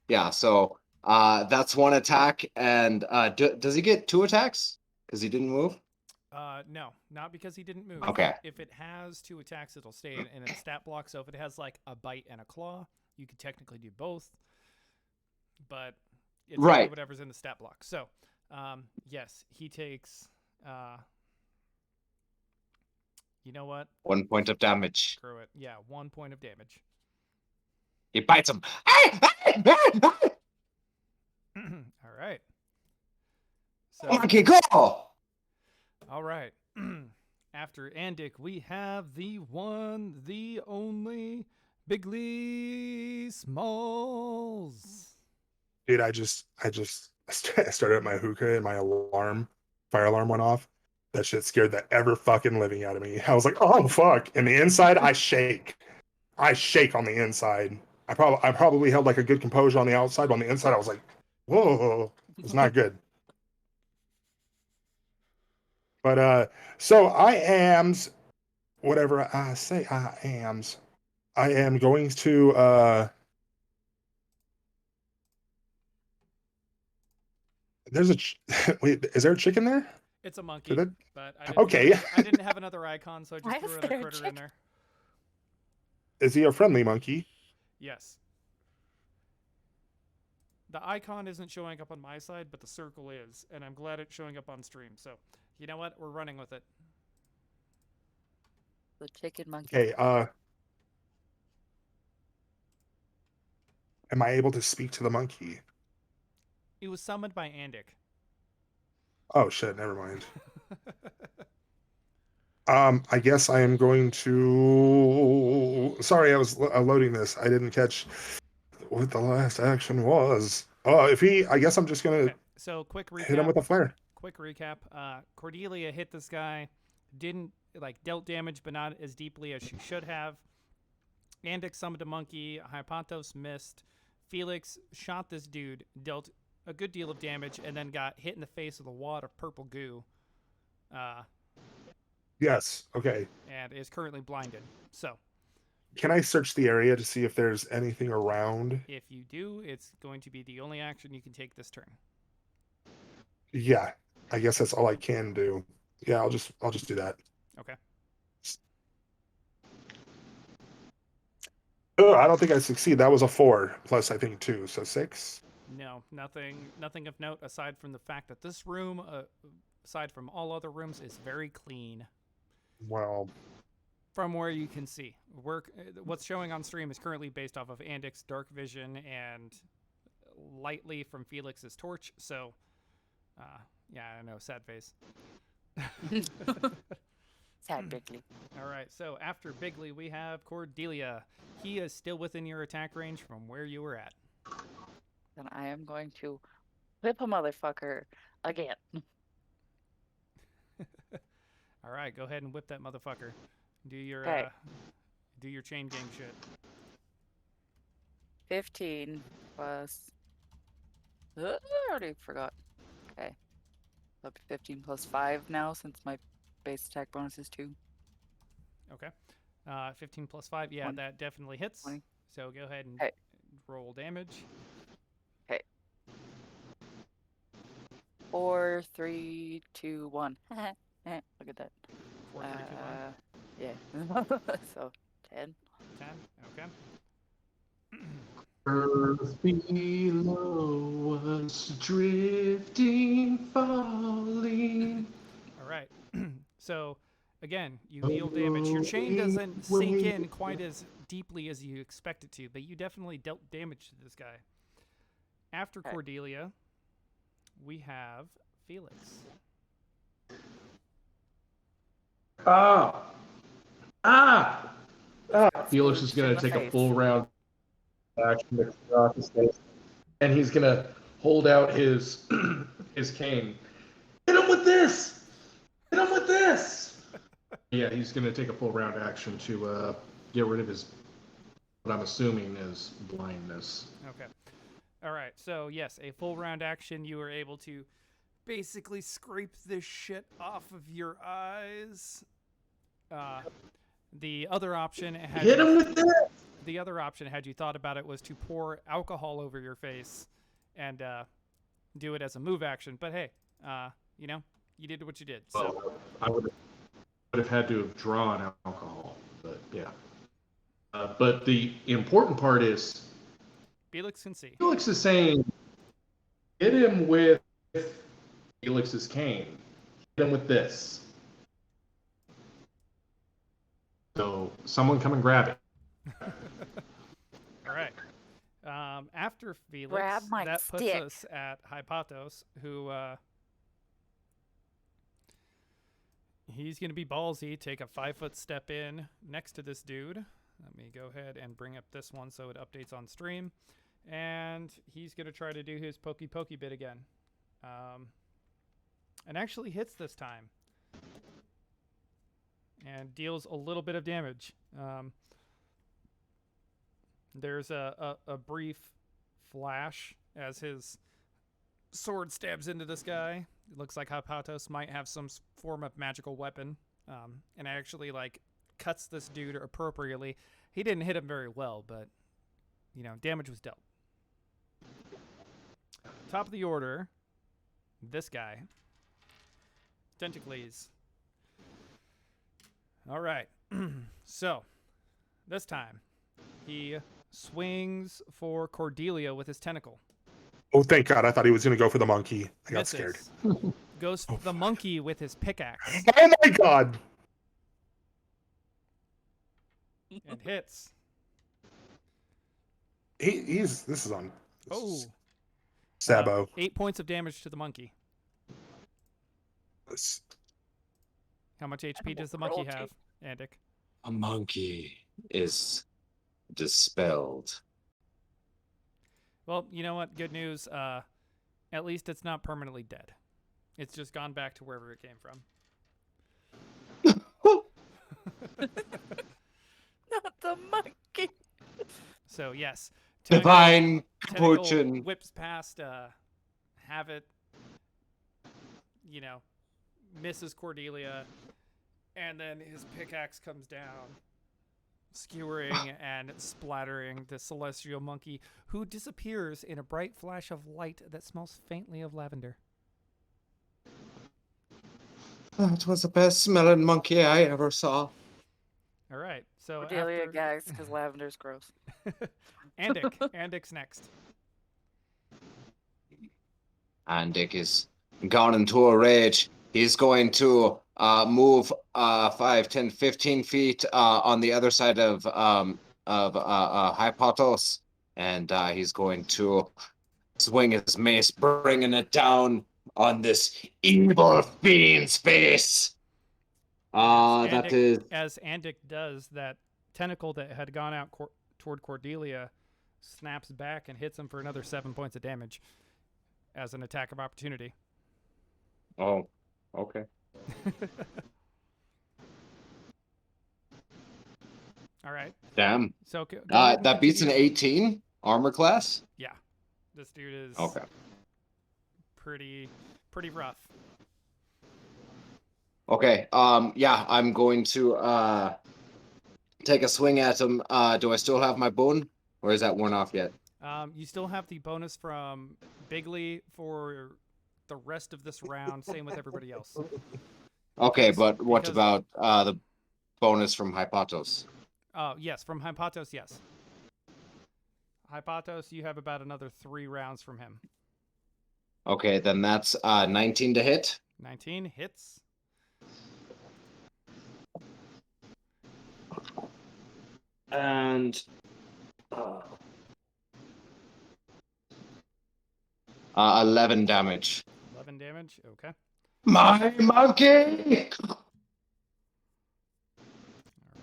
S8: Yeah, so that's 1 attack, and does he get 2 attacks? Because he didn't move?
S5: No, not because he didn't move.
S8: Okay.
S5: If it has 2 attacks, it'll stay in its stat block. So if it has like a bite and a claw, you could technically do both. But it's only
S8: Right.
S5: whatever's in the stat block. So, yes, he takes. You know what?
S8: 1 point of damage.
S5: Screw it. Yeah, 1 point of damage.
S8: He bites him.
S5: All right. So,
S8: Monkey, go!
S5: all right. After Andic, we have the one, the only Bigly Smalls.
S6: Dude, I started at my hookah and my fire alarm went off. That shit scared the ever fucking living out of me. I was like, oh fuck. And the inside, I shake. I shake on the inside. I probably held like a good composure on the outside, but on the inside, I was like, whoa, it's not good. But so I am whatever I say I am. I am going to there's wait, is there a chicken there?
S5: It's a monkey,
S6: that-
S5: but I didn't have another icon, so I
S10: Why
S5: just
S10: is
S5: threw
S10: there
S5: another
S10: a
S5: critter in
S10: chicken?
S5: there.
S6: Is he a friendly monkey?
S5: Yes. The icon isn't showing up on my side, but the circle is, and I'm glad it's showing up on stream. So, you know what? We're running with it.
S4: The chicken monkey.
S6: Okay, am I able to speak to the monkey?
S5: It was summoned by Andic.
S6: Oh shit, never mind. I guess I am going to. Sorry, I was loading this. I didn't catch what the last action was. I guess I'm just gonna
S5: Okay, so quick recap.
S6: hit him with a flare.
S5: Quick recap. Cordelia hit this guy, didn't dealt damage, but not as deeply as she should have. Andic summoned a monkey. Hypantos missed. Felix shot this dude, dealt a good deal of damage, and then got hit in the face with a wad of purple goo.
S6: Yes. Okay.
S5: And is currently blinded. So,
S6: Can I search the area to see if there's anything around?
S5: if you do, it's going to be the only action you can take this turn.
S6: Yeah. I guess that's all I can do. Yeah, I'll just do that.
S5: Okay.
S6: Oh, I don't think I succeed. That was a 4 plus I think 2, so 6.
S5: No, nothing of note aside from the fact that this room, aside from all other rooms, is very clean.
S6: Well,
S5: From where you can see, what's showing on stream is currently based off of Andic's dark vision and lightly from Felix's torch. So, Yeah, I know. Sad face.
S4: Sad Bigley.
S5: All right. So after Bigley, we have Cordelia. He is still within your attack range from where you were at.
S4: Then I am going to whip a motherfucker again.
S5: All right. Go ahead and whip that motherfucker. Do your
S4: Okay.
S5: do your chain gang shit.
S4: 15 plus. I already forgot. Okay. Up to 15 plus 5 now since my base attack bonus is 2.
S5: Okay. 15 plus 5. Yeah,
S4: 20.
S5: that definitely hits.
S4: 20.
S5: So go ahead and
S4: Okay.
S5: roll damage.
S4: Okay. 4, 3, 2, 1. Look at that.
S5: 4, 3, 2, 1.
S4: Yeah. So 10.
S5: 10. Okay.
S3: Earth below us, drifting, falling.
S5: All right. So again, you deal damage. Your chain doesn't sink in quite as deeply as you expect it to, but you definitely dealt damage to this guy. After
S4: Okay.
S5: Cordelia, we have Felix.
S3: Felix is going to take a full round action to clear off his face, and he's going to hold out his his cane. Hit him with this! Hit him with this! Yeah, he's going to take a full round action to get rid of his, what I'm assuming is blindness.
S5: Okay. All right. So yes, a full round action. You were able to basically scrape this shit off of your eyes. The other option had
S3: Hit him with this!
S5: the other option, had you thought about it, was to pour alcohol over your face and do it as a move action. But hey, you know, you did what you did. So
S3: Well, I would have had to have drawn alcohol, but yeah. But the important part is
S5: Felix can see.
S3: Felix is saying, hit him with Felix's cane. Hit him with this. So someone come and grab it.
S5: All right. After Felix,
S4: Grab my
S5: that puts
S4: stick.
S5: us at Hypatos, who he's going to be ballsy, take a 5-foot step in next to this dude. Let me go ahead and bring up this one so it updates on stream. And he's going to try to do his pokey pokey bit again. And actually hits this time. And deals a little bit of damage. There's a brief flash as his sword stabs into this guy. It looks like Hypatos might have some form of magical weapon. And actually, like, cuts this dude appropriately. He didn't hit him very well, but, you know, damage was dealt. Top of the order, this guy. Tentacles. All right. So, this time, he swings for Cordelia with his tentacle.
S6: Oh, thank God. I thought he was going to go for the monkey. I got
S5: Misses.
S6: scared.
S5: Goes for the monkey with his pickaxe
S6: Oh, my God.
S5: and hits.
S6: This is on.
S5: Oh.
S6: Sabo.
S5: 8 points of damage to the monkey. How much HP does the monkey have, Andic?
S7: A monkey is dispelled.
S5: Well, you know what? Good news. At least it's not permanently dead. It's just gone back to wherever it came from.
S4: Not the monkey.
S5: So, yes.
S8: Divine
S5: Tentacle
S8: potion.
S5: whips past Have it, you know, misses Cordelia, and then his pickaxe comes down, skewering and splattering the celestial monkey, who disappears in a bright flash of light that smells faintly of lavender.
S8: That was the best smelling monkey I ever saw.
S5: All right, so
S4: Cordelia
S5: after...
S4: gags because lavender's gross.
S5: Andic's next.
S8: Andic is gone into a rage. He's going to move 5, 10, 15 feet on the other side of Hypatos, and he's going to swing his mace, bringing it down on this evil fiend's face. That is
S5: As Andic does, that tentacle that had gone out toward Cordelia snaps back and hits him for another 7 points of damage as an attack of opportunity.
S8: Oh, okay.
S5: All right.
S8: Damn.
S5: So go ahead and
S8: that beats an
S5: continue.
S8: 18 armor class.
S5: Yeah, this dude is
S8: Okay.
S5: pretty rough.
S8: Okay. Yeah, I'm going to take a swing at him. Do I still have my bone, or is that worn off yet?
S5: You still have the bonus from Bigley for the rest of this round. Same with everybody else.
S8: Okay, but what
S5: because-
S8: about the bonus from Hypatos?
S5: Yes, from Hypatos, yes. Hypatos, you have about another 3 rounds from him.
S8: Okay, then that's 19 to hit.
S5: 19 hits.
S8: And 11 damage.
S5: 11 damage. Okay.
S8: My monkey!
S5: All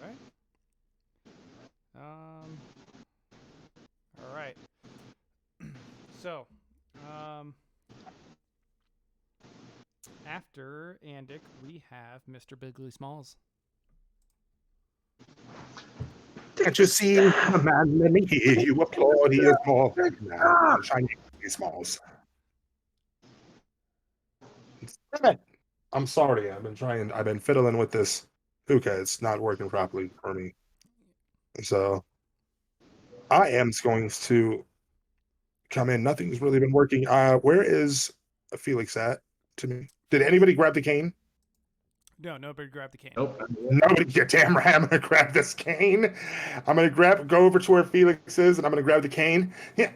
S5: right. All right. So, after Andic, we have Mr. Bigley Smalls.
S6: Can't you see a man? Let me hear you applaud. He is more than man. Shiny smalls. Damn it. I'm sorry. I've been fiddling with this hookah. It's not working properly for me. So I am going to come in. Nothing's really been working. Where is Felix at? To me, did anybody grab the cane?
S5: No, nobody grabbed the cane.
S3: Nope.
S6: Nobody. You're damn right. I'm gonna grab this cane. I'm gonna go over to where Felix is, and I'm gonna grab the cane. Yeah,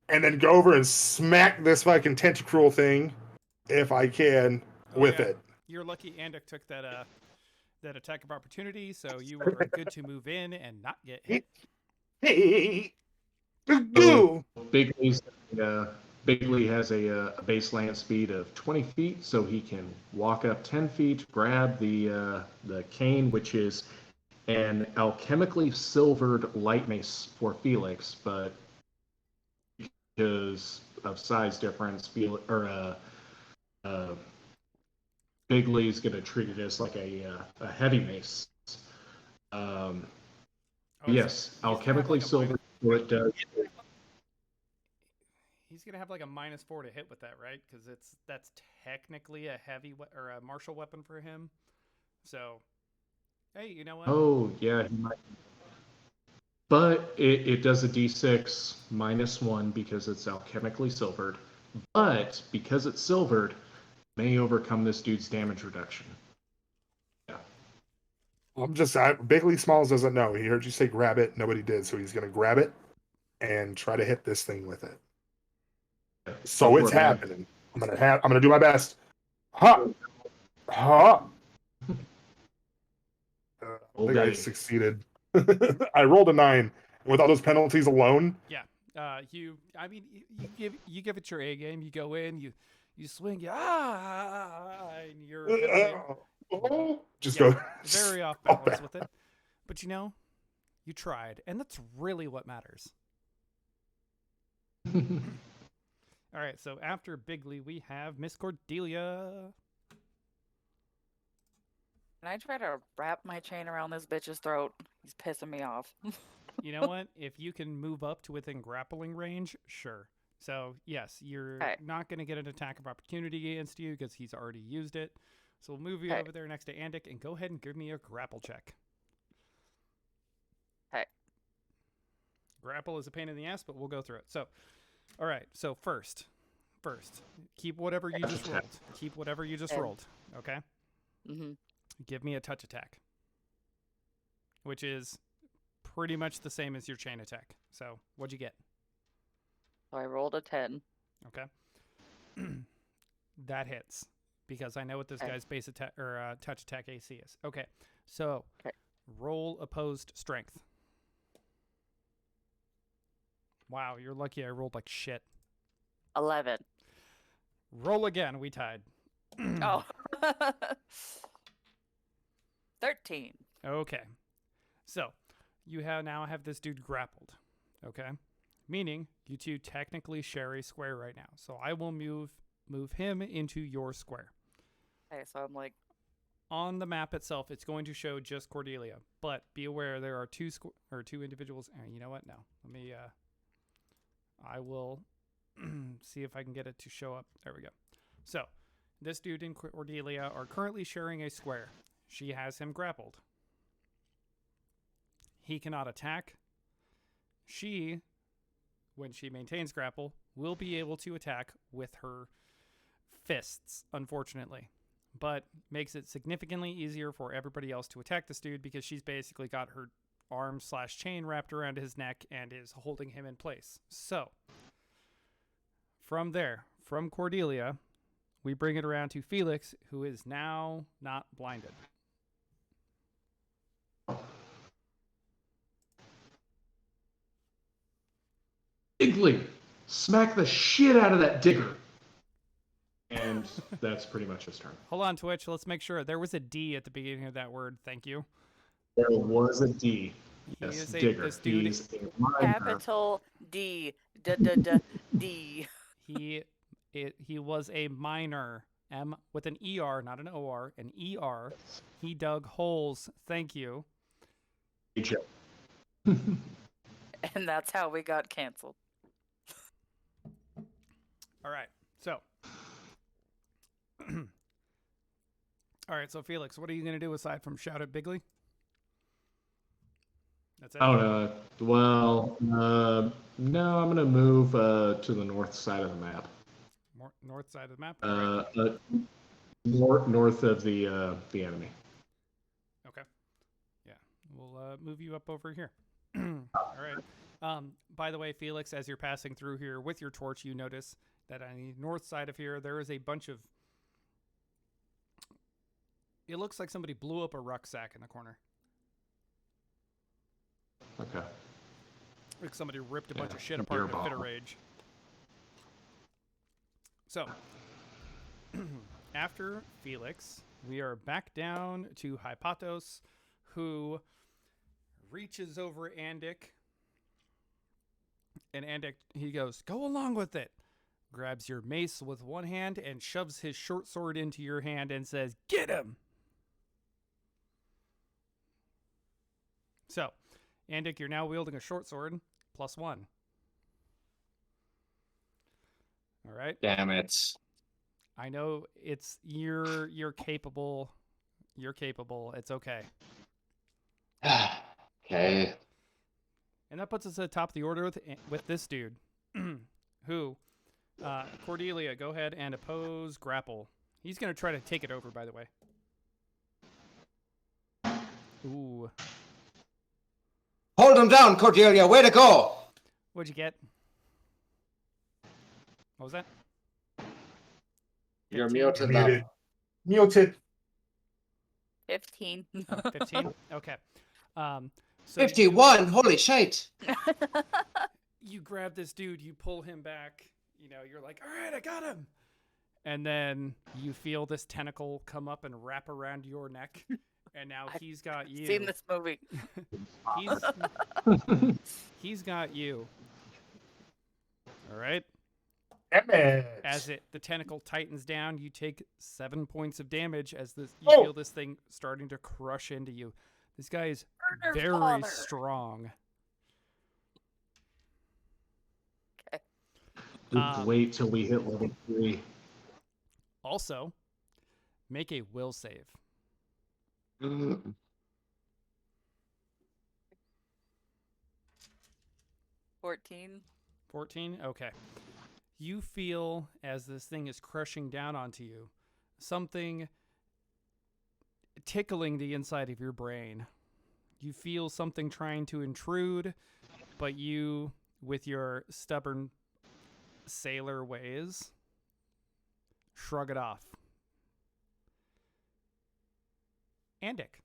S6: and then go over and smack this fucking tentacruel thing, if I can, with it.
S5: You're lucky Andic took that attack of opportunity, so you are good to move in and not get hit.
S6: Hey,
S3: So
S6: go.
S3: Bigley has a baseline speed of 20 feet, so he can walk up 10 feet, grab the cane, which is an alchemically silvered light mace for Felix, but because of size difference, Bigley's going to treat it as like a heavy mace. Yes, alchemically silvered. What does?
S5: He's gonna have like a -4 to hit with that, right? Because that's technically a heavy or a martial weapon for him. So, hey, you know what?
S3: Oh yeah, he might. But it does a d6 -1 because it's alchemically silvered. But because it's silvered, may overcome this dude's damage reduction. Yeah.
S6: Bigley Smalls doesn't know. He heard you say grab it. Nobody did, so he's gonna grab it and try to hit this thing with it. So
S3: Go
S6: it's
S3: for it, man.
S6: happening. I'm gonna do my best. Ha! Ha! I
S3: Oh,
S6: think I
S3: baby.
S6: succeeded. I rolled a 9 with all those penalties alone.
S5: Yeah. You give it your A game. You go in, you swing, and you're
S6: Just
S5: yeah,
S6: go
S5: very off
S6: Oh,
S5: balance with it. But you know, you tried, and that's really what matters. All right, so after Bigley, we have Miss Cordelia.
S4: Can I try to wrap my chain around this bitch's throat? He's pissing me off.
S5: You know what? If you can move up to within grappling range, sure. So, yes, you're not going to get an attack of opportunity against you because he's already used it. So we'll move you over there next to Andic and go ahead and give me a grapple check.
S4: Okay.
S5: Grapple is a pain in the ass, but we'll go through it. So, all right. So first, keep whatever you just rolled. Keep whatever you just rolled. Okay.
S4: Mm-hmm.
S5: Give me a touch attack, which is pretty much the same as your chain attack. So what'd you get?
S4: So I rolled a 10.
S5: Okay. That hits because I know what this guy's base attack or touch attack AC is. Okay. So roll opposed strength. Wow, you're lucky I rolled like shit.
S4: 11.
S5: Roll again. We tied.
S4: Oh. 13.
S5: Okay. So, you now have this dude grappled. Okay? Meaning, you two technically share a square right now. So, I will move him into your square.
S4: Okay, so I'm like,
S5: On the map itself, it's going to show just Cordelia, but be aware there are two individuals. You know what? No. Let me I will see if I can get it to show up. There we go. So, this dude and Cordelia are currently sharing a square. She has him grappled. He cannot attack. She, when she maintains grapple, will be able to attack with her fists, unfortunately. But makes it significantly easier for everybody else to attack this dude because she's basically got her arm/chain wrapped around his neck and is holding him in place. So, from there, from Cordelia, we bring it around to Felix, who is now not blinded.
S3: Iggly, smack the shit out of that digger. And that's pretty much his turn.
S5: Hold on, Twitch. Let's make sure. There was a D at the beginning of that word. Thank you.
S3: There was a D.
S5: He
S3: Yes,
S5: is
S3: digger.
S5: this dude.
S3: He's a minor.
S4: capital D. D.
S5: He was a miner. M with an ER, not an OR, an ER. He dug holes. Thank you.
S3: Good job.
S4: And that's how we got canceled.
S5: All right. So. All right. So Felix, what are you gonna do aside from shout at Bigley? That's it.
S3: Oh, well, no, I'm gonna move to the north side of the map.
S5: North side of the map. All right.
S3: North of the enemy.
S5: Okay. Yeah, we'll move you up over here. All right. By the way, Felix, as you're passing through here with your torch, you notice that on the north side of here, there is a bunch of... It looks like somebody blew up a rucksack in the corner.
S3: Okay.
S5: Like somebody ripped a bunch of shit
S3: beer
S5: apart in a fit of
S3: bottle.
S5: rage. So, after Felix, we are back down to Hypatos, who reaches over Andik. And Andik, he goes, go along with it. Grabs your mace with one hand and shoves his short sword into your hand and says, get him! So, Andik, you're now wielding a short sword, +1. All right.
S7: Damn it.
S5: I know it's you're capable. You're capable. It's okay.
S7: Okay.
S5: And that puts us at the top of the order with this dude, who, Cordelia, go ahead and oppose grapple. He's gonna try to take it over, by the way. Ooh,
S8: Hold him down, Cordelia. Way to go.
S5: what'd you get? What was that?
S8: You're
S5: 15?
S8: muted
S6: Muted.
S8: now.
S6: Muted.
S4: 15.
S5: 15? Okay. So
S8: 51. Holy shit.
S5: you grab this dude, you pull him back, you're like, all right, I got him. And then you feel this tentacle come up and wrap around your neck. And now he's got you.
S4: Seen this movie.
S5: He's got you. All right.
S6: Damage.
S5: As the tentacle tightens down, you take 7 points of damage as you
S6: Oh.
S5: feel this thing starting to crush into you. This guy is
S4: Murder
S5: very
S4: father.
S5: strong.
S3: Just wait till we hit level 3.
S5: Also, make a will save.
S4: 14.
S5: 14? Okay. You feel, as this thing is crushing down onto you, something tickling the inside of your brain. You feel something trying to intrude, but you, with your stubborn sailor ways, shrug it off. Andik.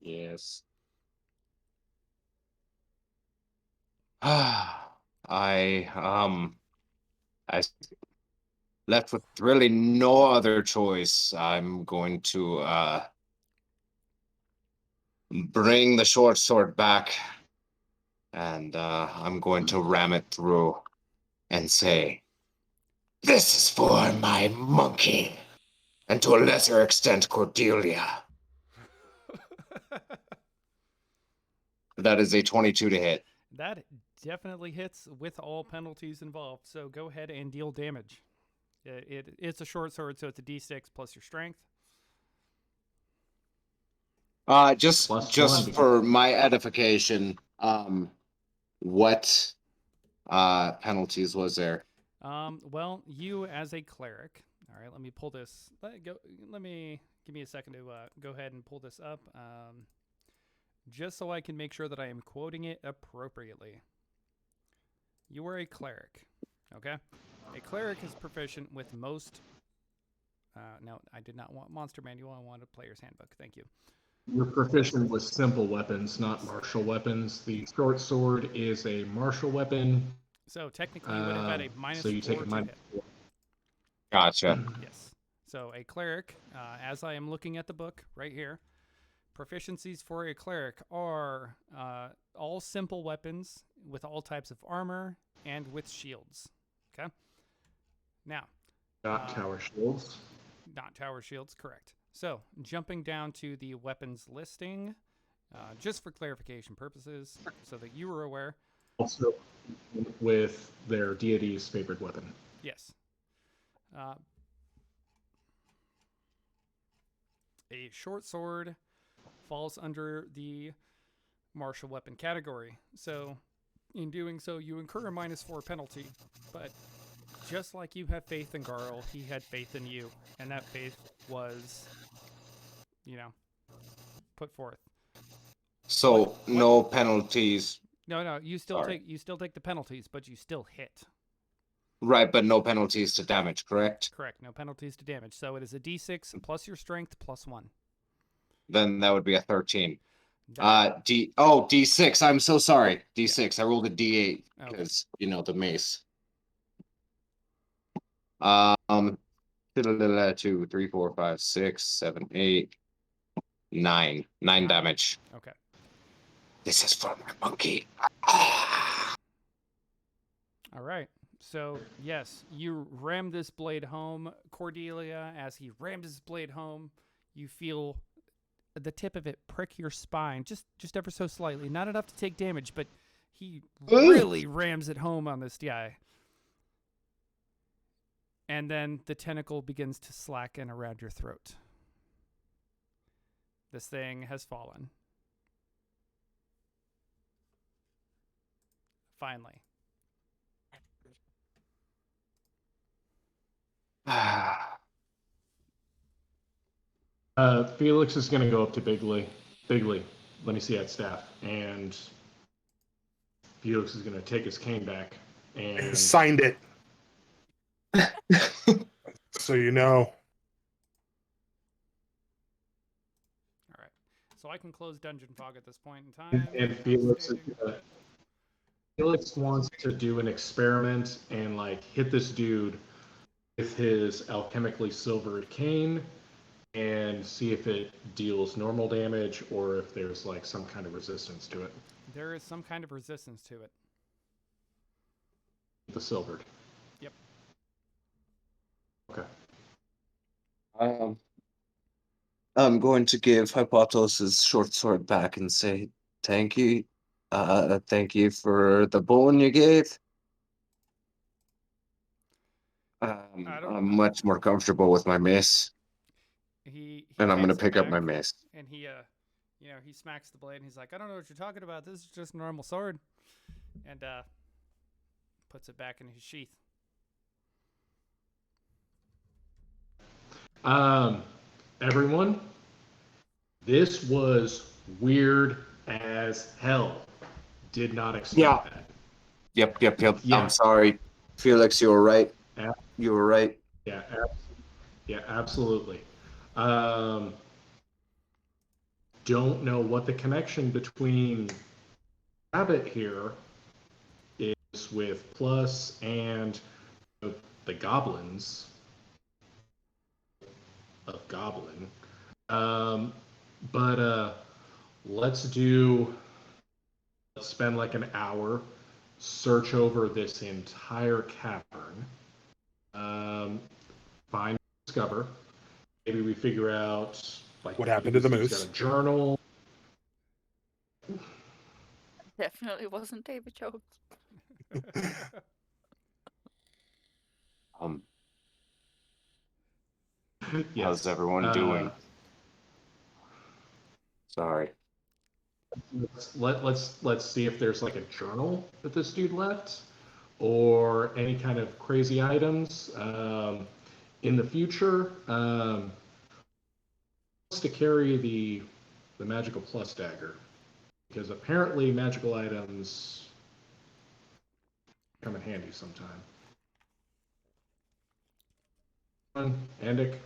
S7: Yes.
S8: I left with really no other choice. I'm going to bring the short sword back, and I'm going to ram it through and say, "This is for my monkey, and to a lesser extent, Cordelia." That is a 22 to hit.
S5: That definitely hits with all penalties involved. So go ahead and deal damage. It's a short sword, so it's a d6 plus your strength.
S8: Just
S3: +1.
S8: for my edification, what penalties was there?
S5: Well, you as a cleric. All right, let me pull this. Let me give me a second to go ahead and pull this up. Just so I can make sure that I am quoting it appropriately. You are a cleric, okay? A cleric is proficient with most. No, I did not want Monster Manual. I wanted Player's Handbook. Thank you.
S3: You're proficient with simple weapons, not martial weapons. The short sword is a martial weapon.
S5: So technically, you would have had a minus
S3: So you
S5: 4
S3: take a
S5: to
S3: minus
S5: hit.
S3: 4.
S8: Gotcha.
S5: Yes. So a cleric, as I am looking at the book right here, proficiencies for a cleric are all simple weapons with all types of armor and with shields. Okay. Now,
S3: Not tower shields.
S5: not tower shields, correct. So, jumping down to the weapons listing, just for clarification purposes, so that you were aware.
S3: Also, with their deity's favorite weapon.
S5: Yes. A short sword falls under the martial weapon category. So, in doing so, you incur a minus 4 penalty. But just like you have faith in Garl, he had faith in you, and that faith was, put forth.
S8: So no penalties.
S5: No, you still take the penalties, but you still hit.
S8: Right, but no penalties to damage, correct?
S5: Correct. No penalties to damage. So it is a d6 plus your strength plus 1.
S8: Then that would be a 13. D6. I'm so sorry. D6. I rolled a D8 because the mace. 2, 3, 4, 5, 6, 7, 8, 9. 9 damage.
S5: Okay.
S8: This is for my monkey.
S5: All right. So, yes, you ram this blade home. Cordelia, as he rams his blade home, you feel the tip of it prick your spine, just ever so slightly. Not enough to take damage, but he really rams it home on this guy. And then the tentacle begins to slacken around your throat. This thing has fallen. Finally.
S3: Felix is going to go up to Bigley. Bigley, let me see that staff. And Felix is going to take his cane back and
S6: Signed it. So you know.
S5: All right. So I can close Dungeon Fog at this point in time.
S3: and Felix wants to do an experiment and hit this dude with his alchemically silvered cane and see if it deals normal damage or if there's some kind of resistance to it.
S5: There is some kind of resistance to it.
S3: The silvered.
S5: Yep.
S3: Okay.
S8: I'm going to give Hypotos' short sword back and say thank you. Thank you for the bone you gave. I'm much more comfortable with my mace. And I'm going to pick up my mace.
S5: And he smacks the blade and he's like, I don't know what you're talking about. This is just a normal sword. And puts it back in his sheath.
S3: Everyone, this was weird as hell. Did not expect that.
S8: Yep.
S3: Yeah.
S8: I'm sorry. Felix, you were right.
S3: Yeah.
S8: You were right.
S3: Yeah, absolutely. Don't know what the connection between Rabbit here is with Plus and the goblins of Goblin. But let's spend like an hour, search over this entire cavern, find, discover. Maybe we figure out like
S6: What happened to the
S3: he's
S6: moose?
S3: got a journal.
S4: Definitely wasn't David Jones.
S7: Um,
S3: Yes.
S7: how's everyone doing? Sorry.
S3: Let's see if there's like a journal that this dude left, or any kind of crazy items in the future. To carry the magical plus dagger, because apparently magical items come in handy sometime. Andic,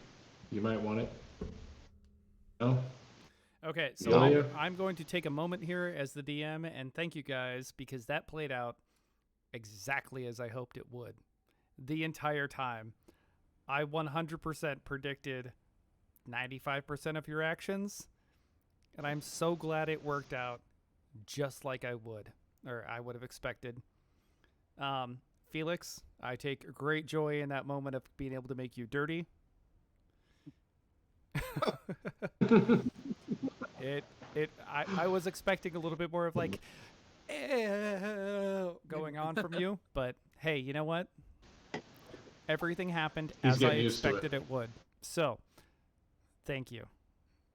S3: you might want it. No?
S5: Okay, so
S3: Ilya?
S5: I'm going to take a moment here as the DM and thank you guys because that played out exactly as I hoped it would. The entire time. I 100% predicted 95% of your actions, and I'm so glad it worked out just like I would have expected. Felix, I take great joy in that moment of being able to make you dirty. I was expecting a little bit more of like going on from you, but hey, you know what? Everything happened
S3: He's
S5: as I
S3: getting used to it.
S5: expected it would. So, thank you.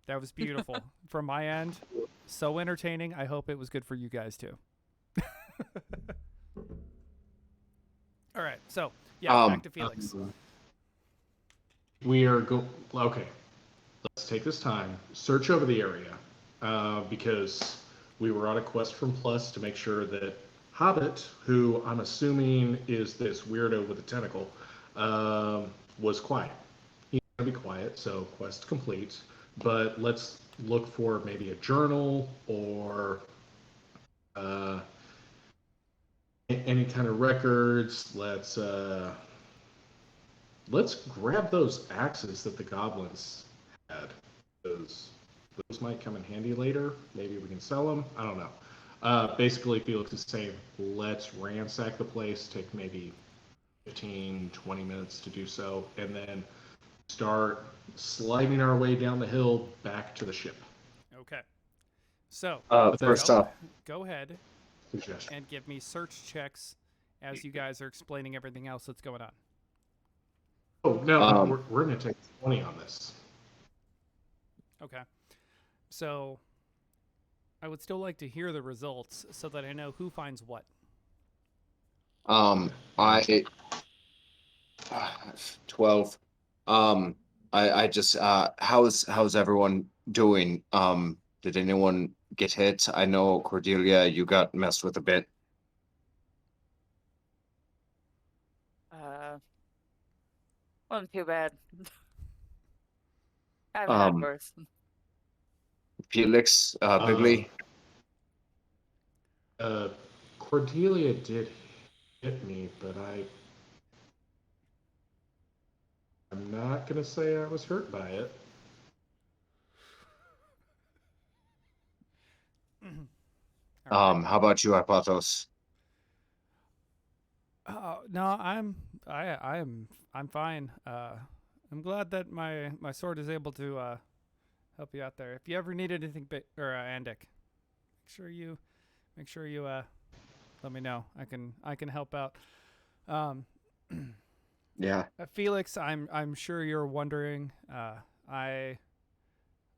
S5: That was beautiful from my end. So entertaining. I hope it was good for you guys too. All right. So, yeah, back to Felix.
S3: We are okay. Let's take this time, search over the area, because we were on a quest from Plus to make sure that Hobbit, who I'm assuming is this weirdo with a tentacle, was quiet. He's gonna be quiet, so quest complete. But let's look for maybe a journal or any kind of records. Let's grab those axes that the goblins had. Those might come in handy later. Maybe we can sell them. I don't know. Basically, Felix is saying, let's ransack the place, take maybe 15, 20 minutes to do so, and then start sliding our way down the hill back to the ship.
S5: Okay. So,
S7: First off,
S5: go ahead
S3: Suggestion.
S5: and give me search checks as you guys are explaining everything else that's going on.
S3: Oh, no, we're going to take 20 on this.
S5: Okay. So, I would still like to hear the results so that I know who finds what.
S8: I 12. I just how's everyone doing? Did anyone get hit? I know Cordelia, you got messed with a bit.
S4: Wasn't too bad. I've had worse.
S8: Felix, Bigley.
S3: Cordelia did hit me, but I'm not gonna say I was hurt by it.
S8: How about you, Apatos?
S5: No, I'm fine. I'm glad that my sword is able to help you out there. If you ever need anything, Andic, make sure you let me know. I can help out.
S8: Yeah.
S5: Felix, I'm sure you're wondering. I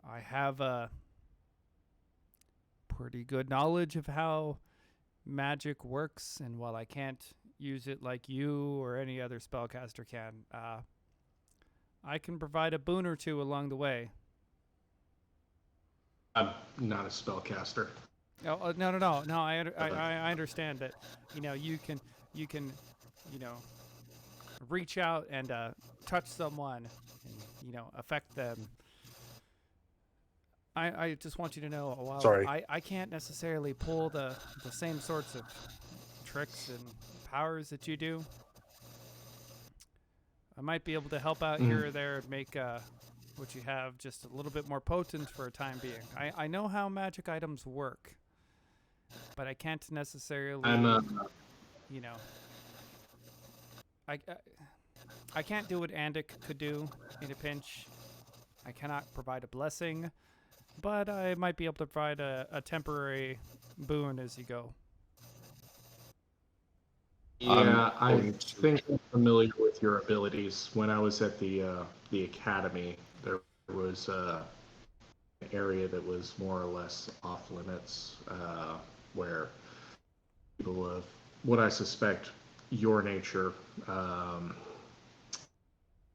S5: have a pretty good knowledge of how magic works, and while I can't use it like you or any other spellcaster can, I can provide a boon or two along the way.
S3: I'm not a spellcaster.
S5: Oh, no. I understand that. You can reach out and touch someone and affect them. I just want you to know, while
S6: Sorry.
S5: I can't necessarily pull the same sorts of tricks and powers that you do. I might be able to help out
S3: Mm.
S5: here or there and make what you have just a little bit more potent for a time being. I know how magic items work, but I can't necessarily, you know, I can't do what Andic could do in a pinch. I cannot provide a blessing, but I might be able to provide a temporary boon as you go.
S3: Yeah, I
S7: going to-
S3: think I'm familiar with your abilities. When I was at the academy, there was an area that was more or less off limits, where people of what I suspect your nature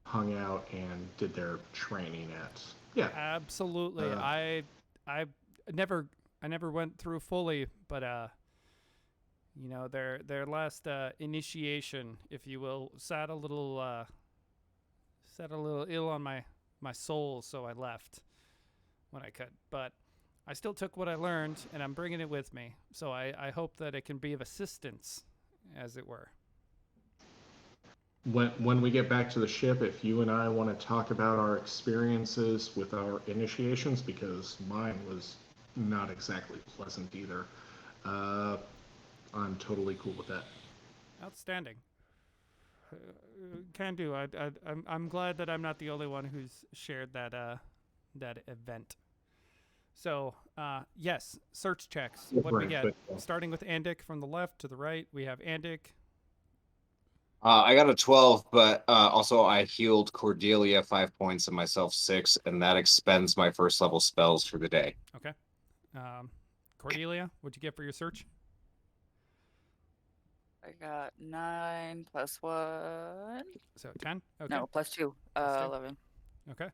S3: hung out and did their training at. Yeah,
S5: Absolutely. I never went through fully, but you know, their last initiation, if you will, sat a little ill on my soul, so I left when I could. But I still took what I learned, and I'm bringing it with me. So I hope that it can be of assistance, as it were.
S3: when we get back to the ship, if you and I want to talk about our experiences with our initiations, because mine was not exactly pleasant either, I'm totally cool with that.
S5: Outstanding. Can do. I'm glad that I'm not the only one who's shared that that event. So yes, search checks. What do we
S3: Right,
S5: get?
S3: but,
S5: Starting with Andic from the left to the right, we have Andic.
S8: I got a 12, but also I healed Cordelia 5 points and myself 6, and that expends my first level spells for the day.
S5: Okay. Cordelia, what'd you get for your search?
S4: I got 9 plus 1.
S5: So 10. Okay.
S4: No, plus 2.
S5: Plus 2.
S4: 11.
S5: Okay.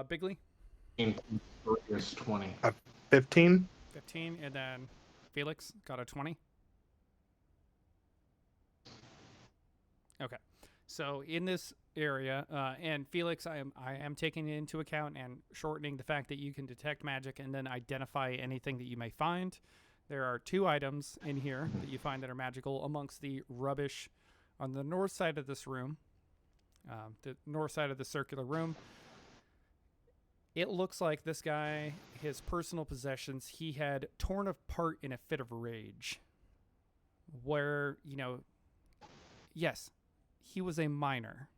S5: Bigley,
S3: Is 20.
S6: 15.
S5: 15, and then Felix got a 20. Okay. So in this area, and Felix, I am taking into account and shortening the fact that you can detect magic and then identify anything that you may find. There are 2 items in here that you find that are magical amongst the rubbish on the north side of this room, the north side of the circular room. It looks like this guy, his personal possessions, he had torn apart in a fit of rage. Where, you know, yes, he was a miner.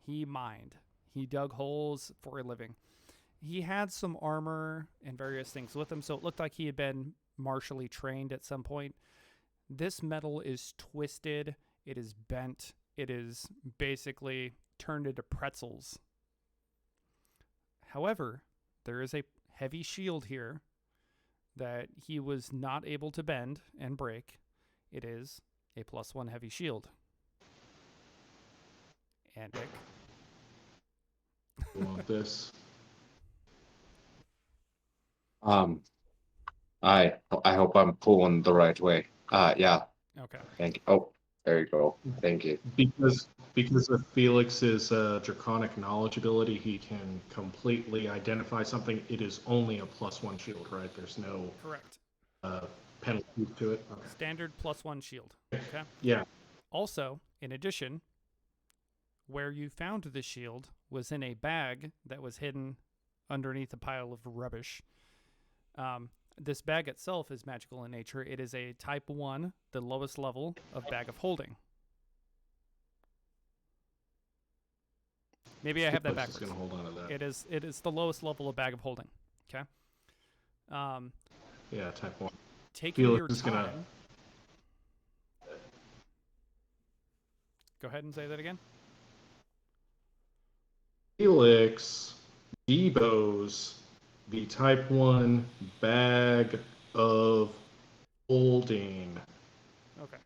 S5: He mined. He dug holes for a living. He had some armor and various things with him, so it looked like he had been martially trained at some point. This metal is twisted. It is bent. It is basically turned into pretzels. However, there is a heavy shield here that he was not able to bend and break. It is a +1 heavy shield. And Nick.
S3: You want this?
S8: I hope I'm pulling the right way. Yeah.
S5: Okay.
S8: Thank you. Oh, there you go. Thank you.
S3: Because of Felix's draconic knowledge ability, he can completely identify something. It is only a +1 shield, right? There's no
S5: Correct.
S3: penalty to it. Okay.
S5: Standard +1 shield. Okay.
S3: Yeah.
S5: Also, in addition, where you found the shield was in a bag that was hidden underneath a pile of rubbish. This bag itself is magical in nature. It is a type 1, the lowest level of bag of holding. Maybe I have that
S3: Felix is
S5: backwards.
S3: gonna hold on to that.
S5: It is the lowest level of bag of holding. Okay.
S3: Yeah, type 1.
S5: Taking
S3: Felix
S5: your
S3: is
S5: time.
S3: gonna-
S5: Go ahead and say that again.
S3: Felix debows the type 1 bag of holding.
S5: Okay.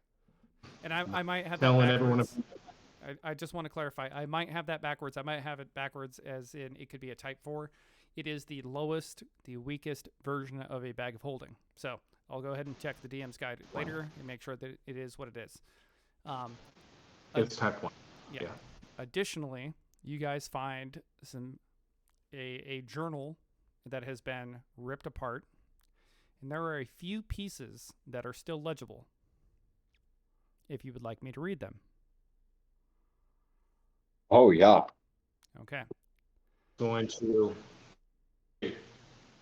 S5: And I might have that
S3: Telling everyone
S5: backwards. I just want to clarify. I might have that backwards. I might have it backwards as in it could be a type 4. It is the lowest, the weakest version of a bag of holding. So I'll go ahead and check the DM's guide later and make sure that it is what it is.
S3: It's type 1.
S5: Yeah.
S3: Yeah.
S5: Additionally, you guys find a journal that has been ripped apart, and there are a few pieces that are still legible. if you would like me to read them.
S7: Oh yeah.
S5: Okay.
S3: Going to.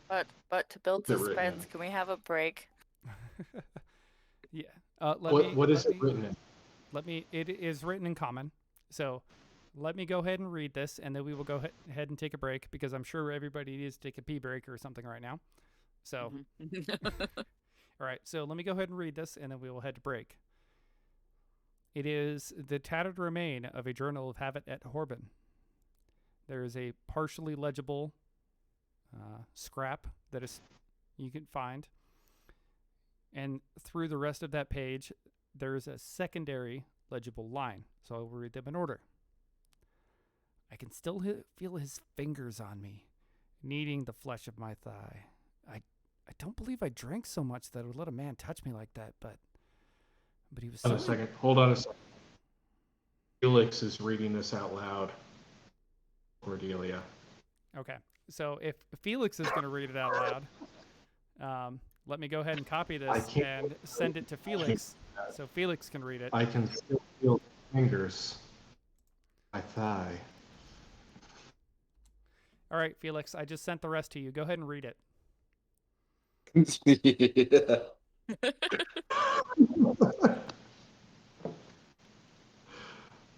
S4: But to build
S3: What's it written
S4: suspense,
S3: in?
S4: can we have a break?
S5: Yeah.
S3: What is it written in?
S5: It is written in common. So let me go ahead and read this, and then we will go ahead and take a break, because I'm sure everybody needs to take a pee break or something right now. So, all right. So let me go ahead and read this, and then we will head to break. It is the tattered remain of a journal of Havit at Horben. There is a partially legible scrap that is you can find, and through the rest of that page, there is a secondary legible line. So I will read them in order. I can still feel his fingers on me, kneading the flesh of my thigh. I don't believe I drank so much that I would let a man touch me like that, but he was
S3: Hold on a second. Hold on a second. Felix is reading this out loud. Cordelia.
S5: Okay. So if Felix is going to read it out loud, let me go ahead and copy this and send it to Felix, so Felix can read it.
S3: I can still feel fingers. My thigh.
S5: All right, Felix, I just sent the rest to you. Go ahead and read it.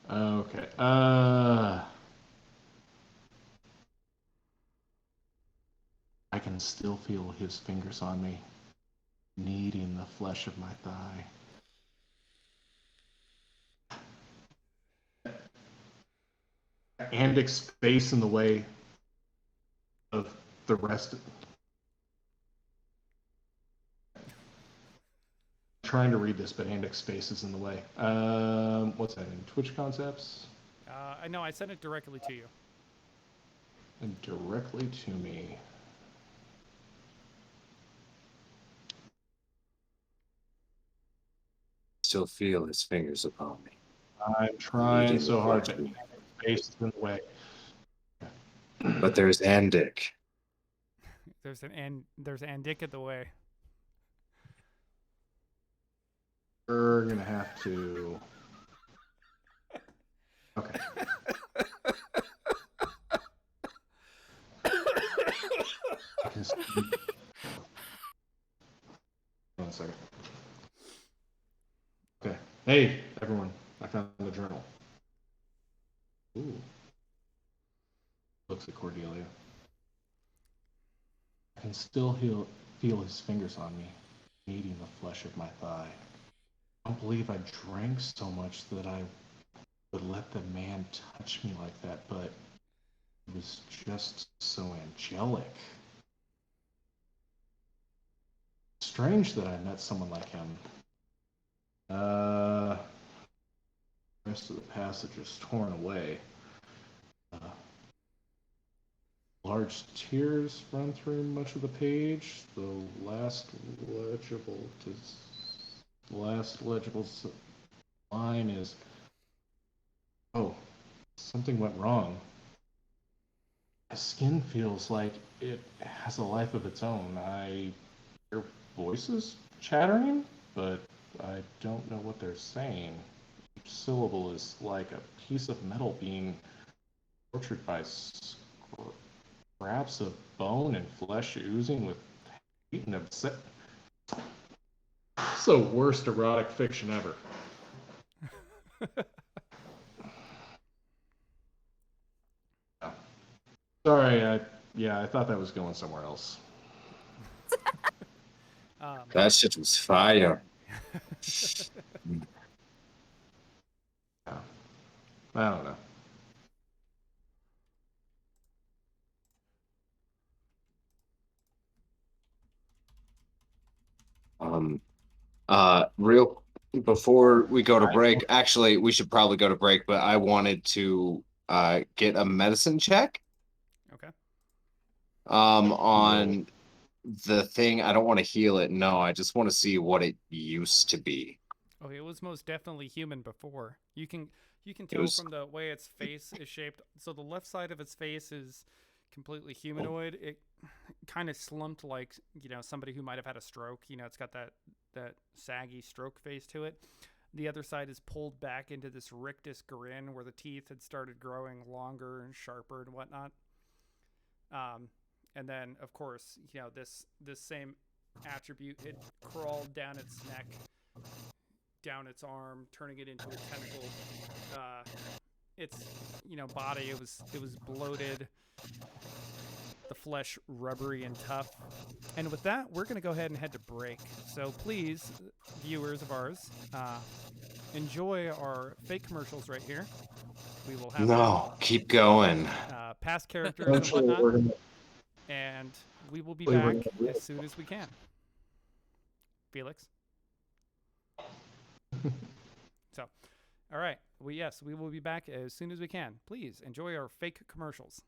S3: Okay. I can still feel his fingers on me, kneading the flesh of my thigh. Andic space in the way of the rest. I'm trying to read this, but Andic space is in the way. What's that in Twitch concepts?
S5: I know I sent it directly to you.
S3: And directly to me.
S7: Still feel his fingers upon me.
S3: I'm trying so hard, but space is in the way.
S7: But there's Andic.
S5: There's Andic at the way.
S3: We're gonna have to. Okay. One second. Okay. Hey, everyone. I found the journal. Ooh. Looks at Cordelia. I can still feel his fingers on me, kneading the flesh of my thigh. I don't believe I drank so much that I would let the man touch me like that, but he was just so angelic. Strange that I met someone like him. The rest of the passage is torn away. Large tears run through much of the page. The last legible line is, "Oh, something went wrong. My skin feels like it has a life of its own. I hear voices chattering, but I don't know what they're saying. Each syllable is like a piece of metal being tortured by scraps of bone and flesh oozing with hate and upset." It's the worst erotic fiction ever. Sorry, I thought that was going somewhere else.
S7: That shit was fire.
S3: Yeah. I don't know.
S8: Real before we go to break, actually, we should probably go to break, but I wanted to get a medicine check.
S5: Okay.
S8: On the thing. I don't want to heal it. No, I just want to see what it used to be.
S5: Oh, it was most definitely human before. You can tell from the way its face is shaped. So the left side of its face is completely humanoid. It kind of slumped like, somebody who might have had a stroke. It's got that saggy stroke face to it. The other side is pulled back into this rictus grin where the teeth had started growing longer and sharper and whatnot. And then, of course, this same attribute had crawled down its neck, down its arm, turning it into a tentacle. Its body, it was bloated, the flesh rubbery and tough. And with that, we're going to go ahead and head to break. So please, viewers of ours, enjoy our fake commercials right here. We will have
S8: No, keep going.
S5: past characters and
S9: Eventually,
S5: whatnot,
S9: we're gonna.
S5: and we will be
S9: We're
S5: back
S9: gonna-
S5: as soon as we can. Felix? So, all right. We will be back as soon as we can. Please enjoy our fake commercials.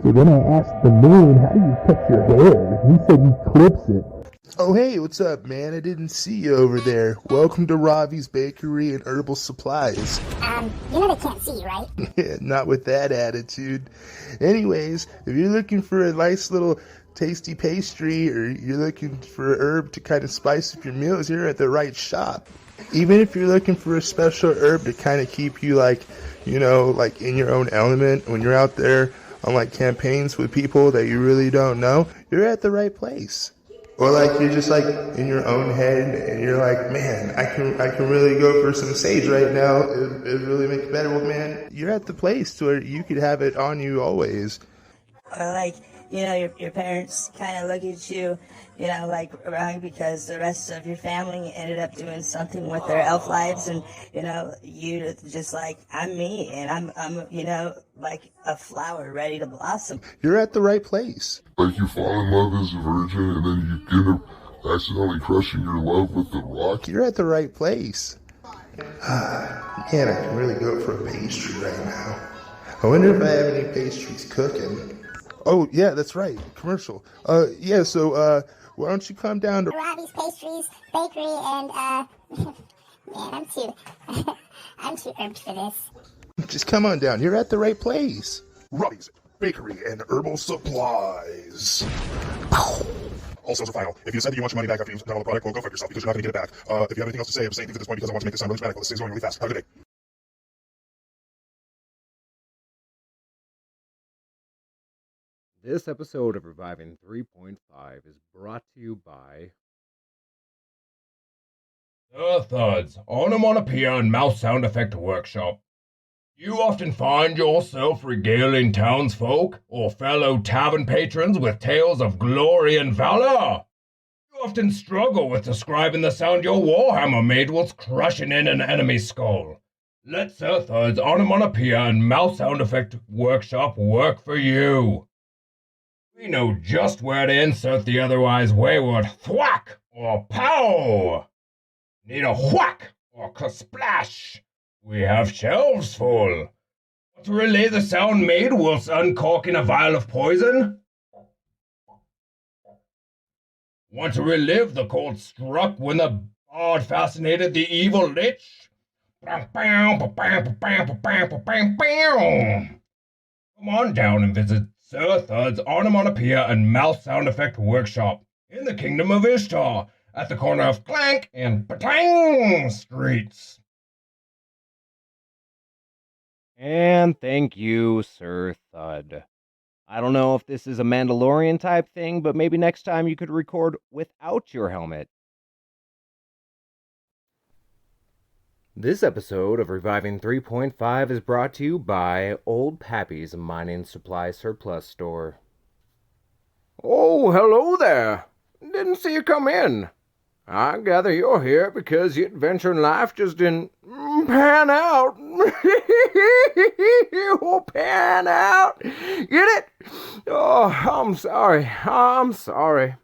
S11: So then I asked the moon, how do you cut your hair? He said you clips it.
S1: Oh, hey, what's up, man? I didn't see you over there. Welcome to Ravi's Bakery and Herbal Supplies.
S10: You know they can't see you, right?
S1: Yeah, not with that attitude. Anyways, if you're looking for a nice little tasty pastry or you're looking for a herb to kind of spice up your meals, you're at the right shop. Even if you're looking for a special herb to kind of keep you like in your own element when you're out there on like campaigns with people that you really don't know, you're at the right place. Or like you're just like in your own head and you're like, man, I can really go for some sage right now. It really make it better. Well, man, you're at the place where you could have it on you always.
S12: Or like, your parents kind of look at you, like wrong because the rest of your family ended up doing something with their elf lives, and you just like, I'm me, and I'm like a flower ready to blossom.
S1: You're at the right place.
S13: Like you fall in love as a virgin and then you end up accidentally crushing your love with the rock.
S1: You're at the right place. Man, I can really go for a pastry right now. I wonder if I have any pastries cooking. Oh, yeah, that's right. Commercial. Yeah, so, why don't you come down to
S10: Robbie's Pastries, Bakery, and, man, I'm too, I'm too irked for this.
S1: Just come on down. You're at the right place.
S6: Robbie's Bakery and Herbal Supplies. All sales are final. If you decide that you want your money back after you've done all the product, well, go fuck yourself because you're not going to get it back. If you have anything else to say, I'm saying things at this point because I want to make this sound really dramatic. This thing's going really fast. Have a good day.
S14: This episode of Reviving 3.5 is brought to you by
S15: Thuds, Onomatopoeia and Mouse Sound Effect Workshop. You often find yourself regaling townsfolk or fellow tavern patrons with tales of glory and valor. You often struggle with describing the sound your warhammer made whilst crushing in an enemy's skull. Let Sir Thud's Onomatopoeia and Mouse Sound Effect Workshop work for you. We know just where to insert the otherwise wayward thwack or pow. Need a whack or splash? We have shelves full. Want to relay the sound made whilst uncorking a vial of poison? Want to relive the chord struck when the bard fascinated the evil lich? Come on down and visit Sir Thud's Onomatopoeia and Mouth Sound Effect Workshop in the Kingdom of Ishtar at the corner of Clank and Patang Streets.
S14: And thank you, Sir Thud. I don't know if this is a Mandalorian type thing, but maybe next time you could record without your helmet. This episode of Reviving 3.5 is brought to you by Old Pappy's Mining Supply Surplus Store.
S16: Oh, hello there. Didn't see you come in. I gather you're here because your adventure in life just didn't pan out. Oh, pan out. Get it? Oh, I'm sorry. I'm sorry.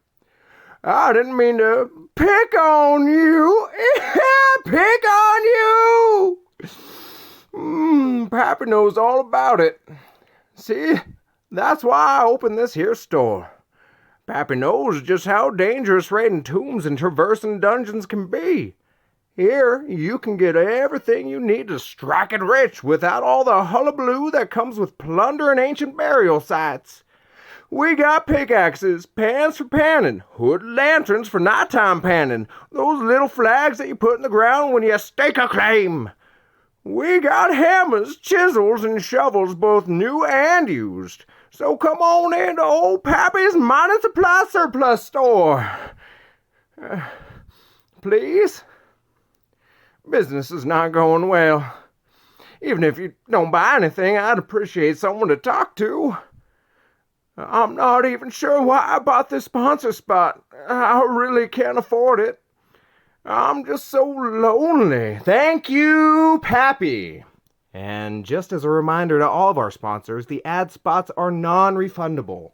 S16: I didn't mean to pick on you. Pick on you. Pappy knows all about it. See, that's why I opened this here store. Pappy knows just how dangerous raiding tombs and traversing dungeons can be. Here, you can get everything you need to strike it rich without all the hullabaloo that comes with plundering ancient burial sites. We got pickaxes, pans for panning, hood lanterns for nighttime panning, those little flags that you put in the ground when you stake a claim. We got hammers, chisels, and shovels, both new and used. So come on into Old Pappy's Mining Supply Surplus Store. Please? Business is not going well. Even if you don't buy anything, I'd appreciate someone to talk to. I'm not even sure why I bought this sponsor spot. I really can't afford it. I'm just so lonely.
S14: Thank you, Pappy. And just as a reminder to all of our sponsors, the ad spots are non-refundable.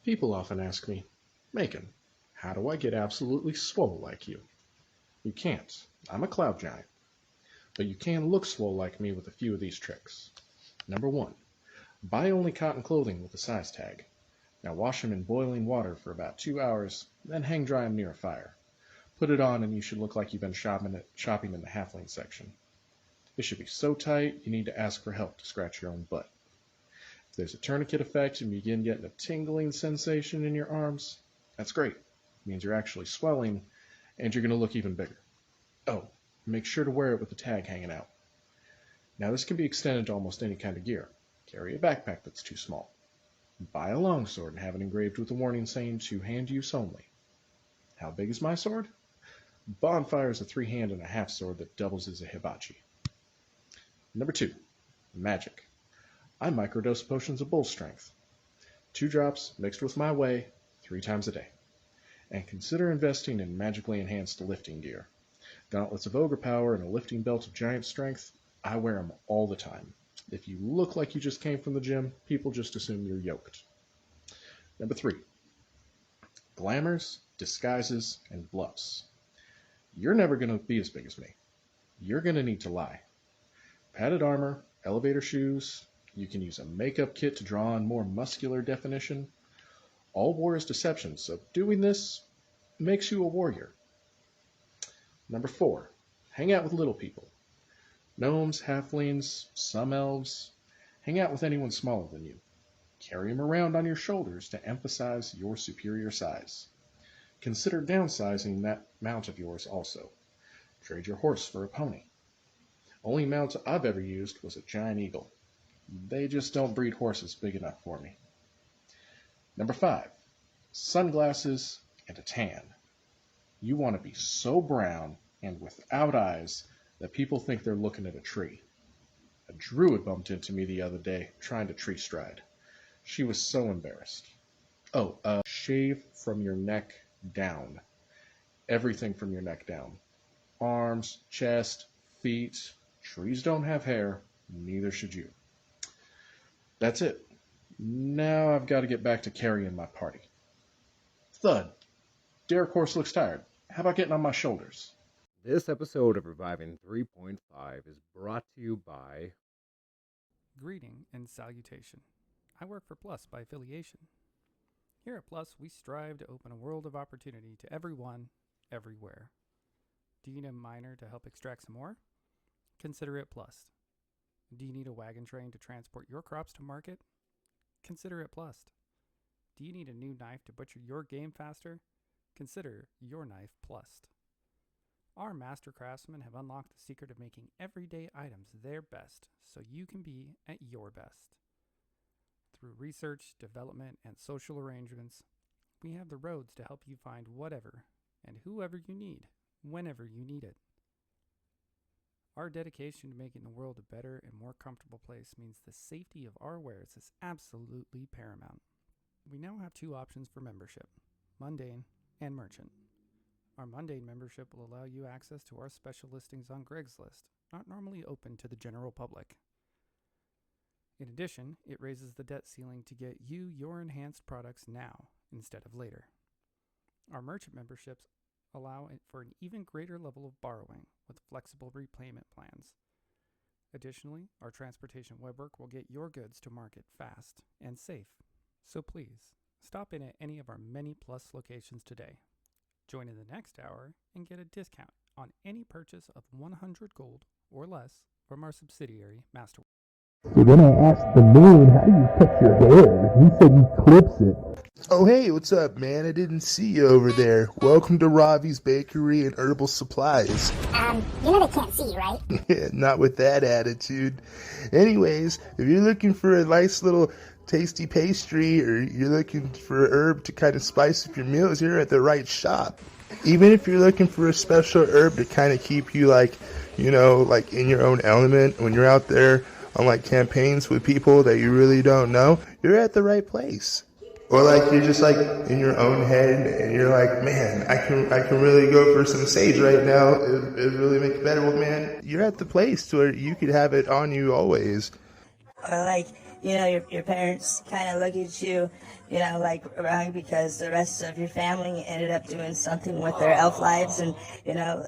S3: People often ask me, Macon, how do I get absolutely swole like you? You can't. I'm a cloud giant. But you can look swole like me with a few of these tricks. Number 1, buy only cotton clothing with a size tag. Now wash them in boiling water for about 2 hours, then hang dry them near a fire. Put it on and you should look like you've been shopping in the halfling section. It should be so tight you need to ask for help to scratch your own butt. If there's a tourniquet effect and you begin getting a tingling sensation in your arms, that's great. It means you're actually swelling and you're going to look even bigger. Oh, make sure to wear it with the tag hanging out. Now this can be extended to almost any kind of gear. Carry a backpack that's too small. Buy a longsword and have it engraved with a warning saying to hand use only. How big is my sword? Bonfire is a 3-hand and a half sword that doubles as a hibachi. Number 2, magic. I microdose potions of bull strength. 2 drops mixed with my whey 3 times a day. And consider investing in magically enhanced lifting gear. Gauntlets of ogre power and a lifting belt of giant strength, I wear them all the time. If you look like you just came from the gym, people just assume you're yoked. Number 3, glamours, disguises, and bluffs. You're never going to be as big as me. You're going to need to lie. Padded armor, elevator shoes, you can use a makeup kit to draw on more muscular definition. All war is deception, so doing this makes you a warrior. Number 4, hang out with little people. Gnomes, halflings, some elves. Hang out with anyone smaller than you. Carry them around on your shoulders to emphasize your superior size. Consider downsizing that mount of yours also. Trade your horse for a pony. Only mount I've ever used was a giant eagle. They just don't breed horses big enough for me. Number 5, sunglasses and a tan. You want to be so brown and without eyes that people think they're looking at a tree. A druid bumped into me the other day trying to tree stride. She was so embarrassed. Oh, shave from your neck down. Everything from your neck down. Arms, chest, feet. Trees don't have hair, neither should you. That's it. Now I've got to get back to carrying my party. Thud, Derek Horse looks tired. How about getting on my shoulders?
S14: This episode of Reviving 3.5 is brought to you by...
S5: Greeting and salutation. I work for Plus by affiliation. Here at Plus, we strive to open a world of opportunity to everyone, everywhere. Do you need a miner to help extract some ore? Consider it Plus. Do you need a wagon train to transport your crops to market? Consider it Plus. Do you need a new knife to butcher your game faster? Consider your knife Plus. Our master craftsmen have unlocked the secret of making everyday items their best, so you can be at your best. Through research, development, and social arrangements, we have the roads to help you find whatever and whoever you need, whenever you need it. Our dedication to making the world a better and more comfortable place means the safety of our wares is absolutely paramount. We now have 2 options for membership, mundane and merchant. Our mundane membership will allow you access to our special listings on Greg's List, not normally open to the general public. In addition, it raises the debt ceiling to get you your enhanced products now instead of later. Our merchant memberships allow for an even greater level of borrowing with flexible repayment plans. Additionally, our transportation webwork will get your goods to market fast and safe. So please, stop in at any of our many Plus locations today. Join in the next hour and get a discount on any purchase of 100 gold or less from our subsidiary, Masterwork.
S11: So then I asked the moon, how do you cut your hair? He said he clips it.
S1: Oh, hey, what's up, man? I didn't see you over there. Welcome to Ravi's Bakery and Herbal Supplies.
S10: You know they can't see you, right?
S1: Yeah, not with that attitude. Anyways, if you're looking for a nice little tasty pastry or you're looking for a herb to kind of spice up your meals, you're at the right shop. Even if you're looking for a special herb to kind of keep you like in your own element when you're out there on like campaigns with people that you really don't know, you're at the right place. Or like you're just like in your own head and you're like, man, I can really go for some sage right now. It really make it better. Well, man, you're at the place where you could have it on you always.
S12: Or like, your parents kind of look at you, like wrong because the rest of your family ended up doing something with their elf lives, and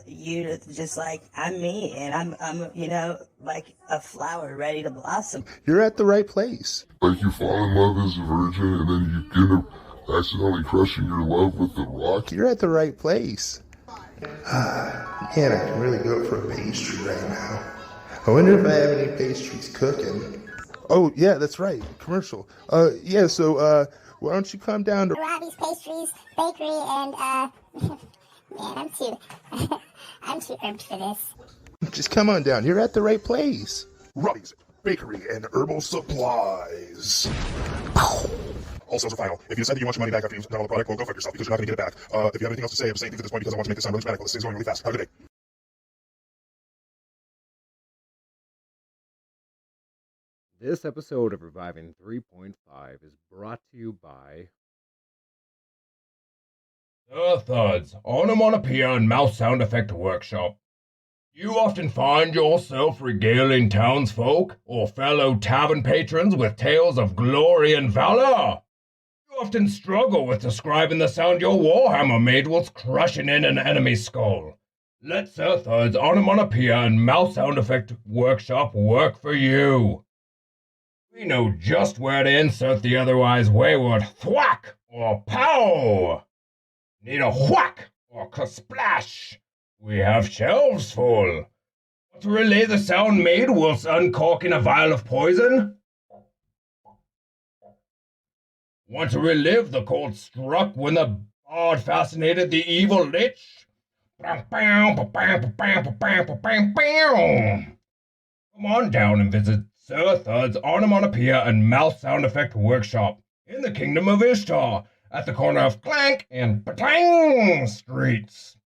S12: you just like, I'm me, and I'm like a flower ready to blossom.
S1: You're at the right place.
S13: Like you fall in love as a virgin and then you end up accidentally crushing your love with the rock.
S1: You're at the right place. Man, I can really go for a pastry right now. I wonder if I have any pastries cooking. Oh, yeah, that's right. Commercial. So why don't you come down to
S10: Robbie's Pastries, Bakery, and, man, I'm too irked for this.
S1: Just come on down. You're at the right place.
S6: Robbie's Bakery and Herbal Supplies. All sales are final. If you decide that you want your money back after you've done all the product, well, go fuck yourself because you're not going to get it back. If you have anything else to say, I'm saying things at this point because I want to make this sound really dramatic. This is going really fast. Have a good day.
S14: This episode of Reviving 3.5 is brought to you by...
S15: Thuds, Onomatopoeia and Mouse Sound Effect Workshop. You often find yourself regaling townsfolk or fellow tavern patrons with tales of glory and valor. You You often struggle with describing the sound your warhammer made whilst crushing in an enemy skull. Let Sir Third's onomatopoeia and mouth sound effect workshop work for you. We know just where to insert the otherwise wayward thwack or pow. Need a whack or splash? We have shelves full. Want to relay the sound made whilst uncorking a vial of poison? Want to relive the chord struck when the bard fascinated the evil lich? Come on down and visit Sir Thud's Onomatopoeia and Mouth Sound Effect Workshop in the Kingdom of Ishtar at the corner of Clank and Patang Streets.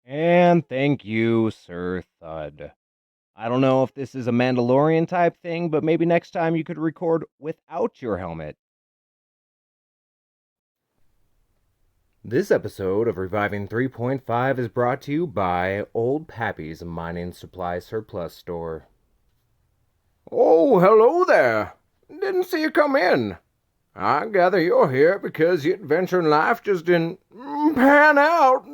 S14: And thank you, Sir Thud. I don't know if this is a Mandalorian type thing, but maybe next time you could record without your helmet. This episode of Reviving 3.5 is brought to you by Old Pappy's Mining Supply Surplus Store.
S16: Oh, hello there. Didn't see you come in. I gather you're here because your adventure in life just didn't pan out.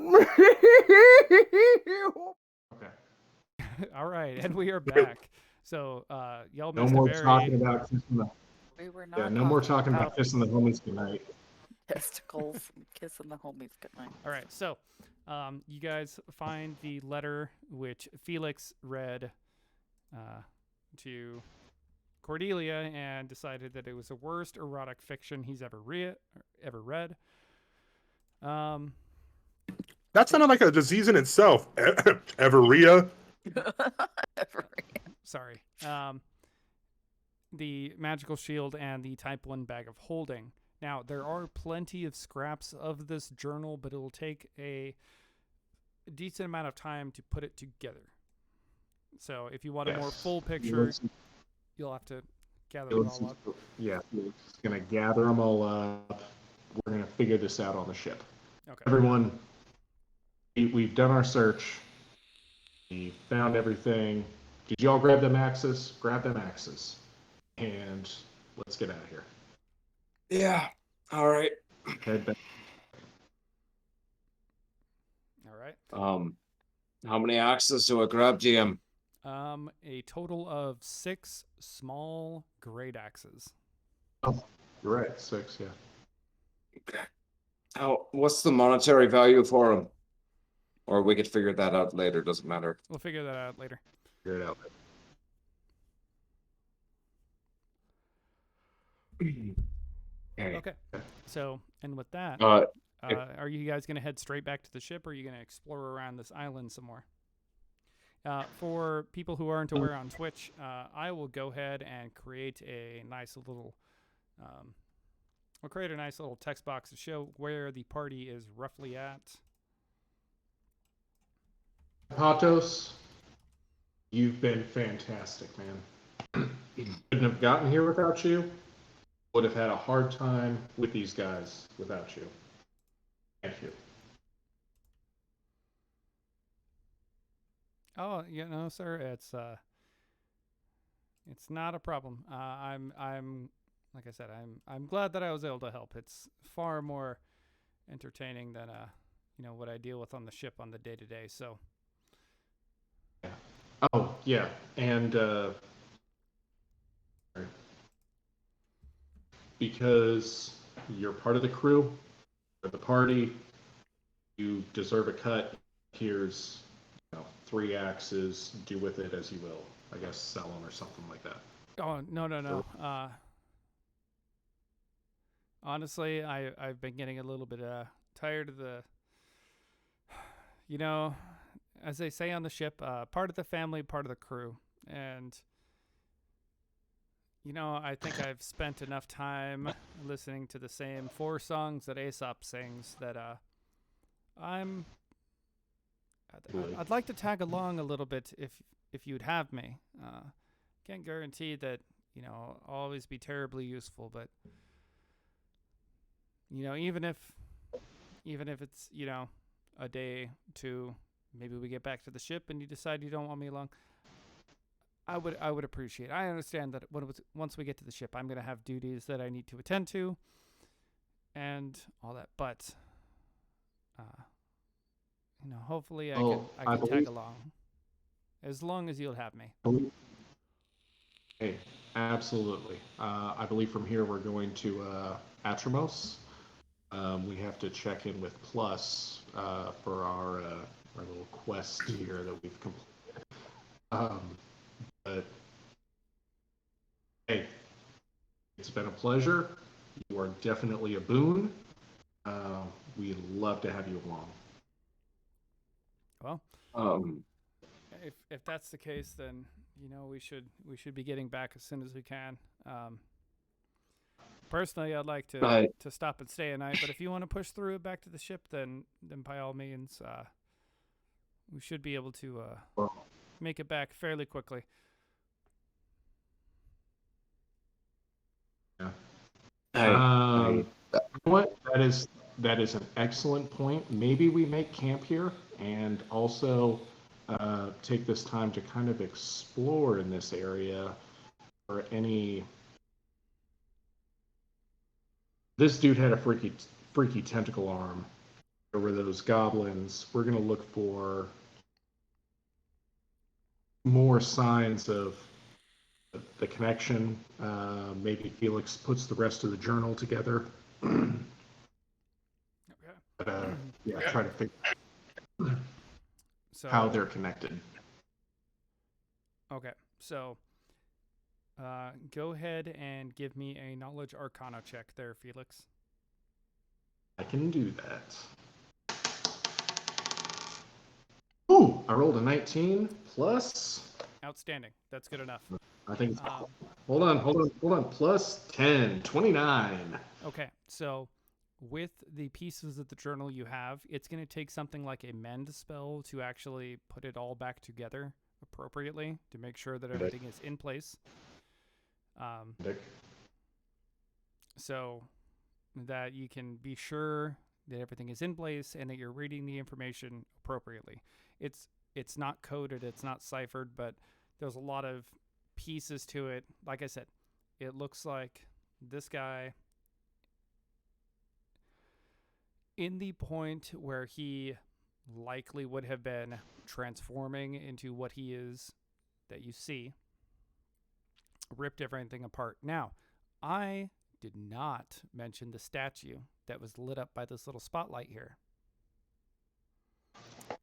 S5: All right, and we are back. So, y'all
S3: No
S5: missed
S3: more
S5: a very...
S3: talking about kissing the.
S4: We were
S3: Yeah,
S4: not
S3: no more talking about kissing the homies tonight.
S4: testicles and kissing the homies goodnight.
S5: All right, so you guys find the letter which Felix read to Cordelia and decided that it was the worst erotic fiction he's ever read.
S6: That sounded like a disease in itself. Everia.
S5: Sorry. The magical shield and the type 1 bag of holding. Now, there are plenty of scraps of this journal, but it will take a decent amount of time to put it together. So if you want a more full picture, you'll have to gather it all up.
S3: Yeah, we're just going to gather them all up. We're going to figure this out on the ship.
S5: Okay.
S3: Everyone, we've done our search. We found everything. Did you all grab them axes? Grab them axes. And let's get out of here.
S8: Yeah. All right.
S3: Head back.
S5: All right.
S8: How many axes do I grab, GM?
S5: A total of 6 small great axes.
S3: Oh, you're right. 6, yeah.
S8: Okay. What's the monetary value for them? Or we could figure that out later. Doesn't matter.
S5: We'll figure that out later.
S3: Figure it out later.
S5: Okay. So, and with that, are you guys going to head straight back to the ship, or are you going to explore around this island some more? For people who aren't aware on Twitch, I will go ahead and create a nice little, text box to show where the party is roughly at.
S3: Patos, you've been fantastic, man. Couldn't have gotten here without you. Would have had a hard time with these guys without you. Thank you.
S5: Oh, sir, it's not a problem. I'm like I said, I'm glad that I was able to help. It's far more entertaining than what I deal with on the ship on the day-to-day. So.
S3: Oh yeah, and because you're part of the crew, or the party, you deserve a cut. Here's 3 axes. Do with it as you will. I guess sell them or something like that.
S5: Oh no. Honestly, I've been getting a little bit tired of the. As they say on the ship, part of the family, part of the crew, and. I think I've spent enough time listening to the same 4 songs that Aesop sings that I'd like to tag along a little bit if you'd have me. Can't guarantee that I'll always be terribly useful, but even if it's a day, 2, maybe we get back to the ship and you decide you don't want me along. I would appreciate. I understand that once we get to the ship, I'm gonna have duties that I need to attend to, and all that. But, hopefully I can tag along, as long as you'll have me.
S3: Hey, absolutely. I believe from here we're going to Atramos. We have to check in with Plus for our little quest here that we've completed. But hey, it's been a pleasure. You are definitely a boon. We'd love to have you along.
S5: Well, if that's the case, then we should be getting back as soon as we can. Personally, I'd like to stop and stay a night, but if you want to push through it back to the ship, then by all means, we should be able to make it back fairly quickly.
S3: Yeah. What? That is an excellent point. Maybe we make camp here and also take this time to kind of explore in this area for any. This dude had a freaky tentacle arm. There were those goblins. We're gonna look for more signs of the connection. Maybe Felix puts the rest of the journal together. But try to figure out how they're connected.
S5: Okay, so go ahead and give me a knowledge arcana check there, Felix.
S3: I can do that. Ooh, I rolled a 19 plus.
S5: Outstanding. That's good enough.
S3: I think. Hold on. Plus 10, 29.
S5: Okay, so with the pieces of the journal you have, it's going to take something like a mend spell to actually put it all back together appropriately to make sure that everything is in place. So that you can be sure that everything is in place and that you're reading the information appropriately. It's not coded, it's not ciphered, but there's a lot of pieces to it. Like I said, it looks like this guy, in the point where he likely would have been transforming into what he is that you see, ripped everything apart. Now, I did not mention the statue that was lit up by this little spotlight here.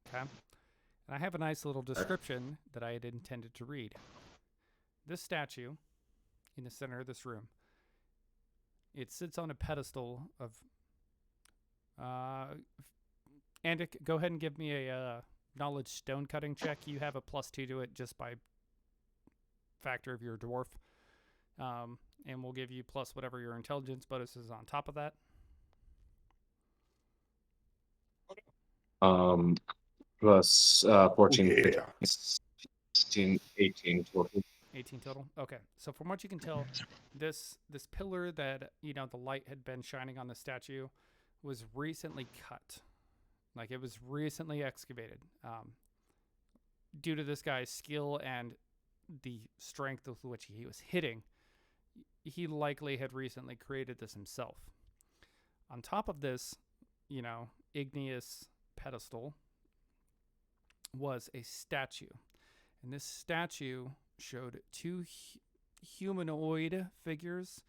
S5: Okay. And I have a nice little description that I had intended to read. This statue in the center of this room, it sits on a pedestal of Andic, go ahead and give me a knowledge stone cutting check. You have a +2 to it just by factor of your dwarf. And we'll give you plus whatever your intelligence bonus is on top of that.
S7: Plus 14,
S6: Yeah.
S7: 16, 18 total.
S5: 18 total. Okay. So from what you can tell, this pillar that, the light had been shining on the statue was recently cut. Like it was recently excavated. Due to this guy's skill and the strength with which he was hitting, he likely had recently created this himself. On top of this, igneous pedestal was a statue. And this statue showed two humanoid figures.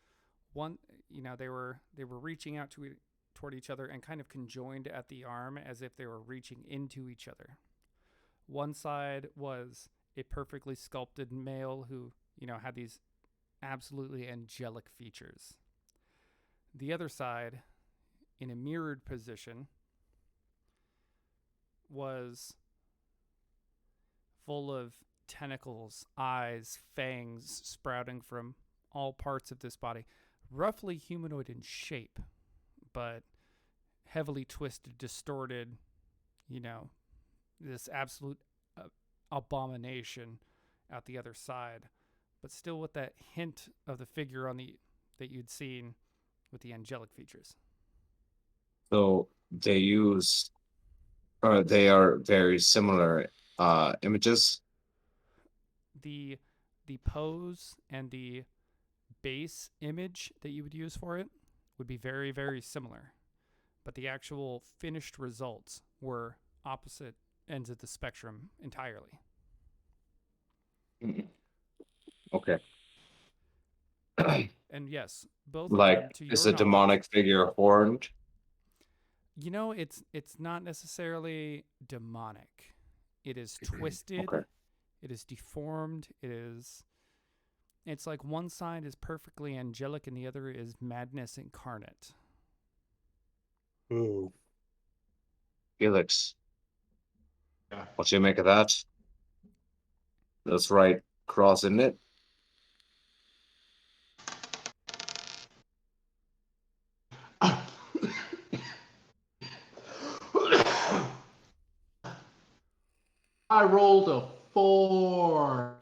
S5: One, they were reaching out toward each other and kind of conjoined at the arm as if they were reaching into each other. One side was a perfectly sculpted male who, had these absolutely angelic features. The other side, in a mirrored position, was full of tentacles, eyes, fangs sprouting from all parts of this body. Roughly humanoid in shape, but heavily twisted, distorted, this absolute abomination at the other side, but still with that hint of the figure that you'd seen with the angelic features.
S7: So they are very similar images.
S5: The the pose and the base image that you would use for it would be very, very similar. But the actual finished results were opposite ends of the spectrum entirely.
S7: Okay.
S5: And yes, both
S7: like,
S5: of them, to
S7: is
S5: your
S7: a demonic
S5: knowledge,
S7: figure horned?
S5: you know, it's not necessarily demonic. It is twisted.
S7: Okay.
S5: It is deformed. It's like one side is perfectly angelic and the other is madness incarnate.
S6: Ooh.
S7: Felix,
S3: Yeah.
S7: what do you make of that? That's right cross, isn't it?
S3: I rolled a 4.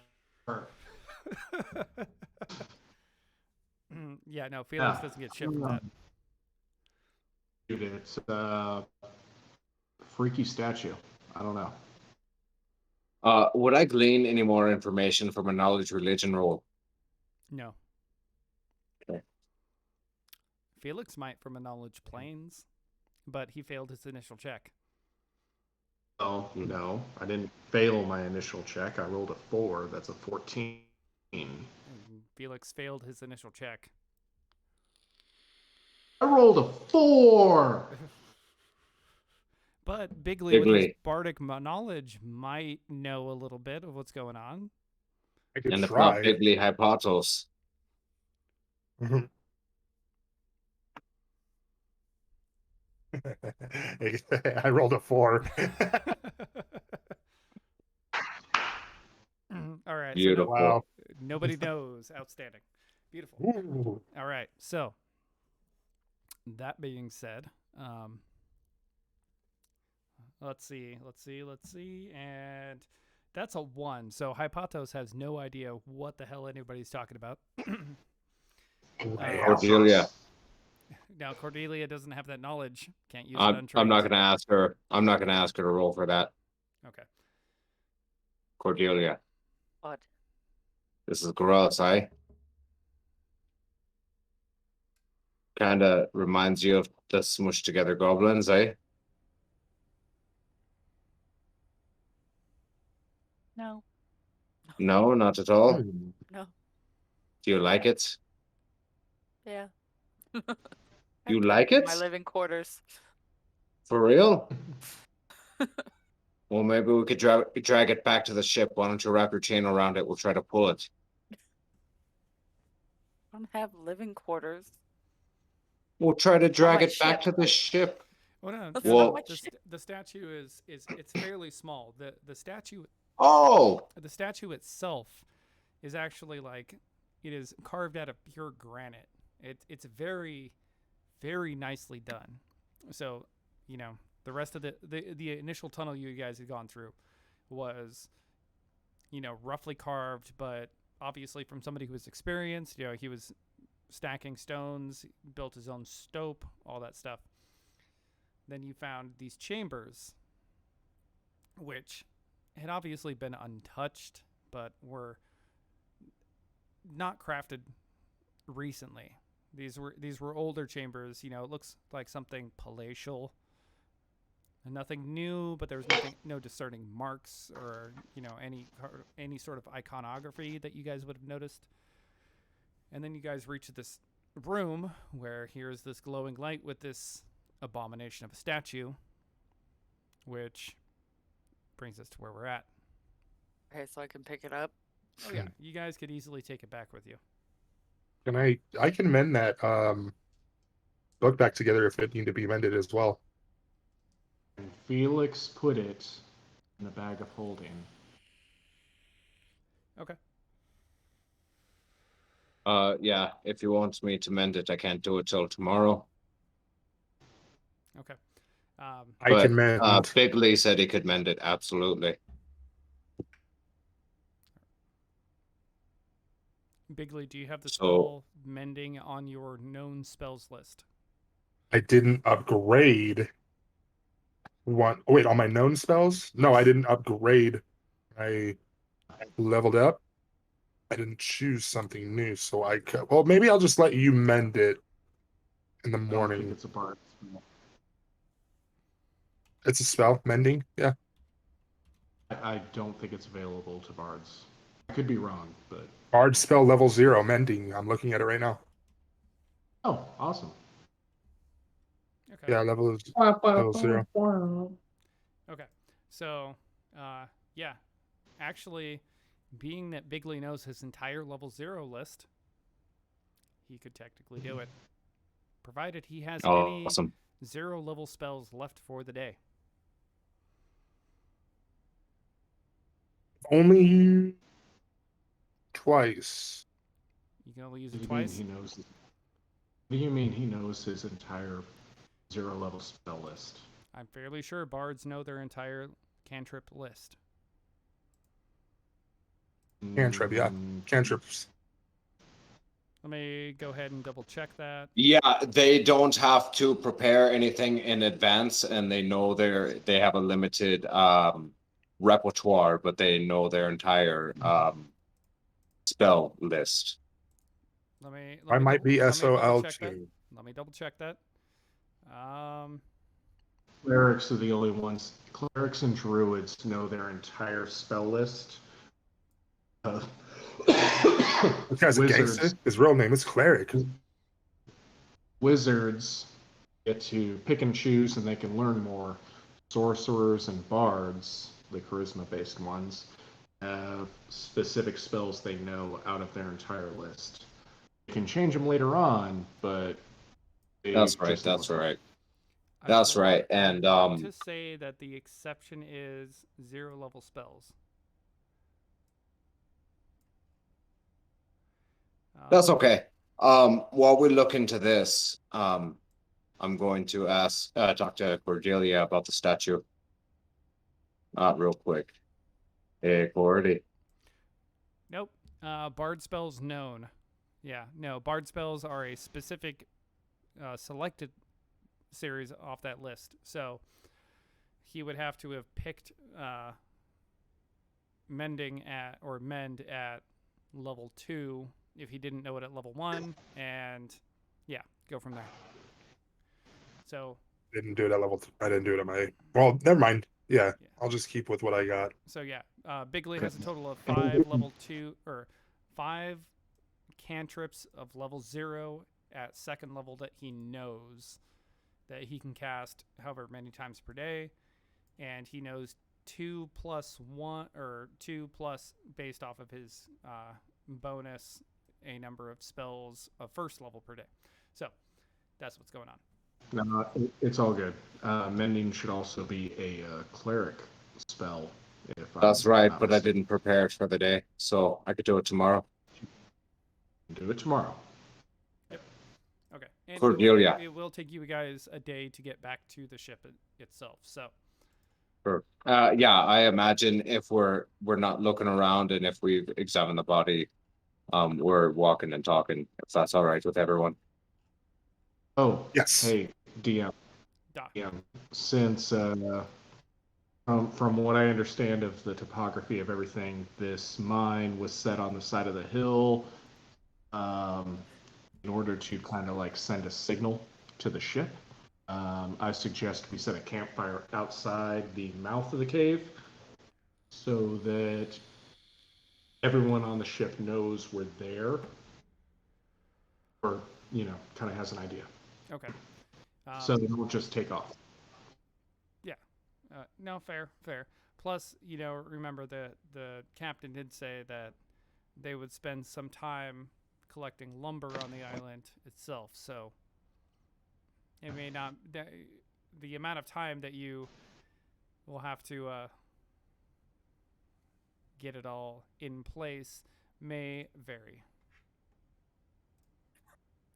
S5: Yeah, no, Felix doesn't get shit from that.
S3: Dude, it's a freaky statue. I don't know.
S7: Would I glean any more information from a knowledge religion roll?
S5: No.
S7: Okay.
S5: Felix might from a knowledge planes, but he failed his initial check.
S3: Oh, no. I didn't fail my initial check. I rolled a 4. That's a 14.
S5: And Felix failed his initial check.
S3: I rolled a 4!
S5: But Bigley, with his bardic knowledge, might know a little bit of what's going on.
S6: I could
S7: And if
S6: try.
S7: not Bigley Hypatos.
S6: I rolled a 4.
S5: All right.
S7: Beautiful.
S5: So nobody knows. Outstanding. Beautiful.
S6: Ooh.
S5: All right. So that being said, let's see. And that's a 1. So Hypatos has no idea what the hell anybody's talking about.
S7: Cordelia.
S5: Now Cordelia doesn't have that knowledge. Can't use it
S7: I'm
S5: untrained.
S7: not going to ask her. I'm not going to ask her to roll for that.
S5: Okay.
S7: Cordelia.
S4: What?
S7: This is gross, eh? Kind of reminds you of the smushed together goblins, eh?
S4: No.
S7: No, not at all.
S4: No.
S7: Do you like it?
S4: Yeah.
S7: You like it?
S4: My living quarters.
S7: For real? Well, maybe we could drag it back to the ship. Why don't you wrap your chain around it? We'll try to pull it.
S4: I don't have living quarters.
S7: We'll try to drag
S4: my
S7: it back to
S4: ship.
S7: the ship.
S5: Well, no,
S4: That's
S7: Well-
S4: not my
S5: the statue is it's fairly small. The statue.
S7: Oh!
S5: The statue itself is actually like it is carved out of pure granite. It's very, very nicely done. So, you know, the rest of the initial tunnel you guys had gone through was, you know, roughly carved, but obviously from somebody who was experienced. You know, he was stacking stones, built his own stope, all that stuff. Then you found these chambers, which had obviously been untouched, but were not crafted recently. These were older chambers. You know, it looks like something palatial. And nothing new, but there was no discerning marks or, you know, any sort of iconography that you guys would have noticed. And then you guys reach this room where here's this glowing light with this abomination of a statue, which brings us to where we're at.
S4: Okay, so I can pick it up.
S5: Oh yeah, you guys could easily take it back with you.
S6: Can I can mend that book back together if it need to be mended as well.
S3: And Felix put it in the bag of holding.
S5: Okay.
S7: Yeah, if you want me to mend it, I can't do it till tomorrow.
S5: Okay.
S6: I can mend.
S7: Bigley said he could mend it, absolutely.
S5: Bigley, do you have the spell mending on your known spells list?
S6: I didn't upgrade one. Oh, wait, on my known spells? No, I didn't upgrade. I leveled up. I didn't choose something new, so I could. Well, maybe I'll just let you mend it in the
S3: I don't think
S6: morning.
S3: it's a bard spell.
S6: It's a spell, mending. Yeah.
S3: I don't think it's available to bards. I could be wrong, but
S6: Bard spell level 0, mending. I'm looking at it right now.
S3: oh, awesome.
S5: Okay.
S6: Yeah, level 0.
S5: Okay. So, yeah. Actually, being that Bigley knows his entire level 0 list, he could technically do it. Provided he has any
S7: Awesome.
S5: 0 level spells left for the day.
S6: Only twice.
S5: You can only use
S3: What
S5: it
S3: do you mean
S5: twice?
S3: he knows? What do you mean he knows his entire 0 level spell list?
S5: I'm fairly sure bards know their entire cantrip list.
S6: Cantrip, yeah. Cantrips.
S5: Let me go ahead and double check that.
S8: Yeah, they don't have to prepare anything in advance, and they know they have a limited repertoire, but they know their entire spell list.
S6: I might be
S5: let me double
S6: SOL
S5: check that.
S6: too.
S5: Let me double check that.
S3: Clerics are the only ones. Clerics and druids know their entire spell list.
S6: This guy's a gangster. His real name is Cleric.
S3: Wizards get to pick and choose, and they can learn more. Sorcerers and bards, the charisma-based ones, have specific spells they know out of their entire list. They can change them later on, but
S8: That's right. That's right. That's right. And
S5: to say that the exception is 0 level spells.
S8: that's okay. While we look into this, I'm going to ask talk to Cordelia about the statue. Real quick. Hey, Cordy.
S5: Nope. Bard spells known. Yeah, no. Bard spells are a specific selected series off that list. So he would have to have picked mend at level 2 if he didn't know it at level 1, and yeah, go from there. So
S6: Didn't do it at level. I didn't do it at my. Well, never mind. Yeah, I'll just keep with what I got.
S5: So yeah, Bigley has a total of 5 level 2 or 5 cantrips of level 0 at second level that he knows that he can cast however many times per day, and he knows 2 plus 1 or 2 plus based off of his bonus a number of spells of first level per day. So that's what's going on.
S3: No, it's all good. Mending should also be a cleric spell.
S8: That's right, but I didn't prepare it for the day, so I could do it tomorrow.
S3: Do it tomorrow.
S5: Yep. Okay. And
S8: Cordelia.
S5: it will take you guys a day to get back to the ship itself. So.
S8: Sure. Yeah, I imagine if we're not looking around and if we've examined the body, we're walking and talking. If that's all right with everyone.
S3: Oh,
S6: yes.
S3: Hey, DM. DM. Since from what I understand of the topography of everything, this mine was set on the side of the hill in order to kind of like send a signal to the ship. I suggest we set a campfire outside the mouth of the cave so that everyone on the ship knows we're there, or kind of has an idea.
S5: Okay.
S3: So they will just take off.
S5: Yeah. No, fair. Plus, remember the captain did say that they would spend some time collecting lumber on the island itself. So it may not the amount of time that you will have to get it all in place may vary.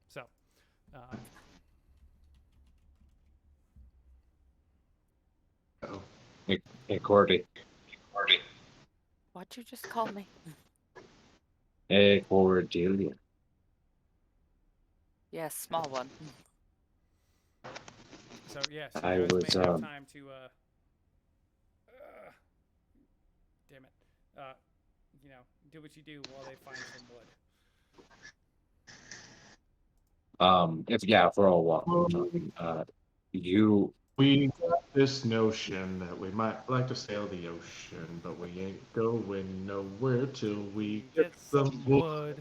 S5: So.
S8: Hey, Cordy.
S4: What'd you just call me?
S8: Hey, Cordelia.
S4: Yes, small one.
S5: So yes, you
S8: I
S5: guys
S8: was,
S5: may have time to damn it. do what you do while they find some wood.
S7: If we're all walking,
S3: We got this notion that we might like to sail the ocean, but we ain't going nowhere till we get some wood.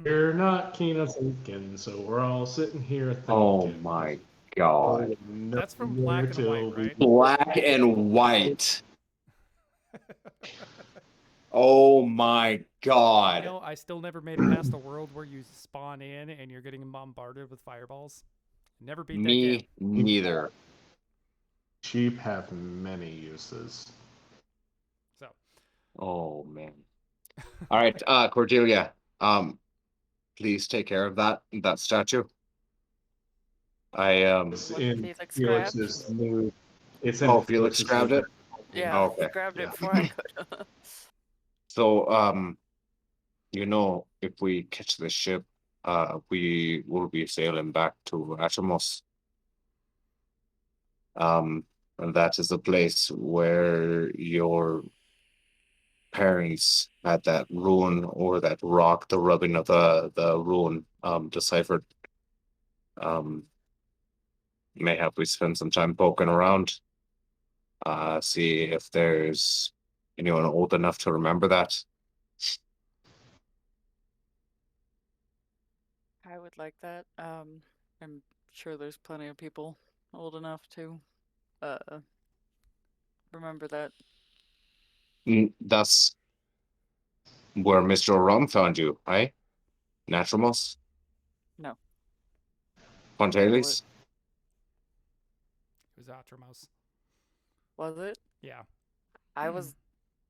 S3: We're not keen on thinking, so we're all sitting here thinking.
S7: Oh my god.
S5: That's from Black and White, right?
S7: Black and White. Oh my god.
S5: You know, I still never made it past the world where you spawn in and you're getting bombarded with fireballs. Never beat that game.
S7: Me neither.
S3: Sheep have many uses.
S5: So.
S7: Oh man. All right, Cordelia. Please take care of that statue.
S3: It's in Felix's mood. It's in
S7: Felix grabbed it?
S4: Yeah,
S7: Okay.
S4: he grabbed it before I could.
S7: So, if we catch the ship, we will be sailing back to Atomos. And that is the place where your parents had that rune or that rock, the rubbing of the rune, deciphered. Mayhap we spend some time poking around, see if there's anyone old enough to remember that.
S4: I would like that. I'm sure there's plenty of people old enough to remember that.
S7: That's where Mr. Rum found you, right? Naturalmos?
S4: No.
S7: Pontalis?
S5: It was Atramos.
S4: Was it?
S5: Yeah.
S4: I was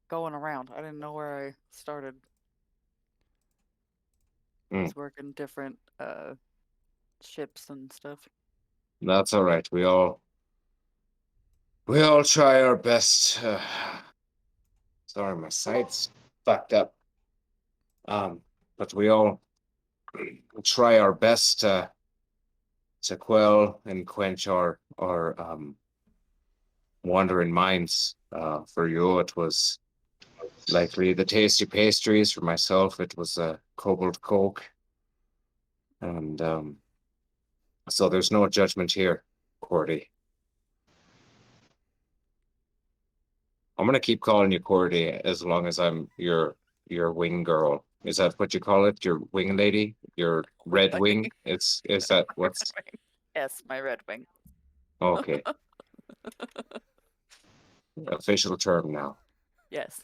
S4: going around. I didn't know where I started. I was working different ships and stuff.
S7: That's all right. We all try our best. Sorry, my sight's fucked up. But we all try our best to quell and quench our wandering minds. For you, it was likely the tasty pastries. For myself, it was a cobalt coke. And so there's no judgment here, Cordy. I'm gonna keep calling you Cordy as long as I'm your wing girl. Is that what you call it? Your wing lady? Your red wing? Is that what's
S4: Yes, my red wing.
S7: okay? Official term now.
S4: Yes.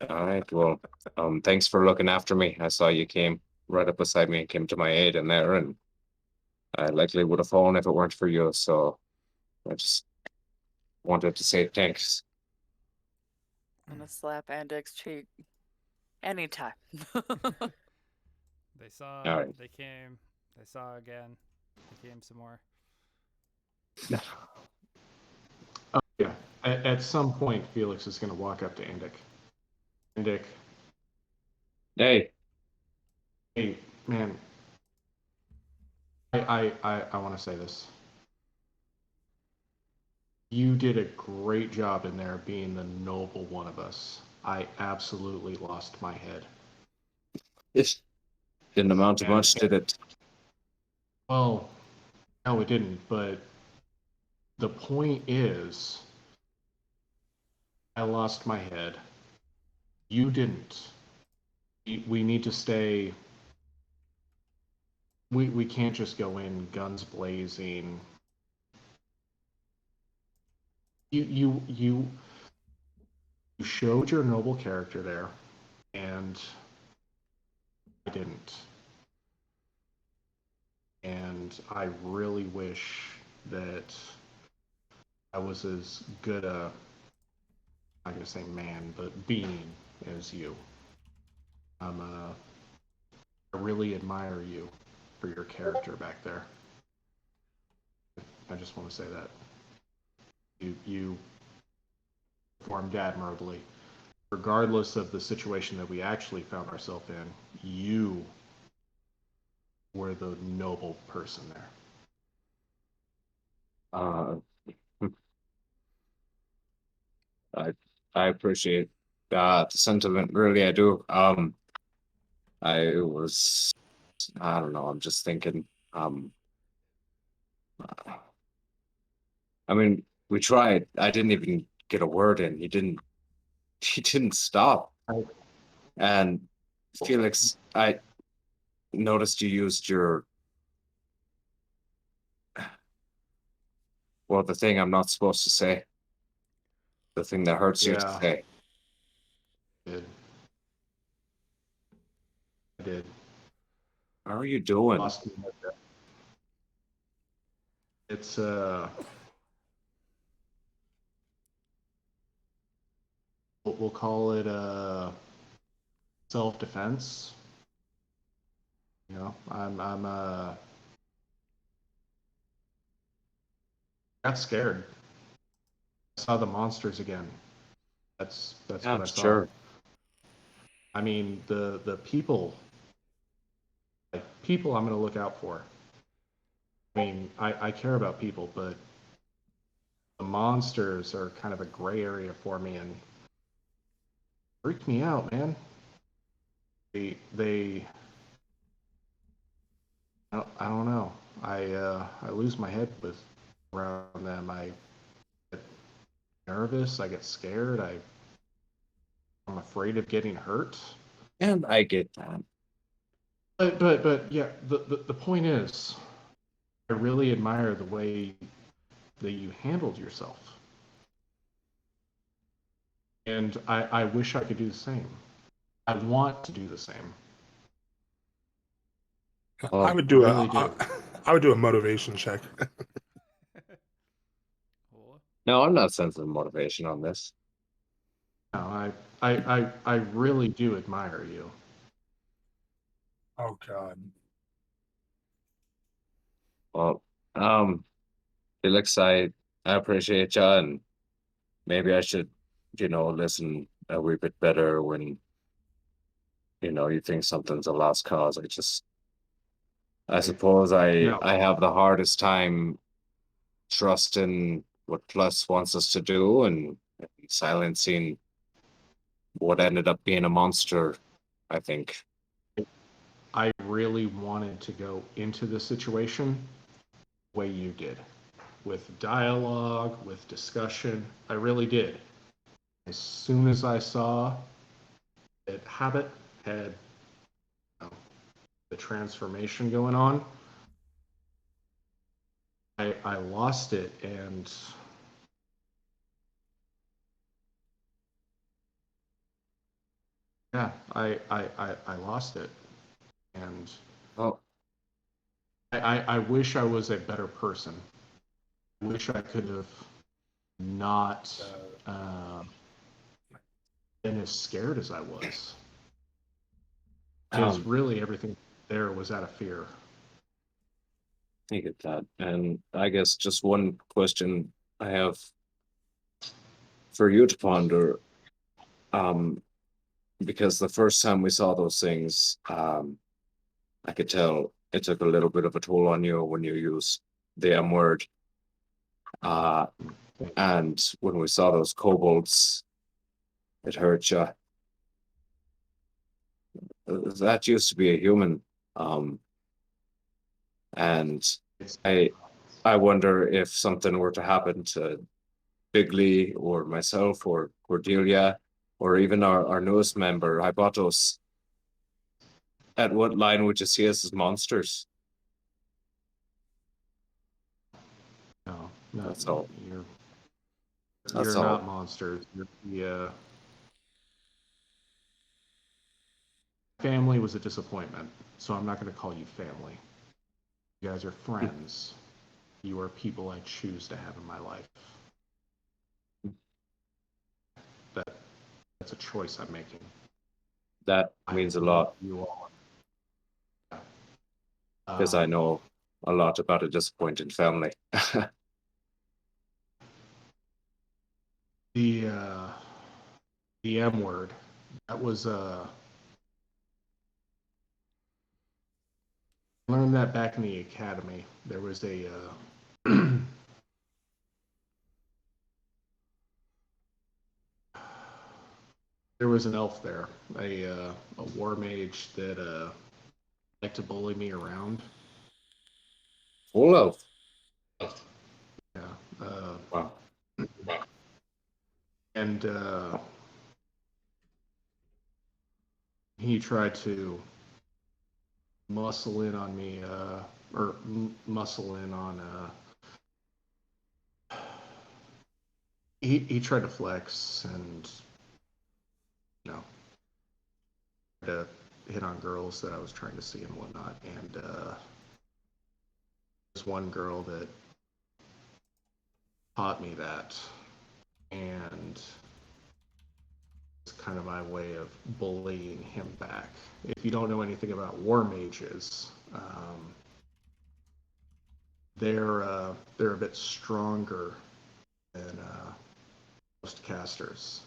S7: All right. Well, thanks for looking after me. I saw you came right up beside me and came to my aid in there, and I likely would have fallen if it weren't for you. So I just wanted to say thanks.
S4: And a slap Andek's cheek. Anytime.
S5: They saw.
S7: All right.
S5: They came. They saw again. They came some more.
S3: Oh, yeah. At some point, Felix is going to walk up to Andek. Andek.
S7: Hey.
S3: Hey, man. I want to say this. You did a great job in there being the noble one of us. I absolutely lost my head.
S7: It didn't amount to much, did it?
S3: Well, no, it didn't. But the point is, I lost my head. You didn't. We need to stay. We can't just go in guns blazing. You showed your noble character there, and I didn't. And I really wish that I was as good a, I'm not going to say man, but being as you. I really admire you for your character back there. I just want to say that. You performed admirably. Regardless of the situation that we actually found ourselves in, you were the noble person there.
S7: I appreciate the sentiment, really, I do. I don't know, I'm just thinking, I mean, we tried. I didn't even get a word in. He didn't stop. And Felix, I noticed you used the thing I'm not supposed to say. The thing that hurts you to
S3: Yeah.
S7: say.
S3: I did.
S7: How are you doing?
S3: Lost me with that. It's we'll call it self-defense. You know, I'm got scared. I saw the monsters again. That's
S7: Yeah,
S3: what I saw.
S7: sure.
S3: I mean, the people, people I'm gonna look out for. I mean, I care about people, but the monsters are kind of a gray area for me and freak me out, man. They I don't know. I lose my head with around them. I get nervous. I get scared. I'm afraid of getting hurt.
S7: And I get that.
S3: But yeah, the point is, I really admire the way that you handled yourself. And I wish I could do the same. I want to do the same.
S6: I would
S3: I
S6: do
S3: really do.
S6: I would do a motivation check.
S7: No, I'm not sensing motivation on this.
S3: No, I really do admire you.
S6: Oh God.
S7: Well, Felix, I appreciate you, and maybe I should, listen a wee bit better when, you think something's a lost cause. I suppose
S3: No.
S7: I have the hardest time trusting what Plus wants us to do and silencing what ended up being a monster, I think.
S3: I really wanted to go into the situation the way you did, with dialogue, with discussion. I really did. As soon as I saw that Habit had the transformation going on, I lost it, and yeah, I lost it, and
S7: Oh,
S3: I wish I was a better person. I wish I could have not been as scared as I was. Because really everything there was out of fear.
S7: I get that. And I guess just one question I have for you to ponder, because the first time we saw those things, I could tell it took a little bit of a toll on you when you used the M word. And when we saw those kobolds, it hurt you. That used to be a human. And I wonder if something were to happen to Bigley or myself or Cordelia or even our newest member, Hypotos, at what line would you see us as monsters?
S3: No,
S7: That's all.
S3: you're
S7: That's
S3: you're
S7: all.
S3: not monsters. You're the family was a disappointment, so I'm not going to call you family. You guys are friends. You are people I choose to have in my life. That's a choice I'm making.
S7: That means a lot
S3: You all.
S7: because I know a lot about a disappointed family.
S3: The M word. That was learned that back in the academy. There was a There was an elf there, a war mage that liked to bully me around.
S7: Full elf.
S3: Yeah.
S7: Wow.
S3: And he tried to muscle in on me, or muscle in on. He tried to flex and, you know, to hit on girls that I was trying to see and whatnot. And there's one girl that taught me that, and it's kind of my way of bullying him back. If you don't know anything about war mages, they're a bit stronger than most casters.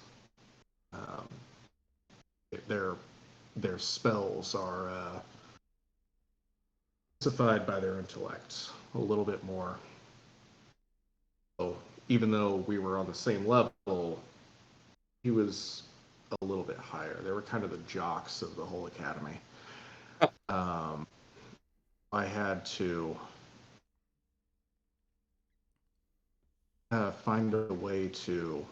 S3: Their spells are specified by their intellect a little bit more. So even though we were on the same level, he was a little bit higher. They were kind of the jocks of the whole academy. I had to find a way to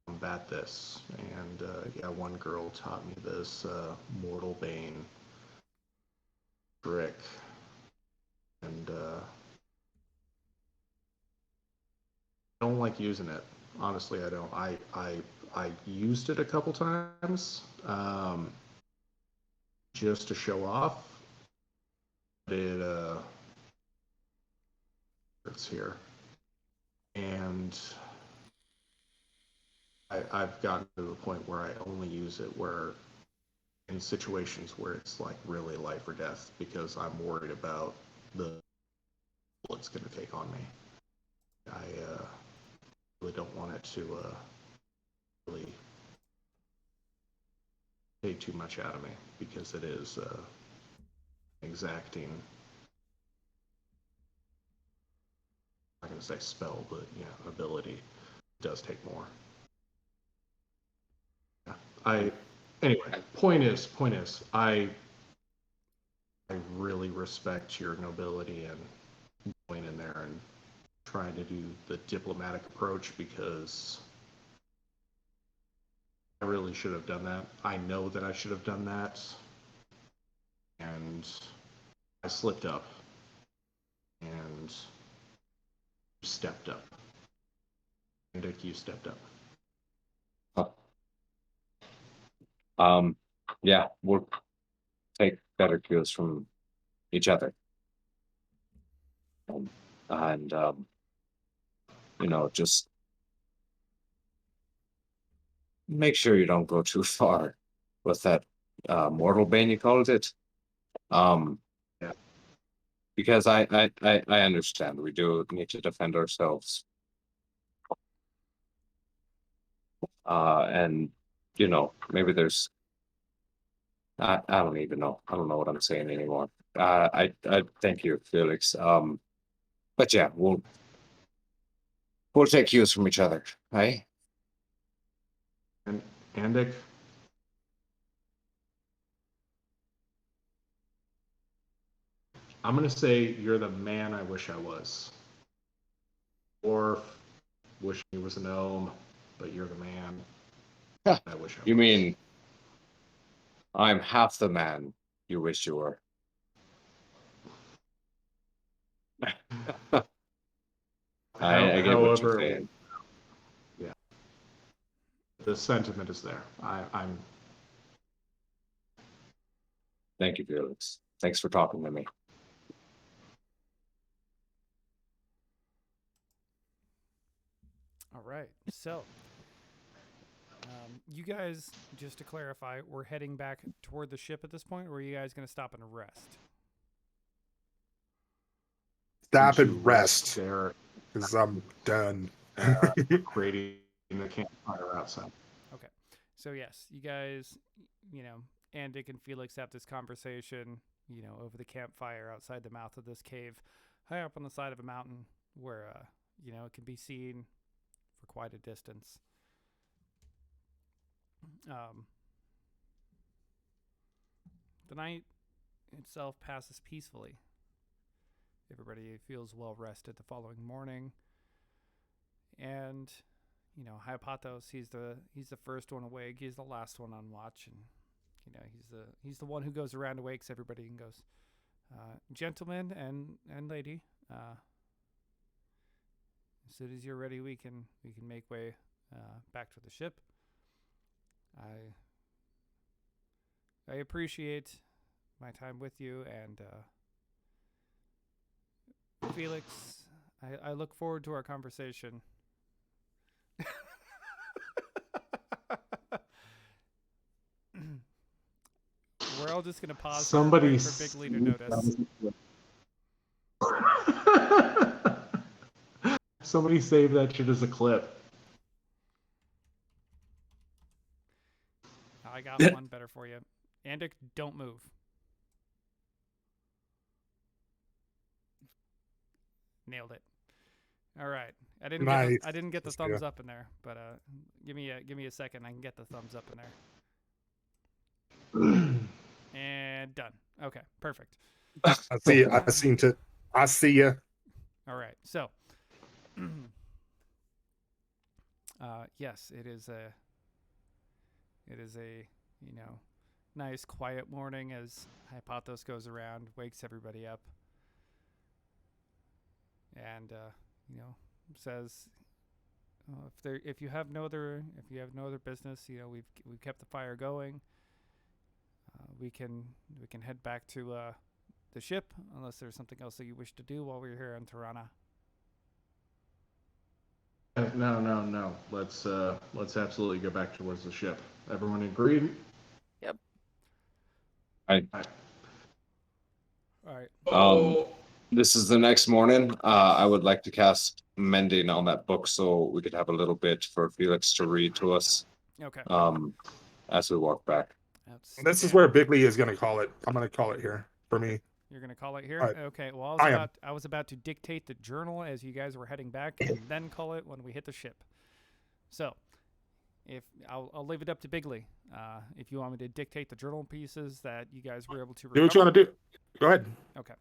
S3: combat this, and yeah, one girl taught me this mortal bane trick, and I don't like using it. Honestly, I don't. I used it a couple times, just to show off. But it's here, and I've gotten to the point where I only use it where in situations where it's like really life or death, because I'm worried about the it's going to take on me. I really don't want it to really take too much out of me, because it is exacting. I'm not going to say spell, but yeah, ability. It does take more. Yeah. Anyway, point is, I really respect your nobility and going in there and trying to do the diplomatic approach, because I really should have done that. I know that I should have done that, and I slipped up, and you stepped up. And Dick, you stepped up.
S7: Yeah, we'll take better cues from each other. And you know, just make sure you don't go too far with that mortal bane you called it.
S3: Yeah.
S7: Because I understand we do need to defend ourselves. And you know, maybe there's I don't even know. I don't know what I'm saying anymore. I thank you, Felix. But yeah, we'll take cues from each other, right?
S3: And Andic, I'm going to say you're the man I wish I was. Or wishing he was a gnome, but you're the man I wish I was.
S7: You mean I'm half the man you wish you were? I get what you're saying.
S3: Yeah. The sentiment is there. I'm.
S7: Thank you, Felix. Thanks for talking to me.
S5: All right. So, you guys, just to clarify, we're heading back toward the ship at this point, or are you guys going to stop and rest?
S6: Stop and rest. Because I'm done.
S3: Creating the campfire outside.
S5: Okay. So, yes, you guys, you know, Andic and Felix have this conversation, you know, over the campfire outside the mouth of this cave, high up on the side of a mountain where, you know, it can be seen for quite a distance. The night itself passes peacefully. Everybody feels well rested the following morning, and Hypatos, he's the first one awake. He's the last one on watch, and he's the one who goes around and wakes everybody and goes, "Gentlemen and lady, as soon as you're ready, we can make way back to the ship. I appreciate my time with you, and Felix, I look forward to our conversation." We're all just gonna pause for Bigley to notice.
S9: Somebody save that shit as a clip.
S5: I got one better for you. Andic, don't move. Nailed it. All right. I didn't get the thumbs up in there, but give me a second. I can get the thumbs up in there. And done. Okay, perfect.
S6: I see you. I see you.
S5: All right. So, yes, it is a nice quiet morning as Hypatos goes around, wakes everybody up, and says, if you have no other business, we've kept the fire going. We can head back to the ship unless there's something else that you wish to do while we're here in Tirana.
S3: No. Let's absolutely go back towards the ship. Everyone agreed?
S4: Yep.
S7: All
S5: right.
S7: This is the next morning. I would like to cast Mending on that book so we could have a little bit for Felix to read to us.
S5: Okay.
S7: As we walk back.
S6: This is where Bigley is going to call it. I'm going to call it here for me.
S5: You're going to call it here?
S6: Right.
S5: Okay. Well,
S6: I
S5: was about to dictate the journal as you guys were heading back, and then call it when we hit the ship. So, if I'll leave it up to Bigley. If you want me to dictate the journal pieces that you guys were able to recover.
S6: Do what you want to do. Go ahead.
S5: Okay.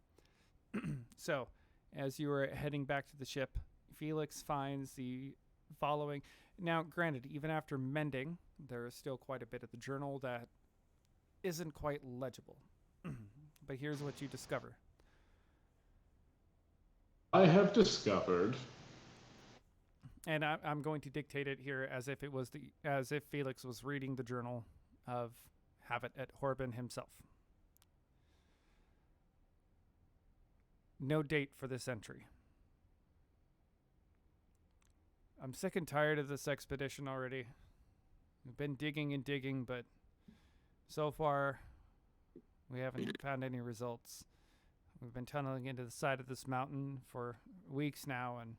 S5: So, as you were heading back to the ship, Felix finds the following. Now, granted, even after mending, there is still quite a bit of the journal that isn't quite legible. But here's what you discover.
S3: I have discovered.
S5: And I'm going to dictate it here as if Felix was reading the journal of Havit at Horben himself. No date for this entry. I'm sick and tired of this expedition already. We've been digging and digging, but so far we haven't found any results. We've been tunneling into the side of this mountain for weeks now, and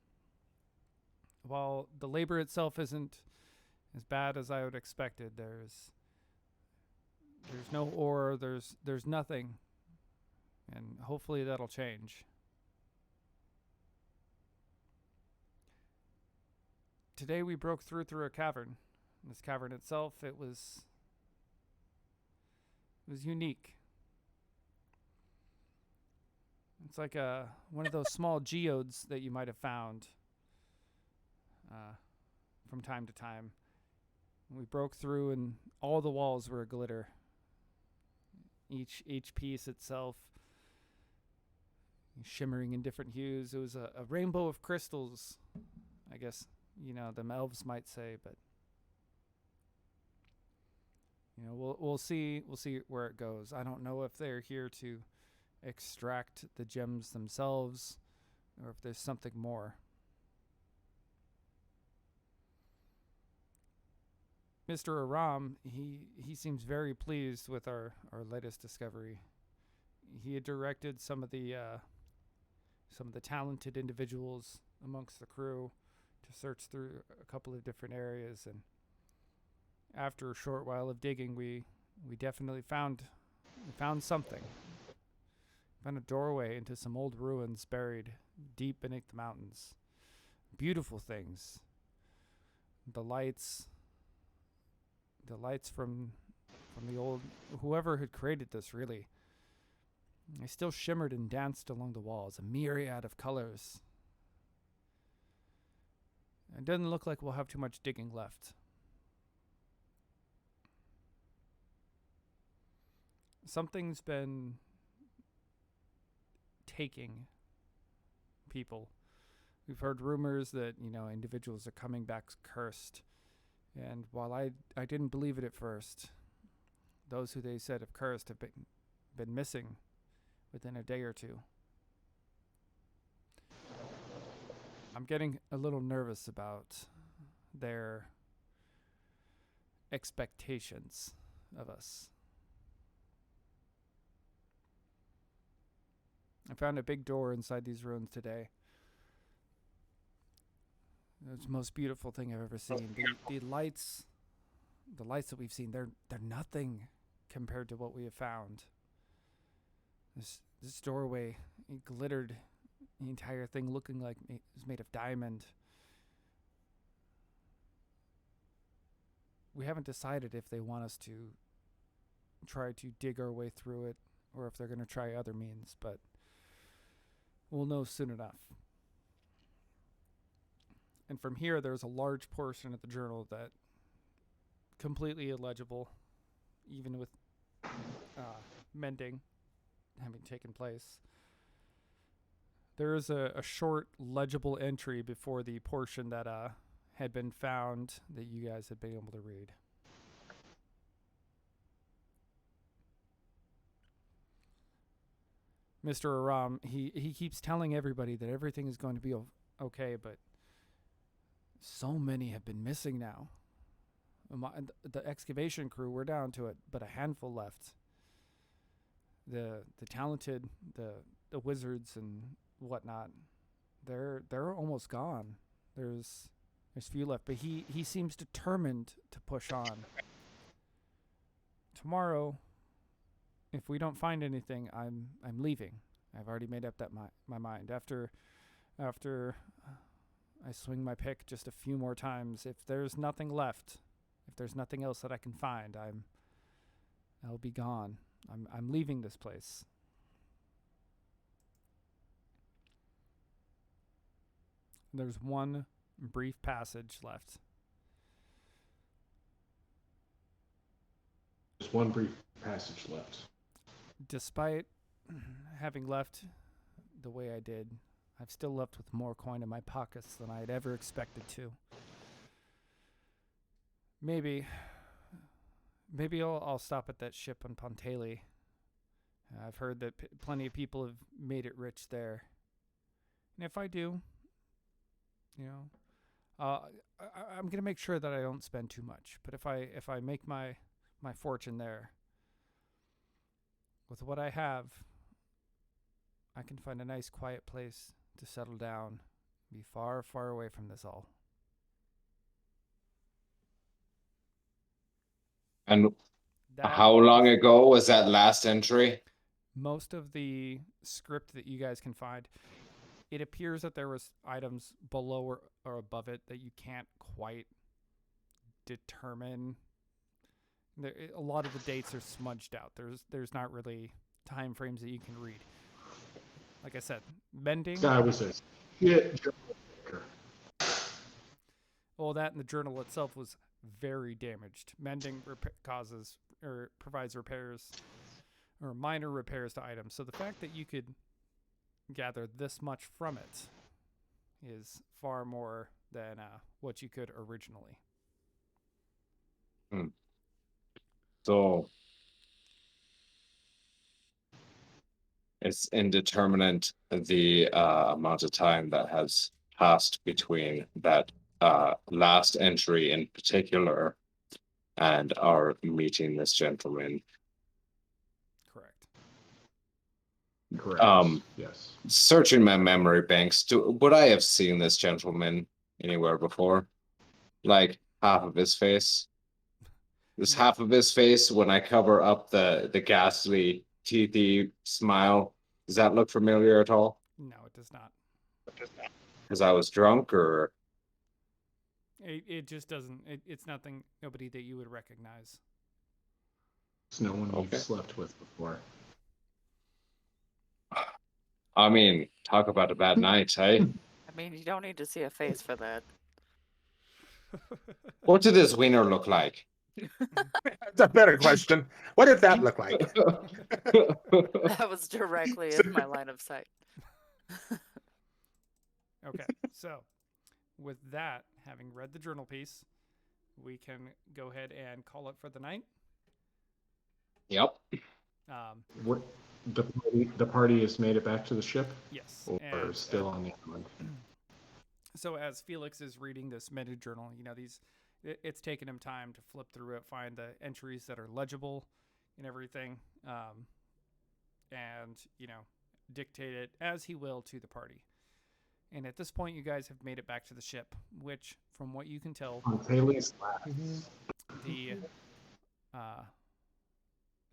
S5: while the labor itself isn't as bad as I would expected, there's no ore, there's nothing, and hopefully that'll change. Today we broke through a cavern. This cavern itself, it was unique. It's like one of those small geodes that you might have found from time to time. We broke through, and all the walls were glitter. Each piece itself shimmering in different hues. It was a rainbow of crystals, I guess, the elves might say, but we'll see where it goes. I don't know if they're here to extract the gems themselves or if there's something more. Mr. Aram, he seems very pleased with our latest discovery. He had directed some of the talented individuals amongst the crew to search through a couple of different areas, and after a short while of digging, we definitely found something. Found a doorway into some old ruins buried deep beneath the mountains. Beautiful things. The lights the lights from the old whoever had created this, really. They still shimmered and danced along the walls, a myriad of colors. It doesn't look like we'll have too much digging left. Something's been taking people. We've heard rumors that, individuals are coming back cursed. And while I didn't believe it at first, those who they said have cursed have been missing within a day or two. I'm getting a little nervous about their expectations of us. I found a big door inside these ruins today. It's the most beautiful thing I've ever seen. The lights that we've seen, they're nothing compared to what we have found. This doorway, it glittered, the entire thing looking like it was made of diamond. We haven't decided if they want us to try to dig our way through it or if they're going to try other means, but we'll know soon enough. And from here, there's a large portion of the journal that completely illegible, even with mending having taken place. There is a short legible entry before the portion that had been found that you guys had been able to read. Mr. Aram, he keeps telling everybody that everything is going to be okay, but so many have been missing now. The excavation crew, we're down to but a handful left. The talented, the wizards and whatnot, they're almost gone. There's few left, but he seems determined to push on. Tomorrow, if we don't find anything, I'm leaving. I've already made up my mind. After I swing my pick just a few more times, if there's nothing left, if there's nothing else that I can find, I'll be gone. I'm leaving this place. There's one brief passage left.
S3: There's one brief passage left.
S5: Despite having left the way I did, I've still left with more coin in my pockets than I had ever expected to. Maybe I'll stop at that ship on Ponteli. I've heard that plenty of people have made it rich there. And if I do, I'm gonna make sure that I don't spend too much. But if I make my fortune there, with what I have, I can find a nice quiet place to settle down, be far, far away from this all.
S8: And how long ago was that last entry?
S5: Most of the script that you guys can find, it appears that there was items below or above it that you can't quite determine. A lot of the dates are smudged out. There's not really time frames that you can read. Like I said, mending.
S3: Guy was a shit journal maker.
S5: Well, that and the journal itself was very damaged. Mending provides repairs or minor repairs to items. So the fact that you could gather this much from it is far more than what you could originally.
S8: So it's indeterminate the amount of time that has passed between that last entry in particular and our meeting this gentleman.
S3: Correct. Yes.
S8: Searching my memory banks, would I have seen this gentleman anywhere before? Like half of his face? This half of his face when I cover up the ghastly, teethy smile. Does that look familiar at all?
S5: No, it does not.
S8: Because I was drunk, or
S5: It just doesn't. It's nothing. Nobody that you would recognize.
S3: It's no one
S7: Okay.
S3: you've slept with before.
S7: I mean, talk about a bad night, hey?
S4: I mean, you don't need to see a face for that.
S8: What did his wiener look like?
S6: That's a better question. What did that look like?
S4: That was directly in my line of sight.
S5: Okay, so with that, having read the journal piece, we can go ahead and call it for the night.
S7: Yep.
S3: What, the party has made it back to the ship?
S5: Yes.
S3: Or
S5: And,
S3: still on the island?
S5: So as Felix is reading this meta journal, it's taken him time to flip through it, find the entries that are legible and everything, and dictate it as he will to the party. And at this point, you guys have made it back to the ship, which, from what you can tell,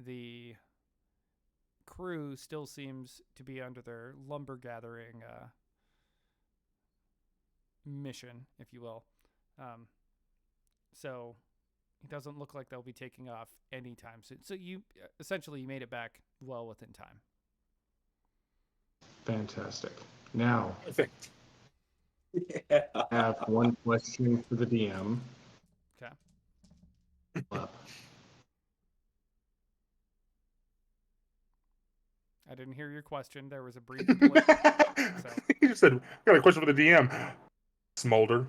S5: the crew still seems to be under their lumber gathering mission, if you will. So it doesn't look like they'll be taking off anytime soon. So you made it back well within time.
S3: Fantastic. Now, I have one question for the DM.
S5: Okay. I didn't hear your question. There was a brief blip. So.
S6: You just said, I got a question for the DM. Smolder.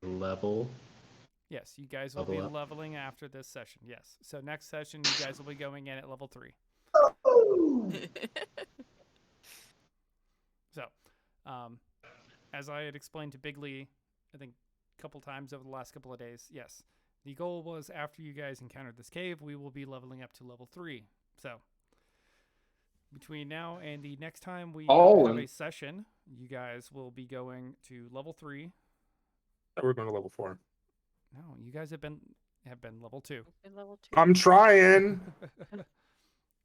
S3: Level.
S5: Yes, you guys will be leveling after this session. Yes. So next session, you guys will be going in at level 3. So, as I had explained to Bigley, I think a couple times over the last couple of days, yes, the goal was after you guys encountered this cave, we will be leveling up to level 3. So, between now and the next time we have a session, you guys will be going to level 3.
S6: We're going to level 4.
S5: No, you guys have been level 2.
S4: Level 2.
S6: I'm trying.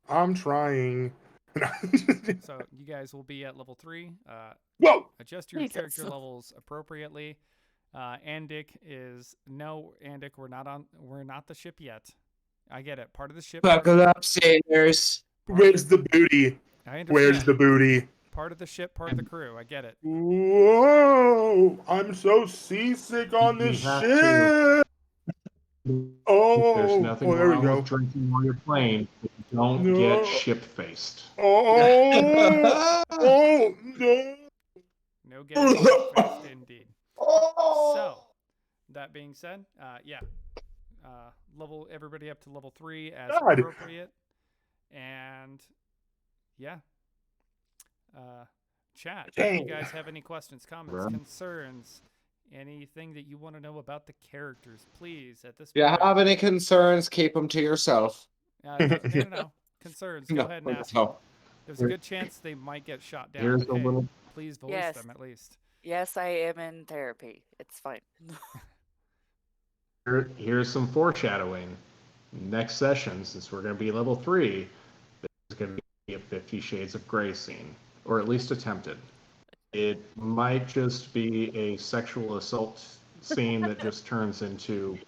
S6: I'm trying.
S5: So you guys will be at level 3.
S6: Whoa!
S5: Adjust your character levels appropriately. Andic, we're not the ship yet. I get it. Part of the ship.
S8: Buckle up, sailors.
S6: Where's the booty?
S5: I understand.
S6: Where's the booty?
S5: Part of the ship, part of the crew. I get it.
S6: Whoa! I'm so seasick on this ship.
S3: There's nothing wrong with drinking while you're playing. But you don't get ship-faced.
S6: Oh! Oh, no!
S5: No getting ship-faced, indeed. So, that being said, level everybody up to level 3 as appropriate. And, chat, if you guys have any questions, comments, concerns, anything that you want to know about the characters, please, at this point.
S8: If you have any concerns, keep them to yourself.
S5: No. Concerns, go ahead and ask them. There's a good chance they might get shot down. But please voice them at least.
S4: Yes, I am in therapy. It's fine.
S3: Here's some foreshadowing. Next session, since we're going to be level 3, there's going to be a 50 Shades of Grey scene, or at least attempted. It might just be a sexual assault scene that just turns into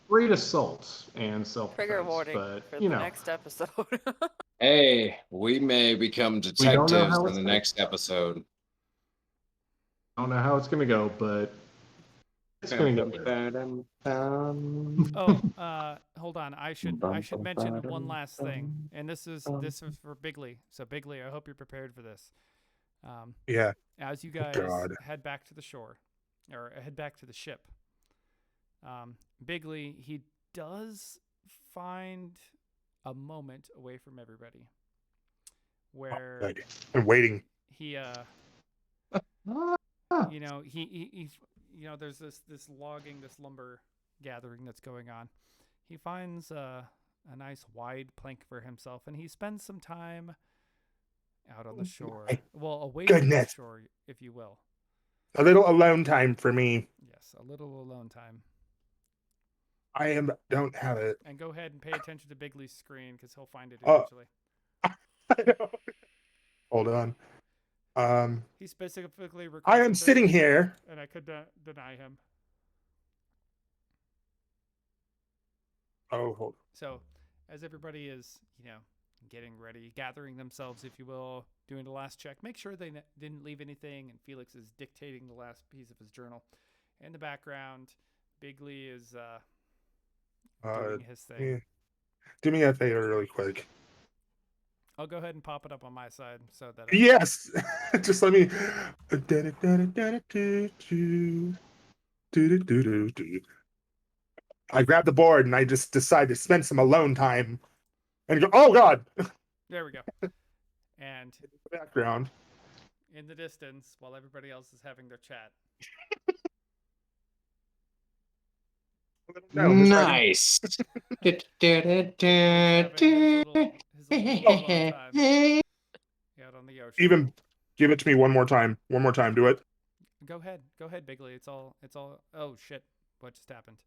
S3: great assault and self-defense.
S4: Trigger warning for the next episode.
S8: Hey, we may become detectives in the next episode.
S3: I don't know how it's going to go, but it's going to get
S8: weird.
S5: Hold on. I should mention one last thing, and this is for Bigley. So Bigley, I hope you're prepared for this. As you guys head back to the shore, or head back to the ship, Bigley, he does find a moment away from everybody where
S6: I'm waiting.
S5: He there's this logging, this lumber gathering that's going on. He finds a nice wide plank for himself, and he spends some time out on the shore. Away from the shore, if you will.
S6: A little alone time for me.
S5: Yes, a little alone time.
S6: Don't have it.
S5: And go ahead and pay attention to Bigley's screen, because he'll find it eventually.
S6: Hold on.
S5: He specifically requested
S6: I am
S5: this,
S6: sitting here.
S5: and I could deny him.
S6: Oh, hold.
S5: So, as everybody is, getting ready, gathering themselves, if you will, doing the last check, make sure they didn't leave anything, and Felix is dictating the last piece of his journal. In the background, Bigley is doing his thing.
S6: Yeah. Do me a favor really quick.
S5: I'll go ahead and pop it up on my side so that.
S6: Yes, just let me. I grab the board and I just decide to spend some alone time, and go. Oh God!
S5: There we go. And
S6: in the background,
S5: in the distance, while everybody else is having their chat.
S7: Nice.
S5: Out on the ocean.
S6: Even give it to me one more time. One more time. Do it.
S5: Go ahead, Bigley. It's all. Oh shit! What just happened?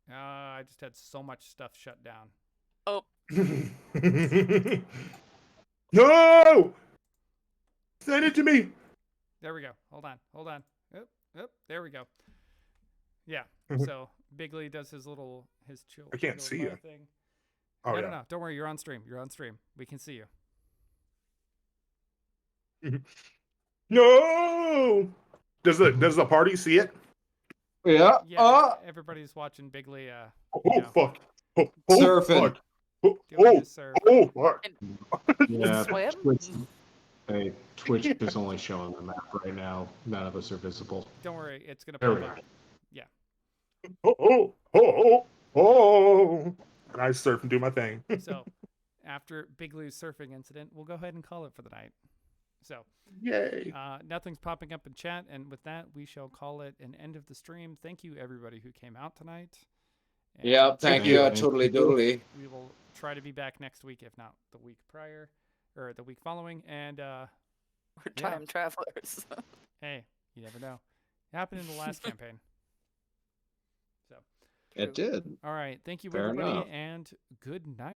S5: I just had so much stuff shut down.
S4: Oh.
S6: No! Send it to me.
S5: There we go. Hold on. There we go. Yeah. So Bigley does his chill.
S6: I can't see you.
S5: Thing.
S6: Oh,
S5: no,
S6: yeah.
S5: no. Don't worry. You're on stream. We can see you.
S6: No! Does the party see it?
S8: Yeah.
S5: Yeah. Everybody's watching Bigley.
S6: Fuck.
S8: Surfing.
S6: Fuck. Oh fuck.
S3: Yeah,
S4: Swim?
S3: Twitch is only showing the map right now. None of us are visible.
S5: Don't worry, it's gonna
S3: There
S5: pop
S3: we
S5: up.
S3: go.
S5: Yeah.
S6: And I surf and do my thing.
S5: So, after Bigley's surfing incident, we'll go ahead and call it for the night. So,
S6: yay.
S5: Nothing's popping up in chat, and with that, we shall call it an end of the stream. Thank you, everybody who came out tonight. And
S8: yeah, thank you. Totally.
S5: We will try to be back next week, if not the week prior, or the week following. And
S4: we're time travelers.
S5: Hey, you never know. It happened in the last campaign. So
S7: it did.
S5: All right. Thank you,
S7: Fair
S5: everybody,
S7: enough.
S5: and good night.